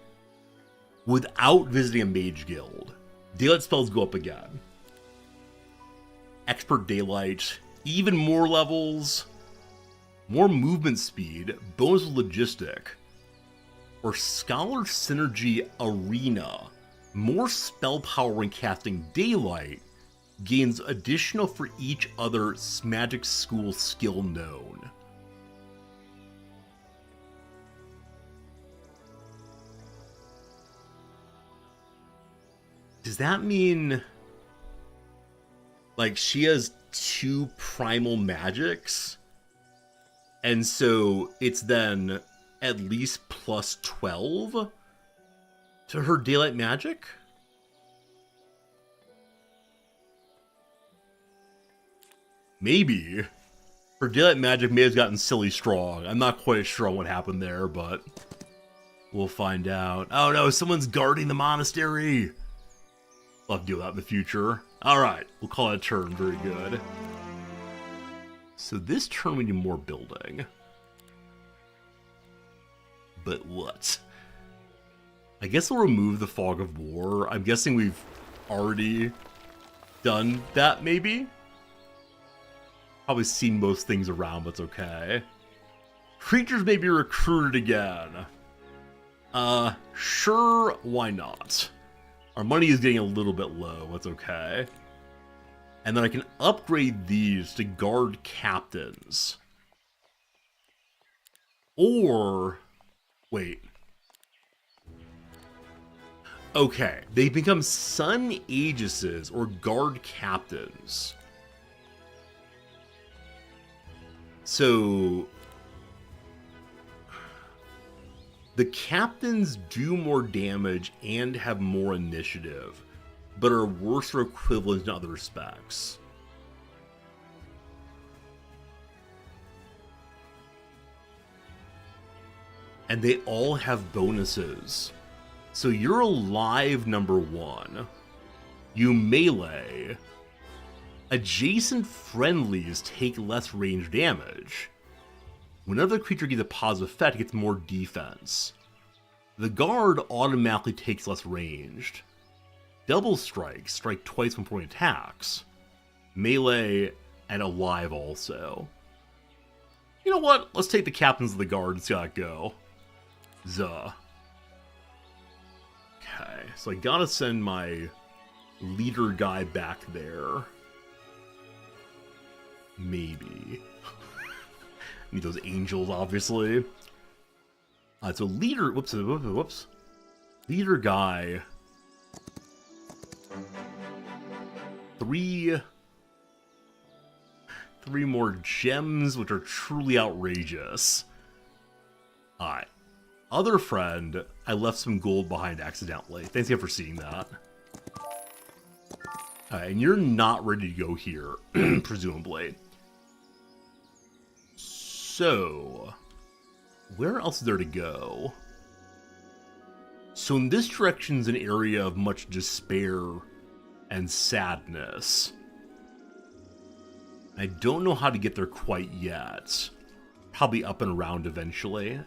without visiting a mage guild. Daylight spells go up again. Expert daylight, even more levels, more movement speed, bonus logistic, or scholar synergy arena. More spell power when casting daylight, gains additional for each other magic school skill known. Does that mean, like, she has 2 primal magics? And so it's then at least plus 12 to her daylight magic? Maybe. Her daylight magic may have gotten silly strong. I'm not quite sure on what happened there, but we'll find out. Oh no, someone's guarding the monastery! I'll have to deal with that in the future. Alright, we'll call it a turn. Very good. So this turn we need more building. But what? I guess we'll remove the Fog of War. I'm guessing we've already done that, maybe? Probably seen most things around, but it's okay. Creatures may be recruited again. Sure, why not? Our money is getting a little bit low, that's okay. And then I can upgrade these to guard captains. Or, wait. Okay, they become Sun Aegises or guard captains. So the captains do more damage and have more initiative, but are worse or equivalent in other respects. And they all have bonuses. So you're alive, number 1. You melee. Adjacent friendlies take less range damage. Whenever the creature gets a positive effect, it gets more defense. The guard automatically takes less ranged. Double strikes strike twice when performing attacks. Melee and alive also. You know what? Let's take the captains of the guard and see how it go. Zuh. Okay, so I gotta send my leader guy back there. Maybe. Need those angels, obviously. So leader, whoops. Leader guy. Three more gems, which are truly outrageous. Alright. Other friend, I left some gold behind accidentally. Thanks again for seeing that. And you're not ready to go here, presumably. So, where else is there to go? So in this direction is an area of much despair and sadness. I don't know how to get there quite yet. Probably up and around eventually.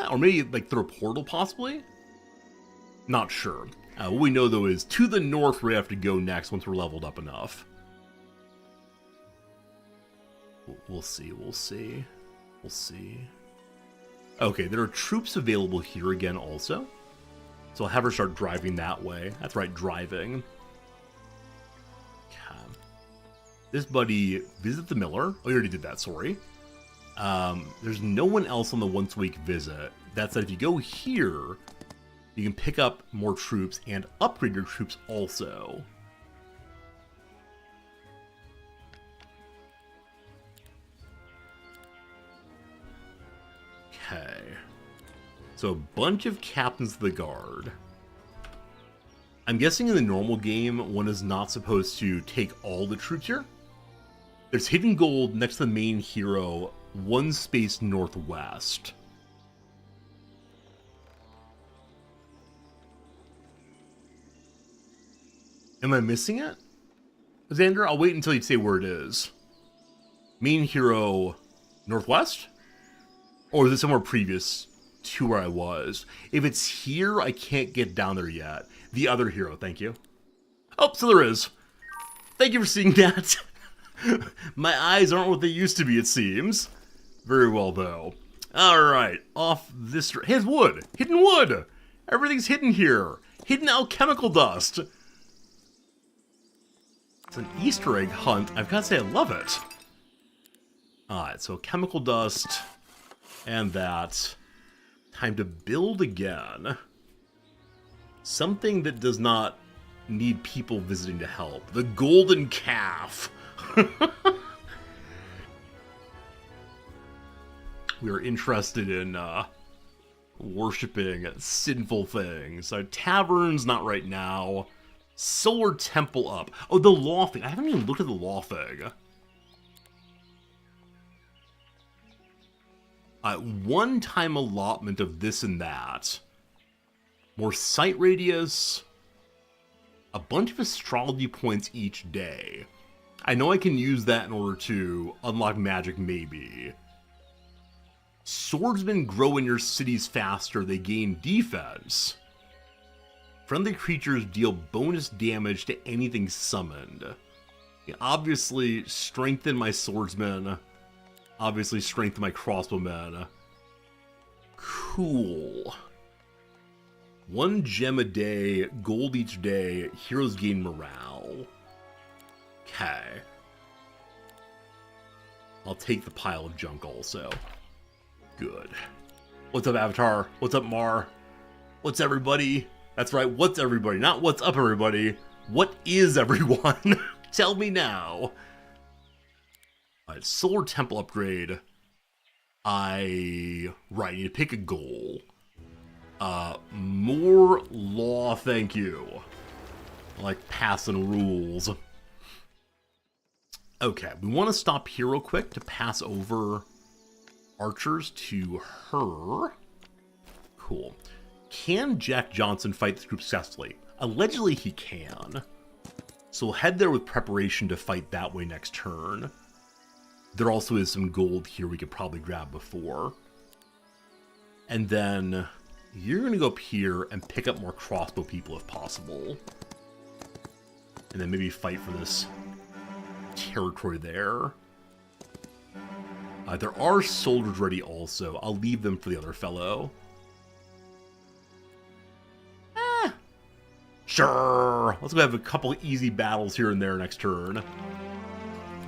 Or maybe like through a portal, possibly? Not sure. What we know, though, is to the north where we have to go next once we're leveled up enough. We'll see, we'll see. We'll see. Okay, there are troops available here again also. So I'll have her start driving that way. That's right, driving. Okay. This buddy, visit the miller. Oh, you already did that, sorry. There's no one else on the once-a-week visit. That said, if you go here, you can pick up more troops and upgrade your troops also. Okay. So a bunch of captains of the guard. I'm guessing in the normal game, one is not supposed to take all the troops here. There's hidden gold next to the main hero, one space northwest. Am I missing it? Xander, I'll wait until you say where it is. Main hero northwest? Or is it somewhere previous to where I was? If it's here, I can't get down there yet. The other hero, thank you. Oh, so there is. Thank you for seeing that. My eyes aren't what they used to be, it seems. Very well, though. Alright, off this... Hey, wood! Hidden wood! Everything's hidden here. Hidden alchemical dust. It's an Easter egg hunt. I've got to say, I love it. Alright, so chemical dust. And that. Time to build again. Something that does not need people visiting to help. The golden calf. We are interested in worshipping sinful things. Taverns, not right now. Solar temple up. Oh, the law thing. I haven't even looked at the law thing. One-time allotment of this and that. More sight radius. A bunch of astrology points each day. I know I can use that in order to unlock magic, maybe. Swordsmen grow in your cities faster. They gain defense. Friendly creatures deal bonus damage to anything summoned. Obviously, strengthen my swordsmen. Obviously, strengthen my crossbowmen. Cool. 1 gem a day, gold each day, heroes gain morale. Okay. I'll take the pile of junk also. Good. What's up, Avatar? What's up, Mar? What's everybody? That's right, what's everybody? Not what's up, everybody. What is everyone? Tell me now. Alright, Solar Temple upgrade. Right, I need to pick a goal. More law, thank you. I like passing rules. Okay, we want to stop here real quick to pass over archers to her. Cool. Can Jack Johnson fight this group successfully? Allegedly he can. So we'll head there with preparation to fight that way next turn. There also is some gold here we could probably grab before. And then you're going to go up here and pick up more crossbow people if possible. And then maybe fight for this territory there. There are soldiers ready also. I'll leave them for the other fellow. Sure. Let's go have a couple easy battles here and there next turn.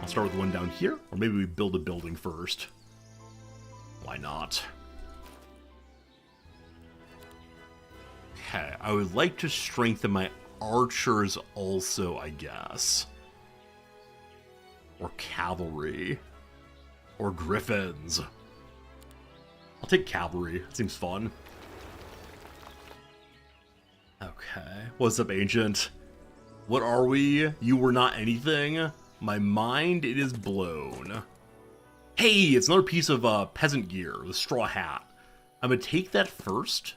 I'll start with one down here, or maybe we build a building first. Why not? Okay, I would like to strengthen my archers also, I guess. Or cavalry. Or griffins. I'll take cavalry. That seems fun. Okay. What's up, Ancient? What are we? You were not anything? My mind, it is blown. Hey, it's another piece of peasant gear, the straw hat. I'm gonna take that first,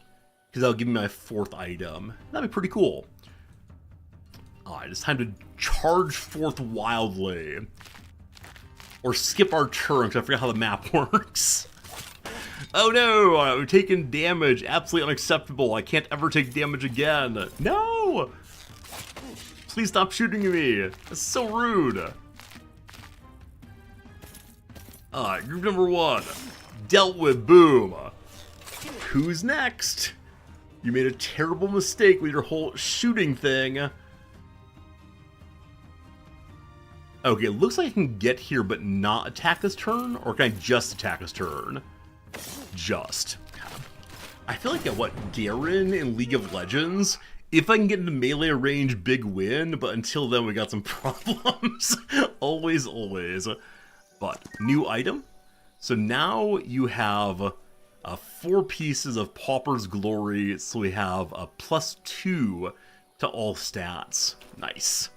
because that'll give me my 4th item. That'd be pretty cool. Alright, it's time to charge forth wildly. Or skip our turn, because I forgot how the map works. Oh no, I'm taking damage. Absolutely unacceptable. I can't ever take damage again. No! Please stop shooting me. That's so rude. Alright, group number 1. Dealt with, boom. Who's next? You made a terrible mistake with your whole shooting thing. Okay, it looks like I can get here but not attack this turn, or can I just attack this turn? Just. I feel like, what, Garen in League of Legends? If I can get into melee range, big win, but until then we got some problems. Always, always. But, new item. So now you have 4 pieces of Pauper's Glory, so we have a +2 to all stats. Nice.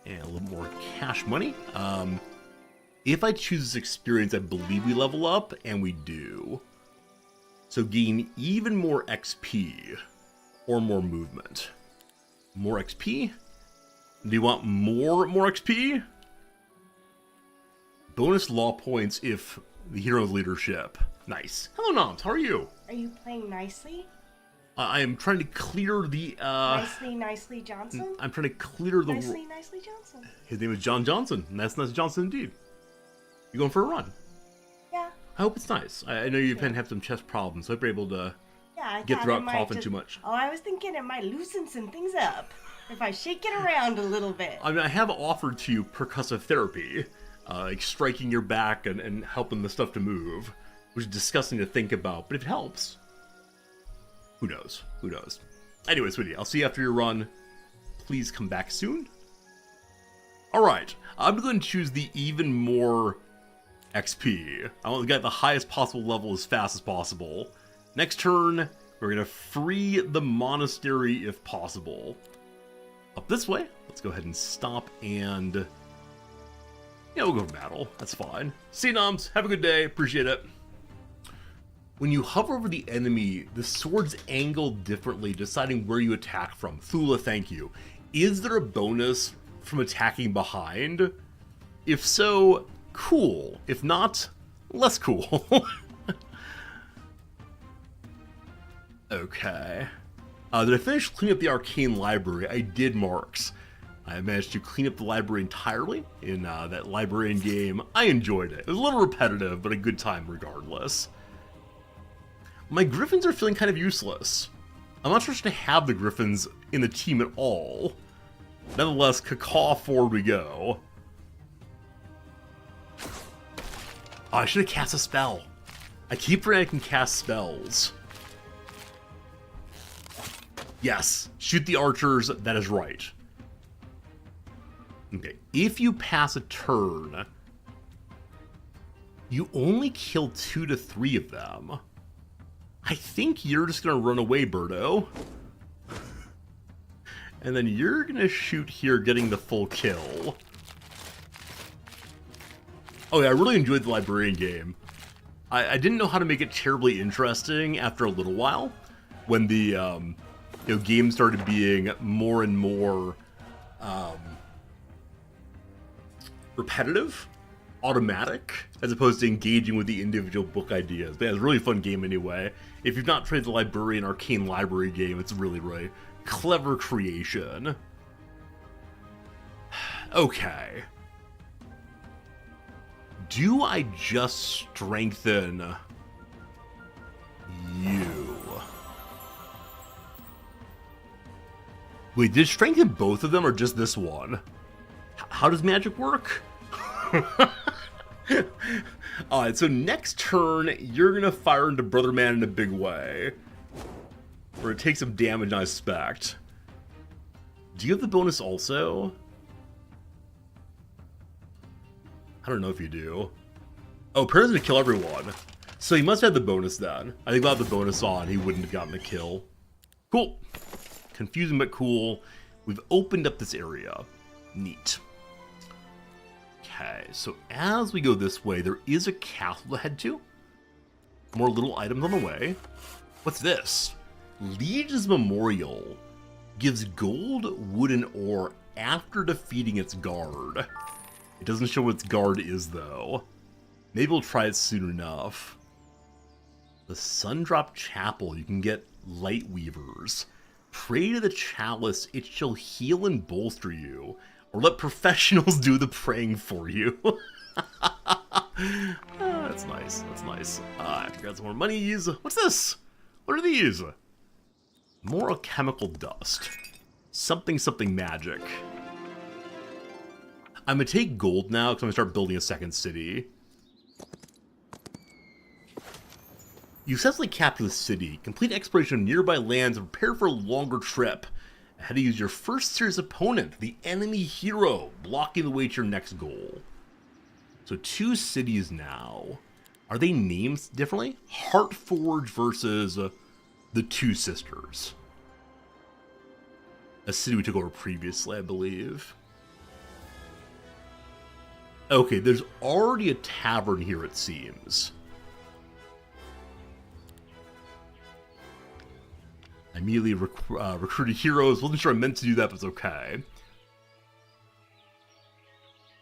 And a little more cash money. If I choose this experience, I believe we level up, and we do. So gain even more XP, or more movement. More XP? Do you want more XP? Bonus law points if the hero's leadership. Nice. Hello, Noms. How are you? Are you playing nicely? I am trying to clear the, Nicely Johnson? I'm trying to clear the... Nicely Johnson. His name is John Johnson, and that's Nice Johnson indeed. You going for a run? Yeah. I hope it's nice. I know you've been having some chest problems, so I hope you're able to get through without coughing too much. Oh, I was thinking it might loosen some things up if I shake it around a little bit. I mean, I have offered to you percussive therapy, like striking your back and helping the stuff to move, which is disgusting to think about, but if it helps, who knows? Who knows? Anyway, sweetie, I'll see you after your run. Please come back soon. Alright, I'm going to choose the even more XP. I want to get the highest possible level as fast as possible. Next turn, we're going to free the monastery if possible. Up this way. Let's go ahead and stop and... yeah, we'll go for battle. That's fine. See you, Noms. Have a good day. Appreciate it. When you hover over the enemy, the swords angle differently, deciding where you attack from. Thula, thank you. Is there a bonus from attacking behind? If so, cool. If not, less cool. Okay. Did I finish cleaning up the arcane library? I did, Marks. I managed to clean up the library entirely in that librarian game. I enjoyed it. It was a little repetitive, but a good time regardless. My griffins are feeling kind of useless. I'm not sure to have the griffins in the team at all. Nonetheless, cacaw forward we go. Oh, I should have cast a spell. I keep forgetting I can cast spells. Yes, shoot the archers, that is right. Okay, if you pass a turn, you only kill 2 to 3 of them. I think you're just gonna run away, Birdo. And then you're gonna shoot here, getting the full kill. Oh yeah, I really enjoyed the librarian game. I didn't know how to make it terribly interesting after a little while, when the game started being more and more repetitive, automatic, as opposed to engaging with the individual book ideas. But yeah, it's a really fun game anyway. If you've not played the Librarian Arcane Library game, it's really clever creation. Okay. Do I just strengthen you? Wait, did strengthen both of them or just this one? How does magic work? Alright, so next turn, you're gonna fire into Brother Man in a big way. Or it takes some damage, I suspect. Do you have the bonus also? I don't know if you do. Oh, Perrin's gonna kill everyone. So he must have the bonus then. I think without the bonus on, he wouldn't have gotten a kill. Cool. Confusing but cool. We've opened up this area. Neat. Okay, so as we go this way, there is a castle to head to. More little items on the way. What's this? Liege's Memorial gives gold, wood, and ore after defeating its guard. It doesn't show what its guard is, though. Maybe we'll try it soon enough. The Sundrop Chapel, you can get light weavers. Pray to the chalice, it shall heal and bolster you. Or let professionals do the praying for you. That's nice, that's nice. I have to grab some more monies. What's this? What are these? More alchemical dust. Something magic. I'm gonna take gold now because I'm gonna start building a second city. You successfully capture the city, complete exploration of nearby lands, and prepare for a longer trip. How to use your first serious opponent, the enemy hero, blocking the way to your next goal. So 2 cities now. Are they named differently? Heartforge versus the Two Sisters. A city we took over previously, I believe. Okay, there's already a tavern here, it seems. I immediately recruited heroes. Wasn't sure I meant to do that, but it's okay.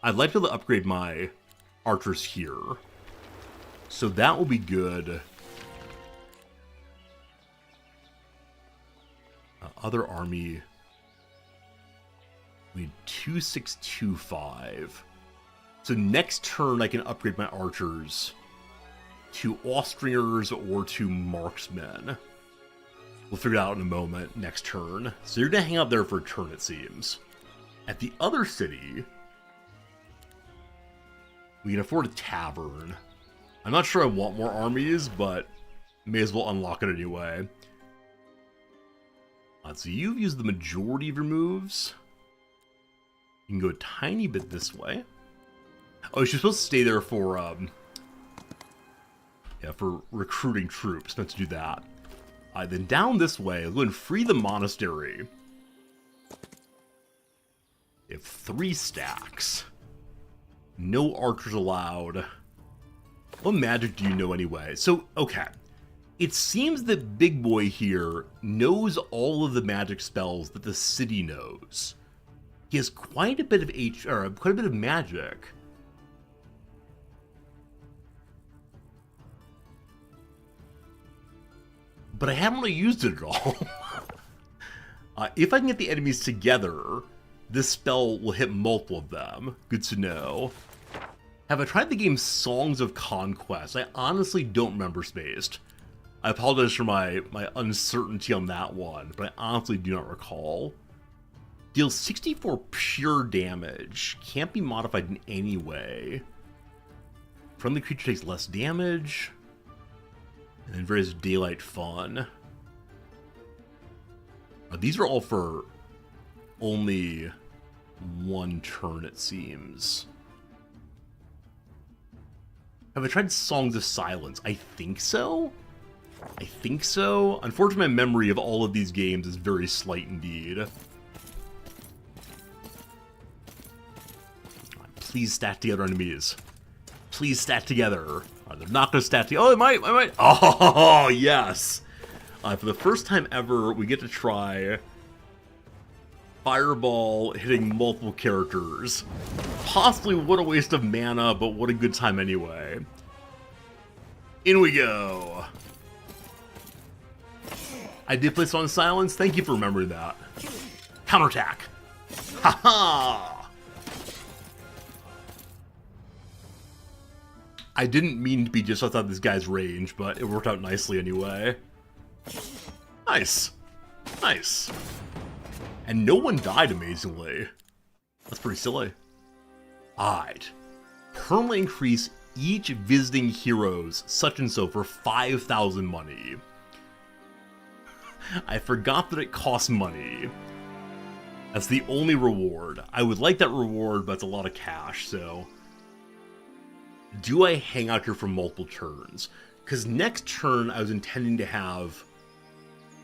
I'd like to upgrade my archers here. So that will be good. Other army. We need 2625. So next turn I can upgrade my archers to Austrians or to marksmen. We'll figure it out in a moment, next turn. So you're gonna hang out there for a turn, it seems. At the other city, we can afford a tavern. I'm not sure I want more armies, but may as well unlock it anyway. So you've used the majority of your moves. You can go a tiny bit this way. Oh, she's supposed to stay there for, yeah, for recruiting troops. Meant to do that. Then down this way, go and free the monastery. You have 3 stacks. No archers allowed. What magic do you know anyway? So, okay. It seems that Big Boy here knows all of the magic spells that the city knows. He has quite a bit of quite a bit of magic. But I haven't really used it at all. If I can get the enemies together, this spell will hit multiple of them. Good to know. Have I tried the game Songs of Conquest? I honestly don't remember Spaced. I apologize for my uncertainty on that one, but I honestly do not recall. Deals 64 pure damage. Can't be modified in any way. Friendly creature takes less damage. And then various daylight fun. These are all for only 1 turn, it seems. Have I tried Songs of Silence? I think so. I think so. Unfortunately, my memory of all of these games is very slight indeed. Please stack together, enemies. Please stack together. They're not going to stack together. Oh, I might. Oh, yes. For the first time ever, we get to try Fireball hitting multiple characters. Possibly what a waste of mana, but what a good time anyway. In we go. I did play Song of Silence. Thank you for remembering that. Counterattack. Haha. I didn't mean to be just outside this guy's range, but it worked out nicely anyway. Nice. Nice. And no one died, amazingly. That's pretty silly. Alright. Permanently increase each visiting hero's such and so for 5,000 money. I forgot that it costs money. That's the only reward. I would like that reward, but it's a lot of cash, so... Do I hang out here for multiple turns? Because next turn, I was intending to have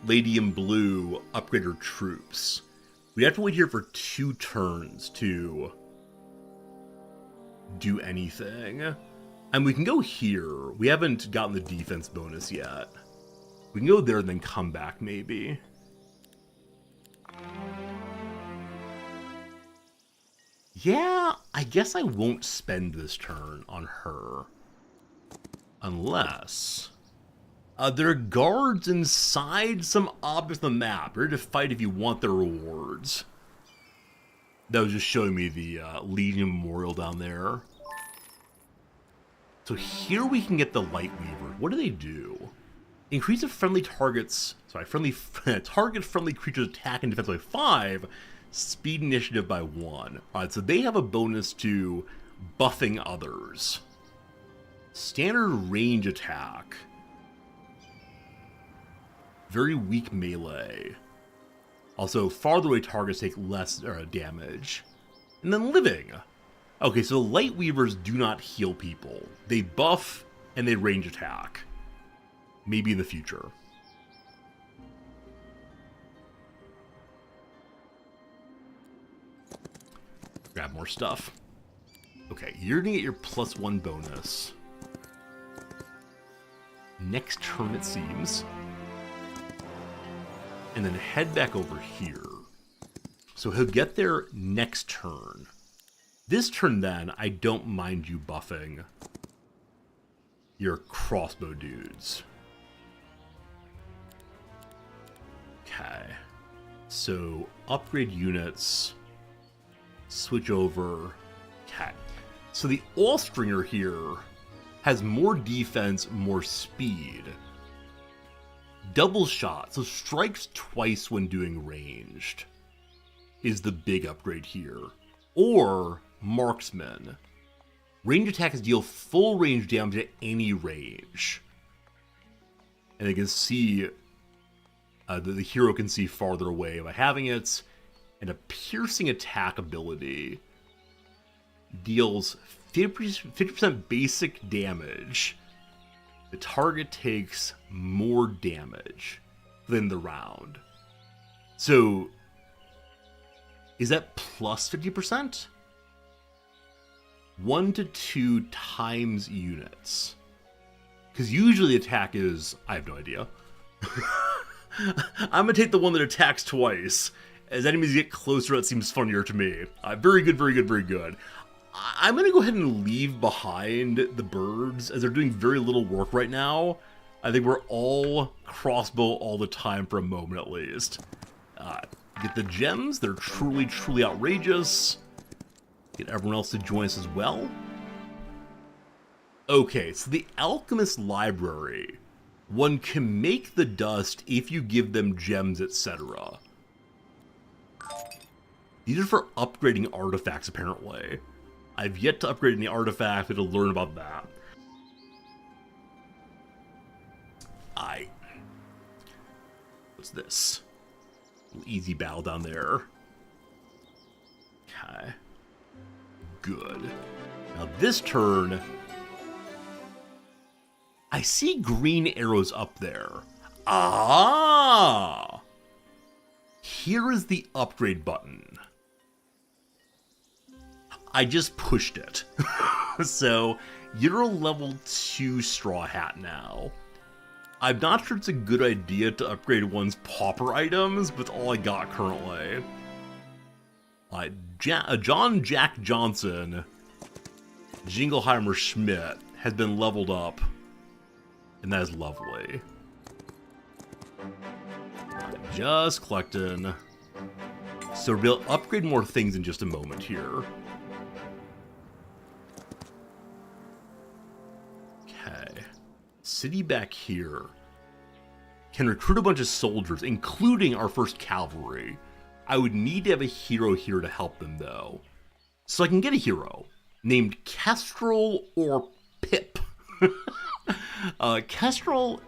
Lady in Blue upgrade her troops. We have to wait here for 2 turns to do anything. And we can go here. We haven't gotten the defense bonus yet. We can go there and then come back, maybe. Yeah, I guess I won't spend this turn on her. Unless... there are guards inside some objects on the map. You're ready to fight if you want their rewards. That was just showing me the Legion Memorial down there. So here we can get the Light Weaver. What do they do? Increase a friendly target's... Sorry, target-friendly creature's attack and defense by 5, speed initiative by 1. Alright, so they have a bonus to buffing others. Standard range attack. Very weak melee. Also, farther away targets take less damage. And then living. Okay, so Light Weavers do not heal people. They buff and they range attack. Maybe in the future. Grab more stuff. Okay, you're gonna get your +1 bonus. Next turn, it seems. And then head back over here. So he'll get there next turn. This turn, then, I don't mind you buffing your crossbow dudes. Okay. So, upgrade units. Switch over. Okay. So the Allstringer here has more defense, more speed. Double shot, so strikes twice when doing ranged, is the big upgrade here. Or Marksman. Range attacks deal full range damage at any range. And they can see, the hero can see farther away by having it. And a piercing attack ability deals 50% basic damage. The target takes more damage than the round. So, is that plus 50%? 1 to 2 times units. Because usually the attack is... I have no idea. I'm going to take the one that attacks twice. As enemies get closer, it seems funnier to me. Very good, very good, very good. I'm going to go ahead and leave behind the birds, as they're doing very little work right now. I think we're all crossbow all the time for a moment at least. Get the gems. They're truly, truly outrageous. Get everyone else to join us as well. Okay, so the Alchemist Library. One can make the dust if you give them gems, etc. These are for upgrading artifacts, apparently. I've yet to upgrade any artifact, but to learn about that. What's this? Easy battle down there. Okay. Good. Now this turn... I see green arrows up there. Ah! Here is the upgrade button. I just pushed it. So, you're a level 2 Straw Hat now. I'm not sure it's a good idea to upgrade one's pauper items, but all I got currently. John Jack Johnson, Jingleheimer Schmidt, has been leveled up, and that is lovely. Just collecting. So we'll upgrade more things in just a moment here. Okay. City back here can recruit a bunch of soldiers, including our first cavalry. I would need to have a hero here to help them, though. So I can get a hero named Kestrel or Pip. Kestrel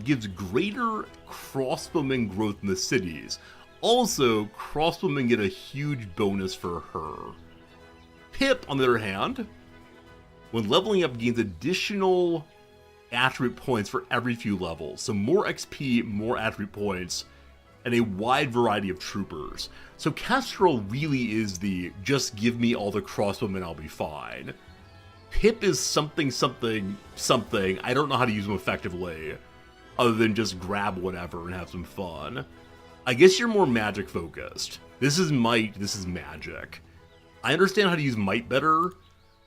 gives greater crossbowmen growth in the cities. Also, crossbowmen get a huge bonus for her. Pip, on the other hand, when leveling up, gains additional attribute points for every few levels. So more XP, more attribute points, and a wide variety of troopers. So Kestrel really is the just give me all the crossbowmen, I'll be fine. Pip is something. I don't know how to use them effectively, other than just grab whatever and have some fun. I guess you're more magic focused. This is might, this is magic. I understand how to use might better,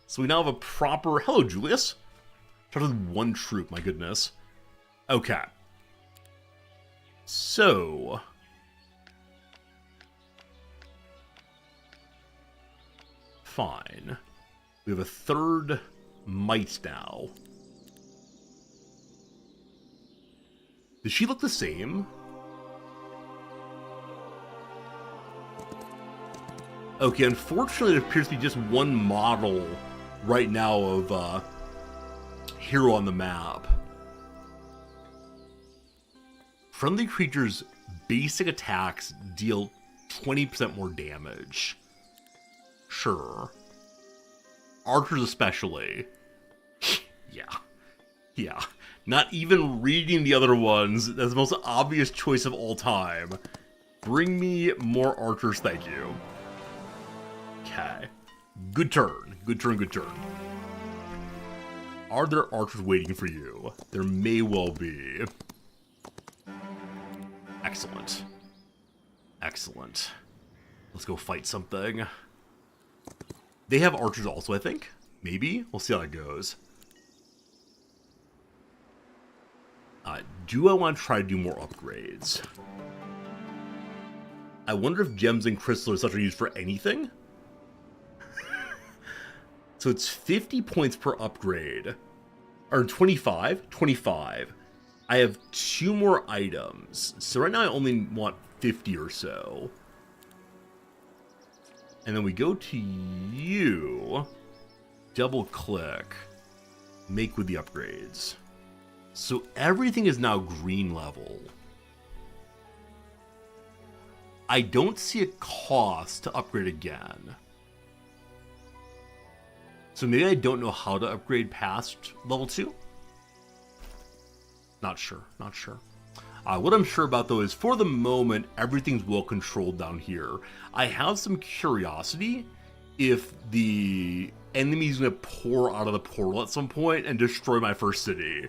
so we now have a proper... Hello, Julius. Started with one troop, my goodness. Okay. So... Fine. We have a third might now. Does she look the same? Okay, unfortunately it appears to be just one model right now of hero on the map. Friendly creatures' basic attacks deal 20% more damage. Sure. Archers especially. Yeah. Not even reading the other ones, that's the most obvious choice of all time. Bring me more archers, thank you. Okay. Good turn. Are there archers waiting for you? There may well be. Excellent. Let's go fight something. They have archers also, I think. Maybe? We'll see how that goes. Do I want to try to do more upgrades? I wonder if gems and crystals are such are used for anything? So it's 50 points per upgrade. Or 25? 25. I have 2 more items. So right now I only want 50 or so. And then we go to you. Double click. Make with the upgrades. So everything is now green level. I don't see a cost to upgrade again. So maybe I don't know how to upgrade past level 2? Not sure. What I'm sure about though is for the moment, everything's well controlled down here. I have some curiosity if the enemy's gonna pour out of the portal at some point and destroy my first city.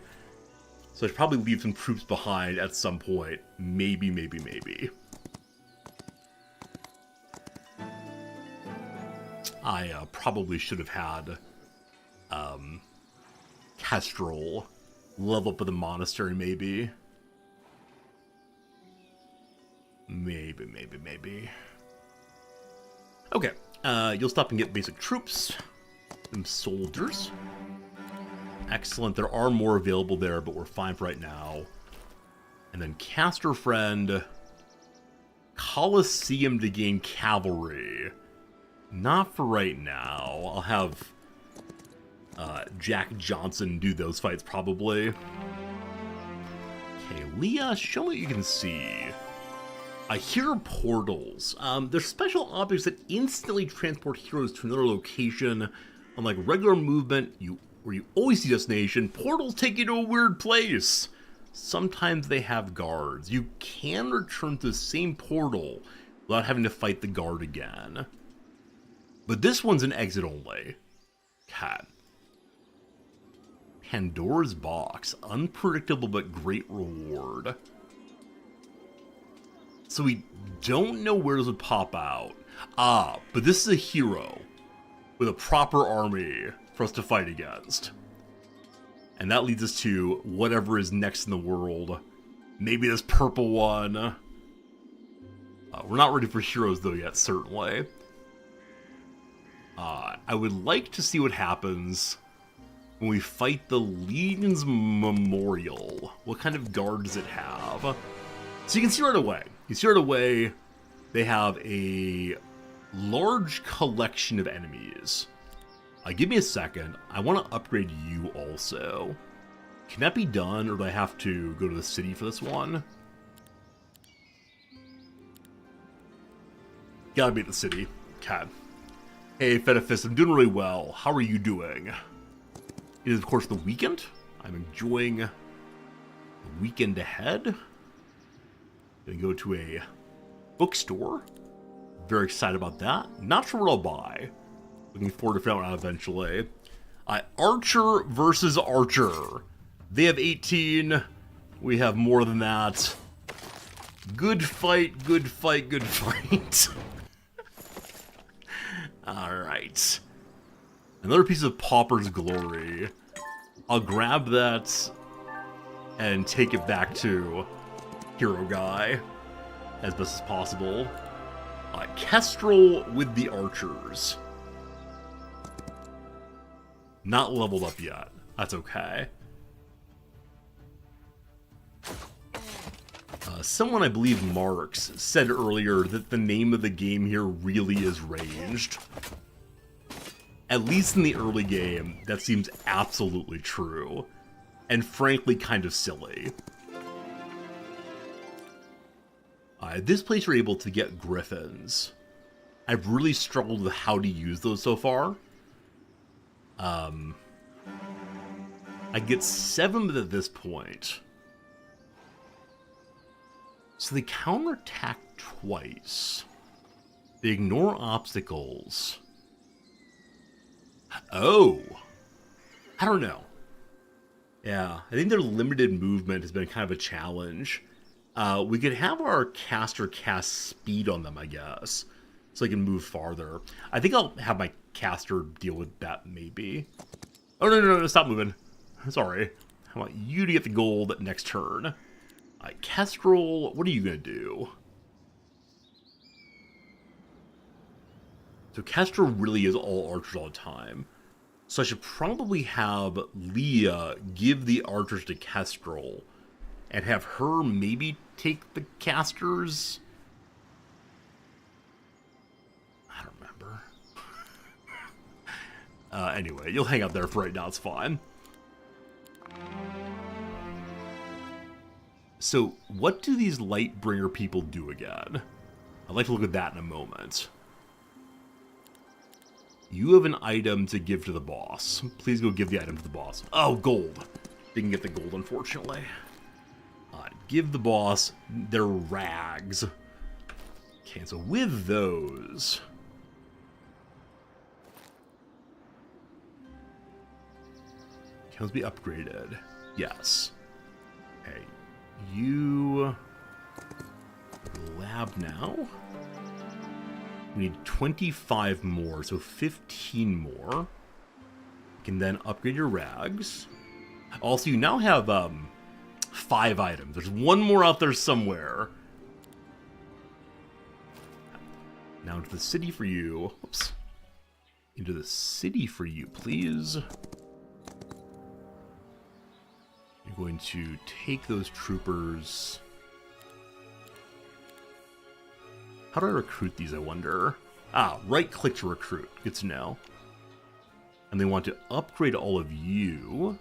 So I should probably leave some troops behind at some point. Maybe. I probably should have had Kestrel level up at the monastery, maybe. Maybe. Okay, you'll stop and get basic troops. Some soldiers. Excellent, there are more available there, but we're fine for right now. And then caster friend. Colosseum to gain cavalry. Not for right now. I'll have Jack Johnson do those fights probably. Okay, Leah, show me what you can see. I hear portals. They're special objects that instantly transport heroes to another location. Unlike regular movement, where you always see destination, portals take you to a weird place. Sometimes they have guards. You can return to the same portal without having to fight the guard again. But this one's an exit only. Cat. Pandora's box. Unpredictable but great reward. So we don't know where this would pop out. But this is a hero with a proper army for us to fight against. And that leads us to whatever is next in the world. Maybe this purple one. We're not ready for heroes though yet, certainly. I would like to see what happens when we fight the Legion's Memorial. What kind of guard does it have? So you can see right away, they have a large collection of enemies. Give me a second. I want to upgrade you also. Can that be done, or do I have to go to the city for this one? Gotta be at the city. Okay. Hey, Fedifist, I'm doing really well. How are you doing? It is, of course, the weekend. I'm enjoying the weekend ahead. Gonna go to a bookstore. Very excited about that. Not sure what I'll buy. Looking forward to figuring out eventually. Archer versus Archer. They have 18. We have more than that. Good fight, good fight, good fight. Alright. Another piece of Pauper's Glory. I'll grab that and take it back to Hero Guy as best as possible. Kestrel with the Archers. Not leveled up yet. That's okay. Someone, I believe Marks, said earlier that the name of the game here really is Ranged. At least in the early game, that seems absolutely true. And frankly, kind of silly. This place you're able to get griffins. I've really struggled with how to use those so far. I get 7 at this point. So they counterattack twice. They ignore obstacles. Oh! I don't know. Yeah, I think their limited movement has been kind of a challenge. We could have our caster cast speed on them, I guess. So I can move farther. I think I'll have my caster deal with that, maybe. Oh, no, stop moving. Sorry. I want you to get the gold next turn. Kestrel, what are you going to do? So Kestrel really is all archers all the time. So I should probably have Leah give the archers to Kestrel and have her maybe take the casters? I don't remember. Anyway, you'll hang out there for right now, it's fine. So, what do these Lightbringer people do again? I'd like to look at that in a moment. You have an item to give to the boss. Please go give the item to the boss. Oh, gold. Didn't get the gold, unfortunately. Give the boss their rags. Okay, so with those... Can those be upgraded? Yes. Okay. You... Lab now? We need 25 more, so 15 more. You can then upgrade your rags. Also, you now have 5 items. There's one more out there somewhere. Now into the city for you. Whoops. Into the city for you, please. You're going to take those troopers. How do I recruit these, I wonder? Right-click to recruit. Good to know. And they want to upgrade all of you,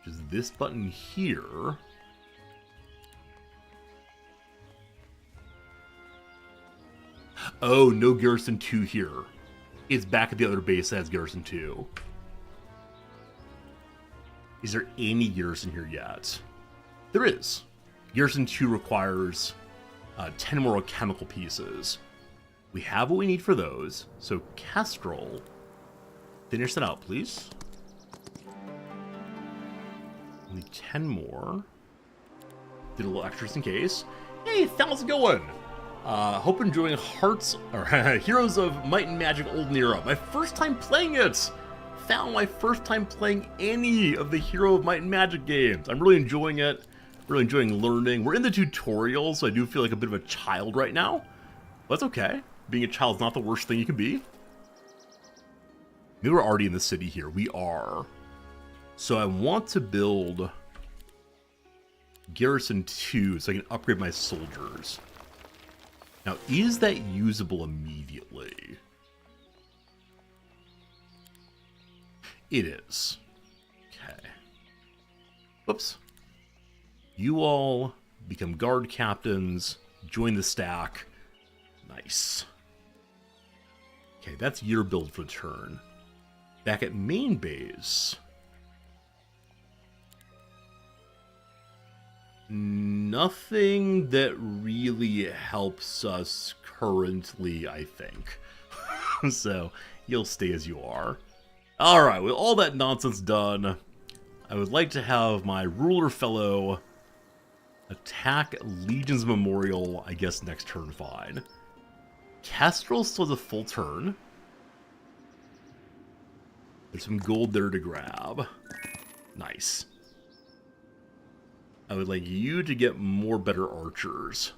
which is this button here. Oh, no Garrison 2 here. It's back at the other base that has Garrison 2. Is there any Garrison here yet? There is. Garrison 2 requires 10 more chemical pieces. We have what we need for those. So, Kestrel, finish that out, please. Only 10 more. Did a little extra just in case. Hey, how's it going? Hope you're enjoying Heroes of Might and Magic Olden Era. My first time playing it! Found my first time playing any of the Hero of Might and Magic games. I'm really enjoying it. Really enjoying learning. We're in the tutorial, so I do feel like a bit of a child right now. But that's okay. Being a child is not the worst thing you can be. Maybe we're already in the city here. We are. So I want to build Garrison 2 so I can upgrade my soldiers. Now, is that usable immediately? It is. Okay. Whoops. You all become guard captains. Join the stack. Nice. Okay, that's your build for turn. Back at main base. Nothing that really helps us currently, I think. So, you'll stay as you are. Alright, with all that nonsense done, I would like to have my ruler fellow attack Legion's Memorial, I guess, next turn fine. Kestrel still has a full turn. There's some gold there to grab. Nice. I would like you to get more better archers.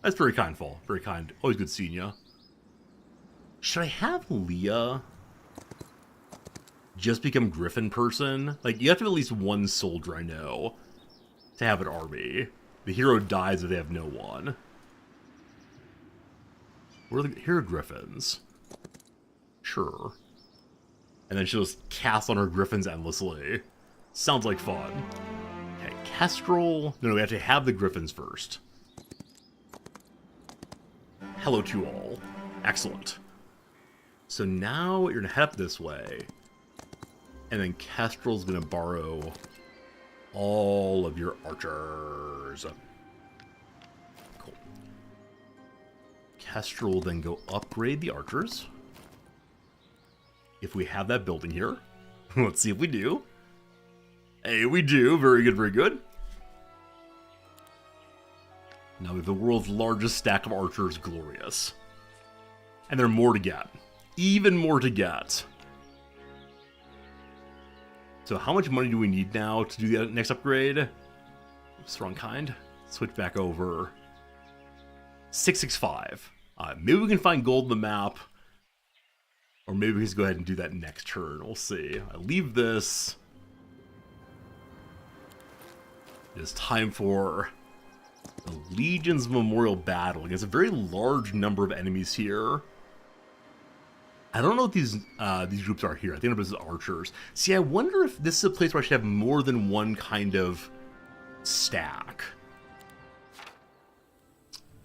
That's very kind, Fall. Very kind. Always good seeing ya. Should I have Leah just become Griffin person? Like, you have to have at least one soldier, I know, to have an army. The hero dies if they have no one. Here are Griffins. Sure. And then she'll just cast on her Griffins endlessly. Sounds like fun. Okay, Kestrel. No, we have to have the Griffins first. Hello to all. Excellent. So now you're going to head up this way. And then Kestrel's going to borrow all of your archers. Cool. Kestrel will then go upgrade the archers. If we have that building here. Let's see if we do. Hey, we do. Very good, very good. Now we have the world's largest stack of archers. Glorious. And there are more to get. Even more to get. So how much money do we need now to do the next upgrade? Oops, wrong kind. Switch back over. 665. Maybe we can find gold in the map. Or maybe we can just go ahead and do that next turn. We'll see. I leave this. It's time for the Legion's Memorial Battle against a very large number of enemies here. I don't know what these groups are here. I think this is archers. See, I wonder if this is a place where I should have more than one kind of stack.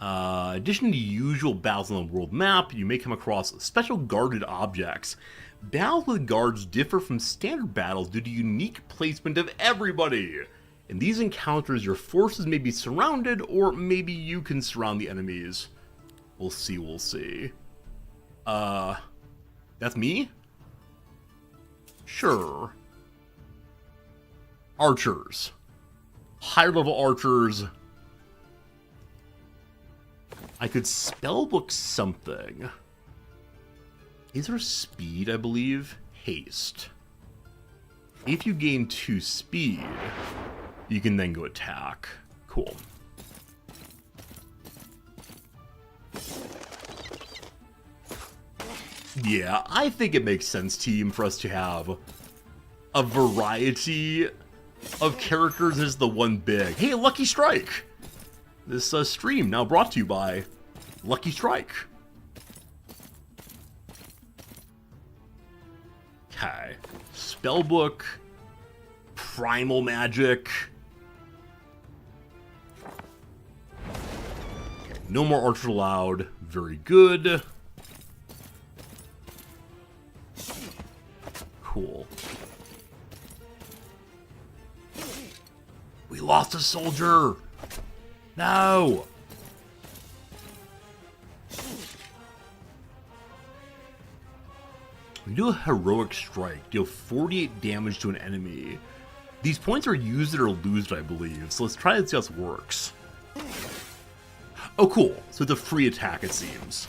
In addition to usual battles on the world map, you may come across special guarded objects. Battles with guards differ from standard battles due to unique placement of everybody. In these encounters, your forces may be surrounded, or maybe you can surround the enemies. We'll see, we'll see. That's me? Sure. Archers. Higher level archers. I could spellbook something. Is there speed, I believe? Haste. If you gain 2 speed, you can then go attack. Cool. Yeah, I think it makes sense, team, for us to have a variety of characters as the one big. Hey, Lucky Strike! This stream now brought to you by Lucky Strike. Okay. Spellbook. Primal magic. Okay, no more archer allowed. Very good. Cool. We lost a soldier! No! We do a heroic strike. Deal 48 damage to an enemy. These points are used or losed, I believe. So let's try and see how this works. Oh, cool. So it's a free attack, it seems.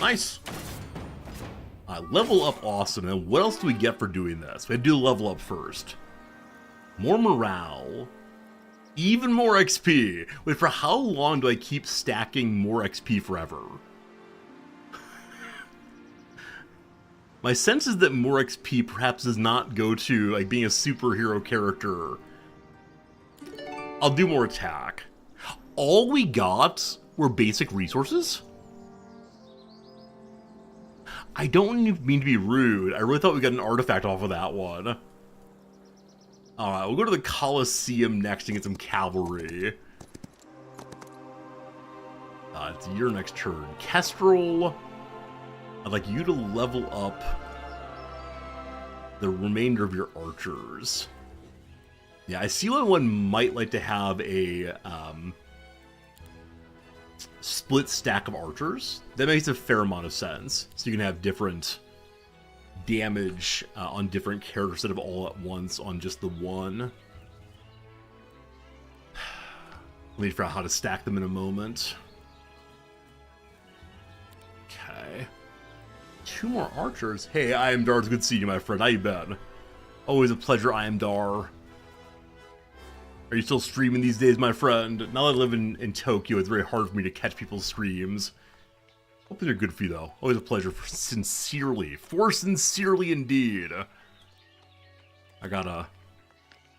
Nice. Level up, awesome. And what else do we get for doing this? We have to do level up first. More morale. Even more XP. Wait, for how long do I keep stacking more XP forever? My sense is that more XP perhaps does not go to like being a superhero character. I'll do more attack. All we got were basic resources? I don't mean to be rude. I really thought we got an artifact off of that one. Alright, we'll go to the Colosseum next and get some cavalry. It's your next turn. Kestrel, I'd like you to level up the remainder of your archers. Yeah, I see why one might like to have a split stack of archers. That makes a fair amount of sense. So you can have different damage on different characters instead of all at once on just the one. Let me figure out how to stack them in a moment. Okay. 2 more archers. Hey, I am Dar. It's good seeing you, my friend. How you been? Always a pleasure, I am Dar. Are you still streaming these days, my friend? Now that I live in Tokyo, it's very hard for me to catch people's streams. Hopefully they're good for you, though. Always a pleasure, for sincerely indeed. I got a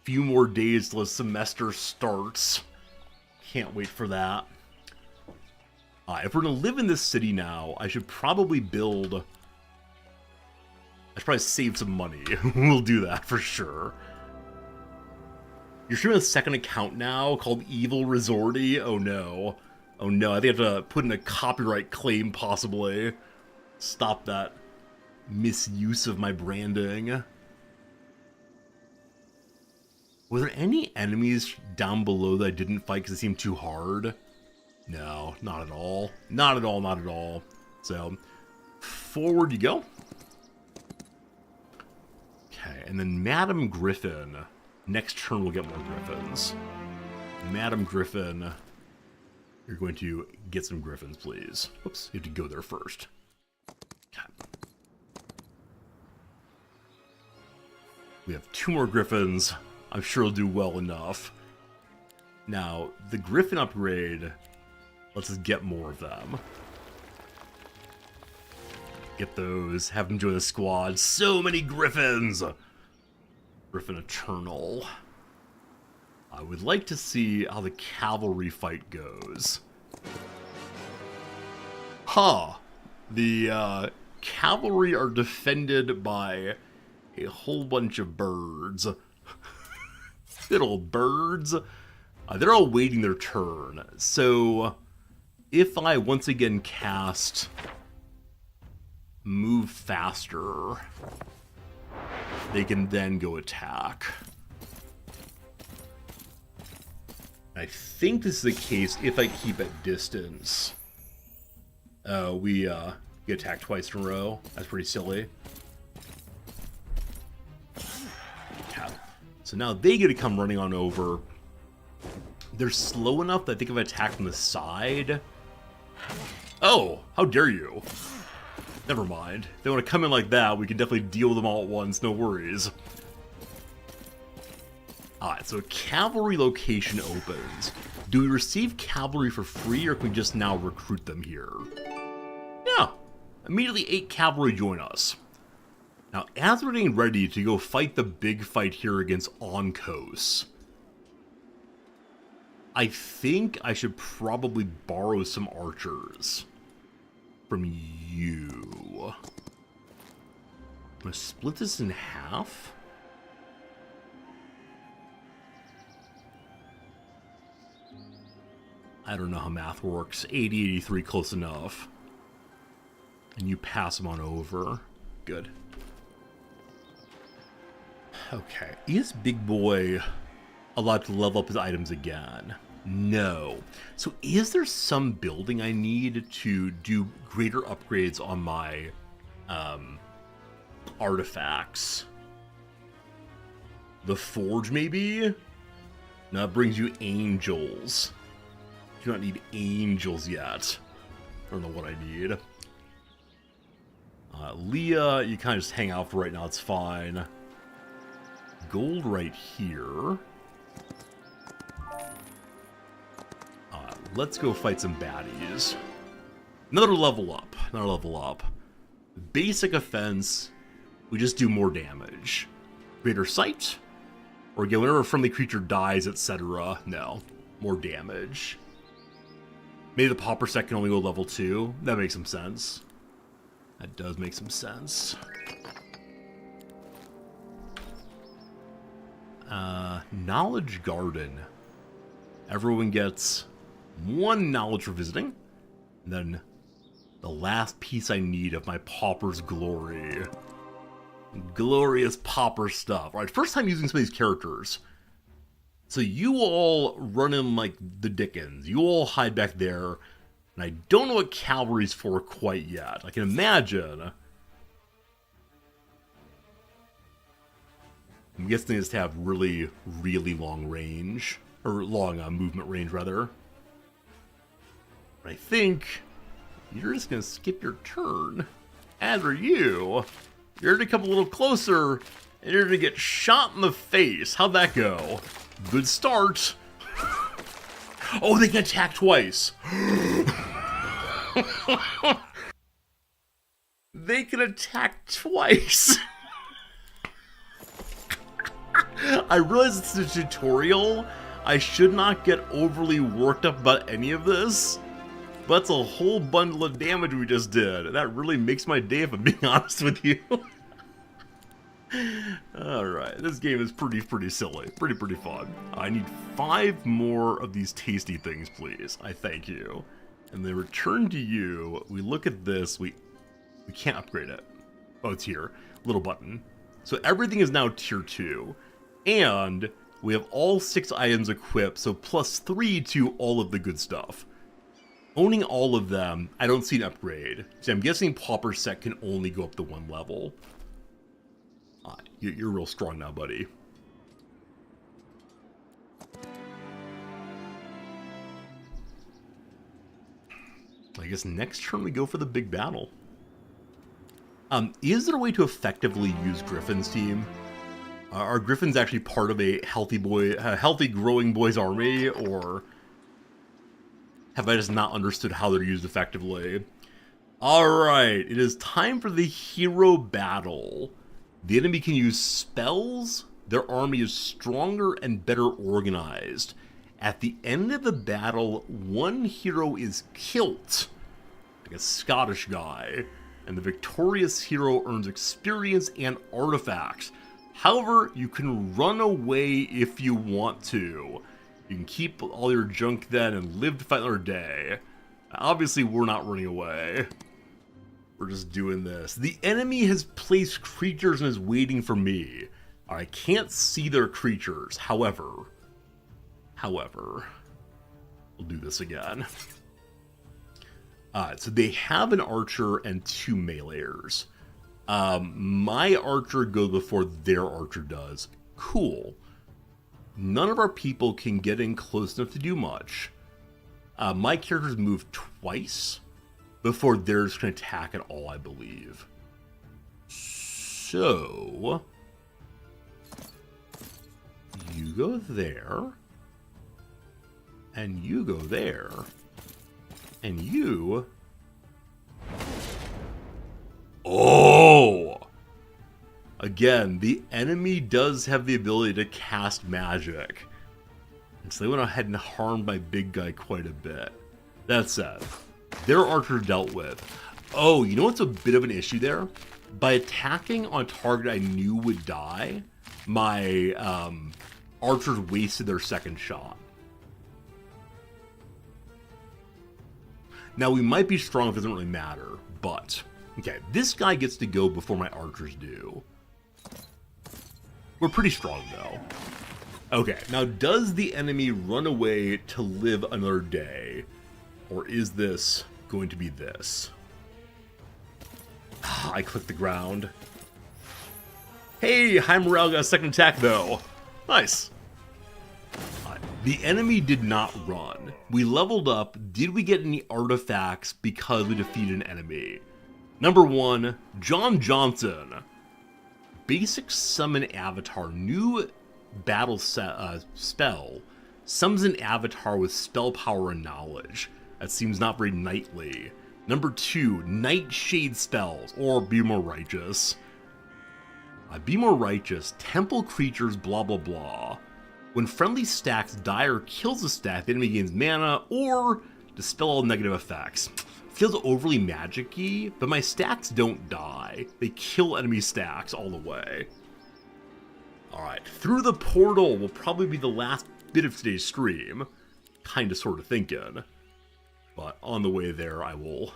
few more days till the semester starts. Can't wait for that. If we're gonna live in this city now, I should probably build... I should probably save some money. We'll do that for sure. You're streaming a second account now called Evil Resorty? Oh no. Oh no, I think I have to put in a copyright claim possibly. Stop that misuse of my branding. Were there any enemies down below that I didn't fight because it seemed too hard? No, not at all. Not at all, not at all. So, forward you go. Okay, and then Madam Griffin. Next turn we'll get more Griffins. Madam Griffin, you're going to get some Griffins, please. Whoops, you have to go there first. Okay. We have 2 more Griffins. I'm sure it'll do well enough. Now, the Griffin upgrade... Let's just get more of them. Get those. Have them join the squad. So many Griffins! Griffin Eternal. I would like to see how the cavalry fight goes. Huh. The cavalry are defended by a whole bunch of birds. Little birds. They're all waiting their turn. So... if I once again cast Move Faster, they can then go attack. I think this is the case if I keep at distance. We get attacked twice in a row. That's pretty silly. Okay. So now they get to come running on over. They're slow enough that I think if I attack from the side... Oh, how dare you? Never mind. If they want to come in like that, we can definitely deal with them all at once, no worries. Alright, so cavalry location opens. Do we receive cavalry for free, or can we just now recruit them here? Yeah, immediately 8 cavalry join us. Now, as we're getting ready to go fight the big fight here against Onkos, I think I should probably borrow some archers from you. I'm gonna split this in half. I don't know how math works. 80, 83, close enough. And you pass them on over. Good. Okay. Is Big Boy allowed to level up his items again? No. So is there some building I need to do greater upgrades on my artifacts? The forge, maybe? No, that brings you angels. Do not need angels yet. I don't know what I need. Leah, you kind of just hang out for right now, it's fine. Gold right here. Let's go fight some baddies. Another level up. Another level up. Basic offense, we just do more damage. Greater sight, or again, whenever a friendly creature dies, etc. No, more damage. Maybe the popper set can only go level 2. That makes some sense. That does make some sense. Knowledge Garden. Everyone gets 1 knowledge for visiting. And then the last piece I need of my Pauper's glory. Glorious Pauper stuff. Alright, first time using some of these characters. So you all run in like the Dickens. You all hide back there. And I don't know what cavalry's for quite yet. I can imagine. I'm guessing they just have really, really long range. Or long movement range, rather. But I think you're just going to skip your turn. As are you. You're going to come a little closer, and you're going to get shot in the face. How'd that go? Good start. Oh, they can attack twice. They can attack twice. I realize it's a tutorial. I should not get overly worked up about any of this. But it's a whole bundle of damage we just did. That really makes my day, if I'm being honest with you. Alright, this game is pretty silly. Pretty fun. I need 5 more of these tasty things, please. I thank you. And then return to you. We look at this. We can't upgrade it. Oh, it's here. Little button. So everything is now tier 2. And we have all 6 items equipped, so +3 to all of the good stuff. Owning all of them, I don't see an upgrade. So I'm guessing Pauper set can only go up to 1 level. You're real strong now, buddy. I guess next turn we go for the big battle. Is there a way to effectively use Griffin's team? Are Griffins actually part of a healthy growing boys army, or have I just not understood how they're used effectively? Alright, it is time for the hero battle. The enemy can use spells. Their army is stronger and better organized. At the end of the battle, 1 hero is killed, like a Scottish guy, and the victorious hero earns experience and artifacts. However, you can run away if you want to. You can keep all your junk then and live to fight another day. Obviously, we're not running away. We're just doing this. The enemy has placed creatures and is waiting for me. I can't see their creatures. However, we'll do this again. So they have an archer and 2 meleeers. My archer goes before their archer does. Cool. None of our people can get in close enough to do much. My characters move twice before theirs can attack at all, I believe. So you go there, and you go there, and you... Oh! Again, the enemy does have the ability to cast magic. And so they went ahead and harmed my big guy quite a bit. That said, their archer dealt with. Oh, you know what's a bit of an issue there? By attacking on a target I knew would die, my archers wasted their second shot. Now, we might be strong if it doesn't really matter, but... Okay, this guy gets to go before my archers do. We're pretty strong, though. Okay, now does the enemy run away to live another day? Or is this going to be this? I clicked the ground. Hey, High Morale got a second attack, though. Nice. The enemy did not run. We leveled up. Did we get any artifacts because we defeated an enemy? Number 1, John Johnson. Basic summon avatar. New battle spell. Summons an avatar with spell power and knowledge. That seems not very knightly. Number 2, Nightshade spells. Or Be More Righteous. Be More Righteous. Temple creatures blah blah blah. When friendly stacks die or kills a stack, the enemy gains mana or dispel all negative effects. Feels overly magic-y, but my stacks don't die. They kill enemy stacks all the way. Alright, through the portal will probably be the last bit of today's stream. Kinda sorta thinking. But on the way there, I will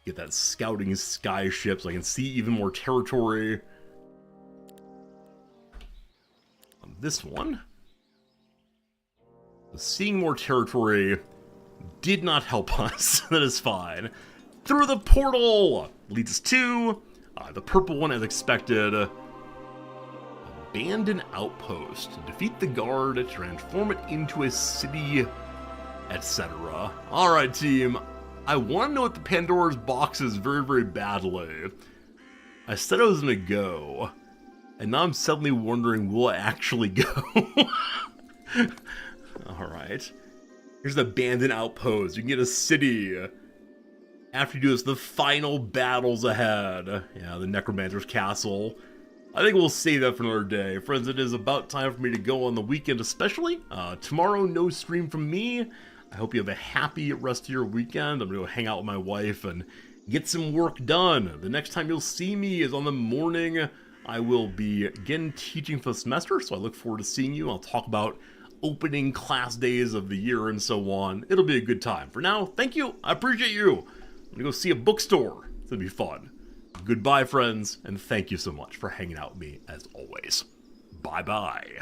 get that scouting sky ship so I can see even more territory. On this one, seeing more territory did not help us. That is fine. Through the portal leads us to the purple one as expected. Abandoned outpost. Defeat the guard, transform it into a city, etc. Alright, team. I want to know what the Pandora's box is very, very badly. I said I was going to go, and now I'm suddenly wondering, will I actually go? Alright. Here's the abandoned outpost. You can get a city. After you do this, the final battles ahead. Yeah, the Necromancer's Castle. I think we'll save that for another day. Friends, it is about time for me to go on the weekend especially. Tomorrow, no stream from me. I hope you have a happy rest of your weekend. I'm going to go hang out with my wife and get some work done. The next time you'll see me is on the morning. I will be again teaching for the semester, so I look forward to seeing you. I'll talk about opening class days of the year and so on. It'll be a good time. For now, thank you. I appreciate you. I'm going to go see a bookstore. It's going to be fun. Goodbye, friends, and thank you so much for hanging out with me as always. Bye-bye.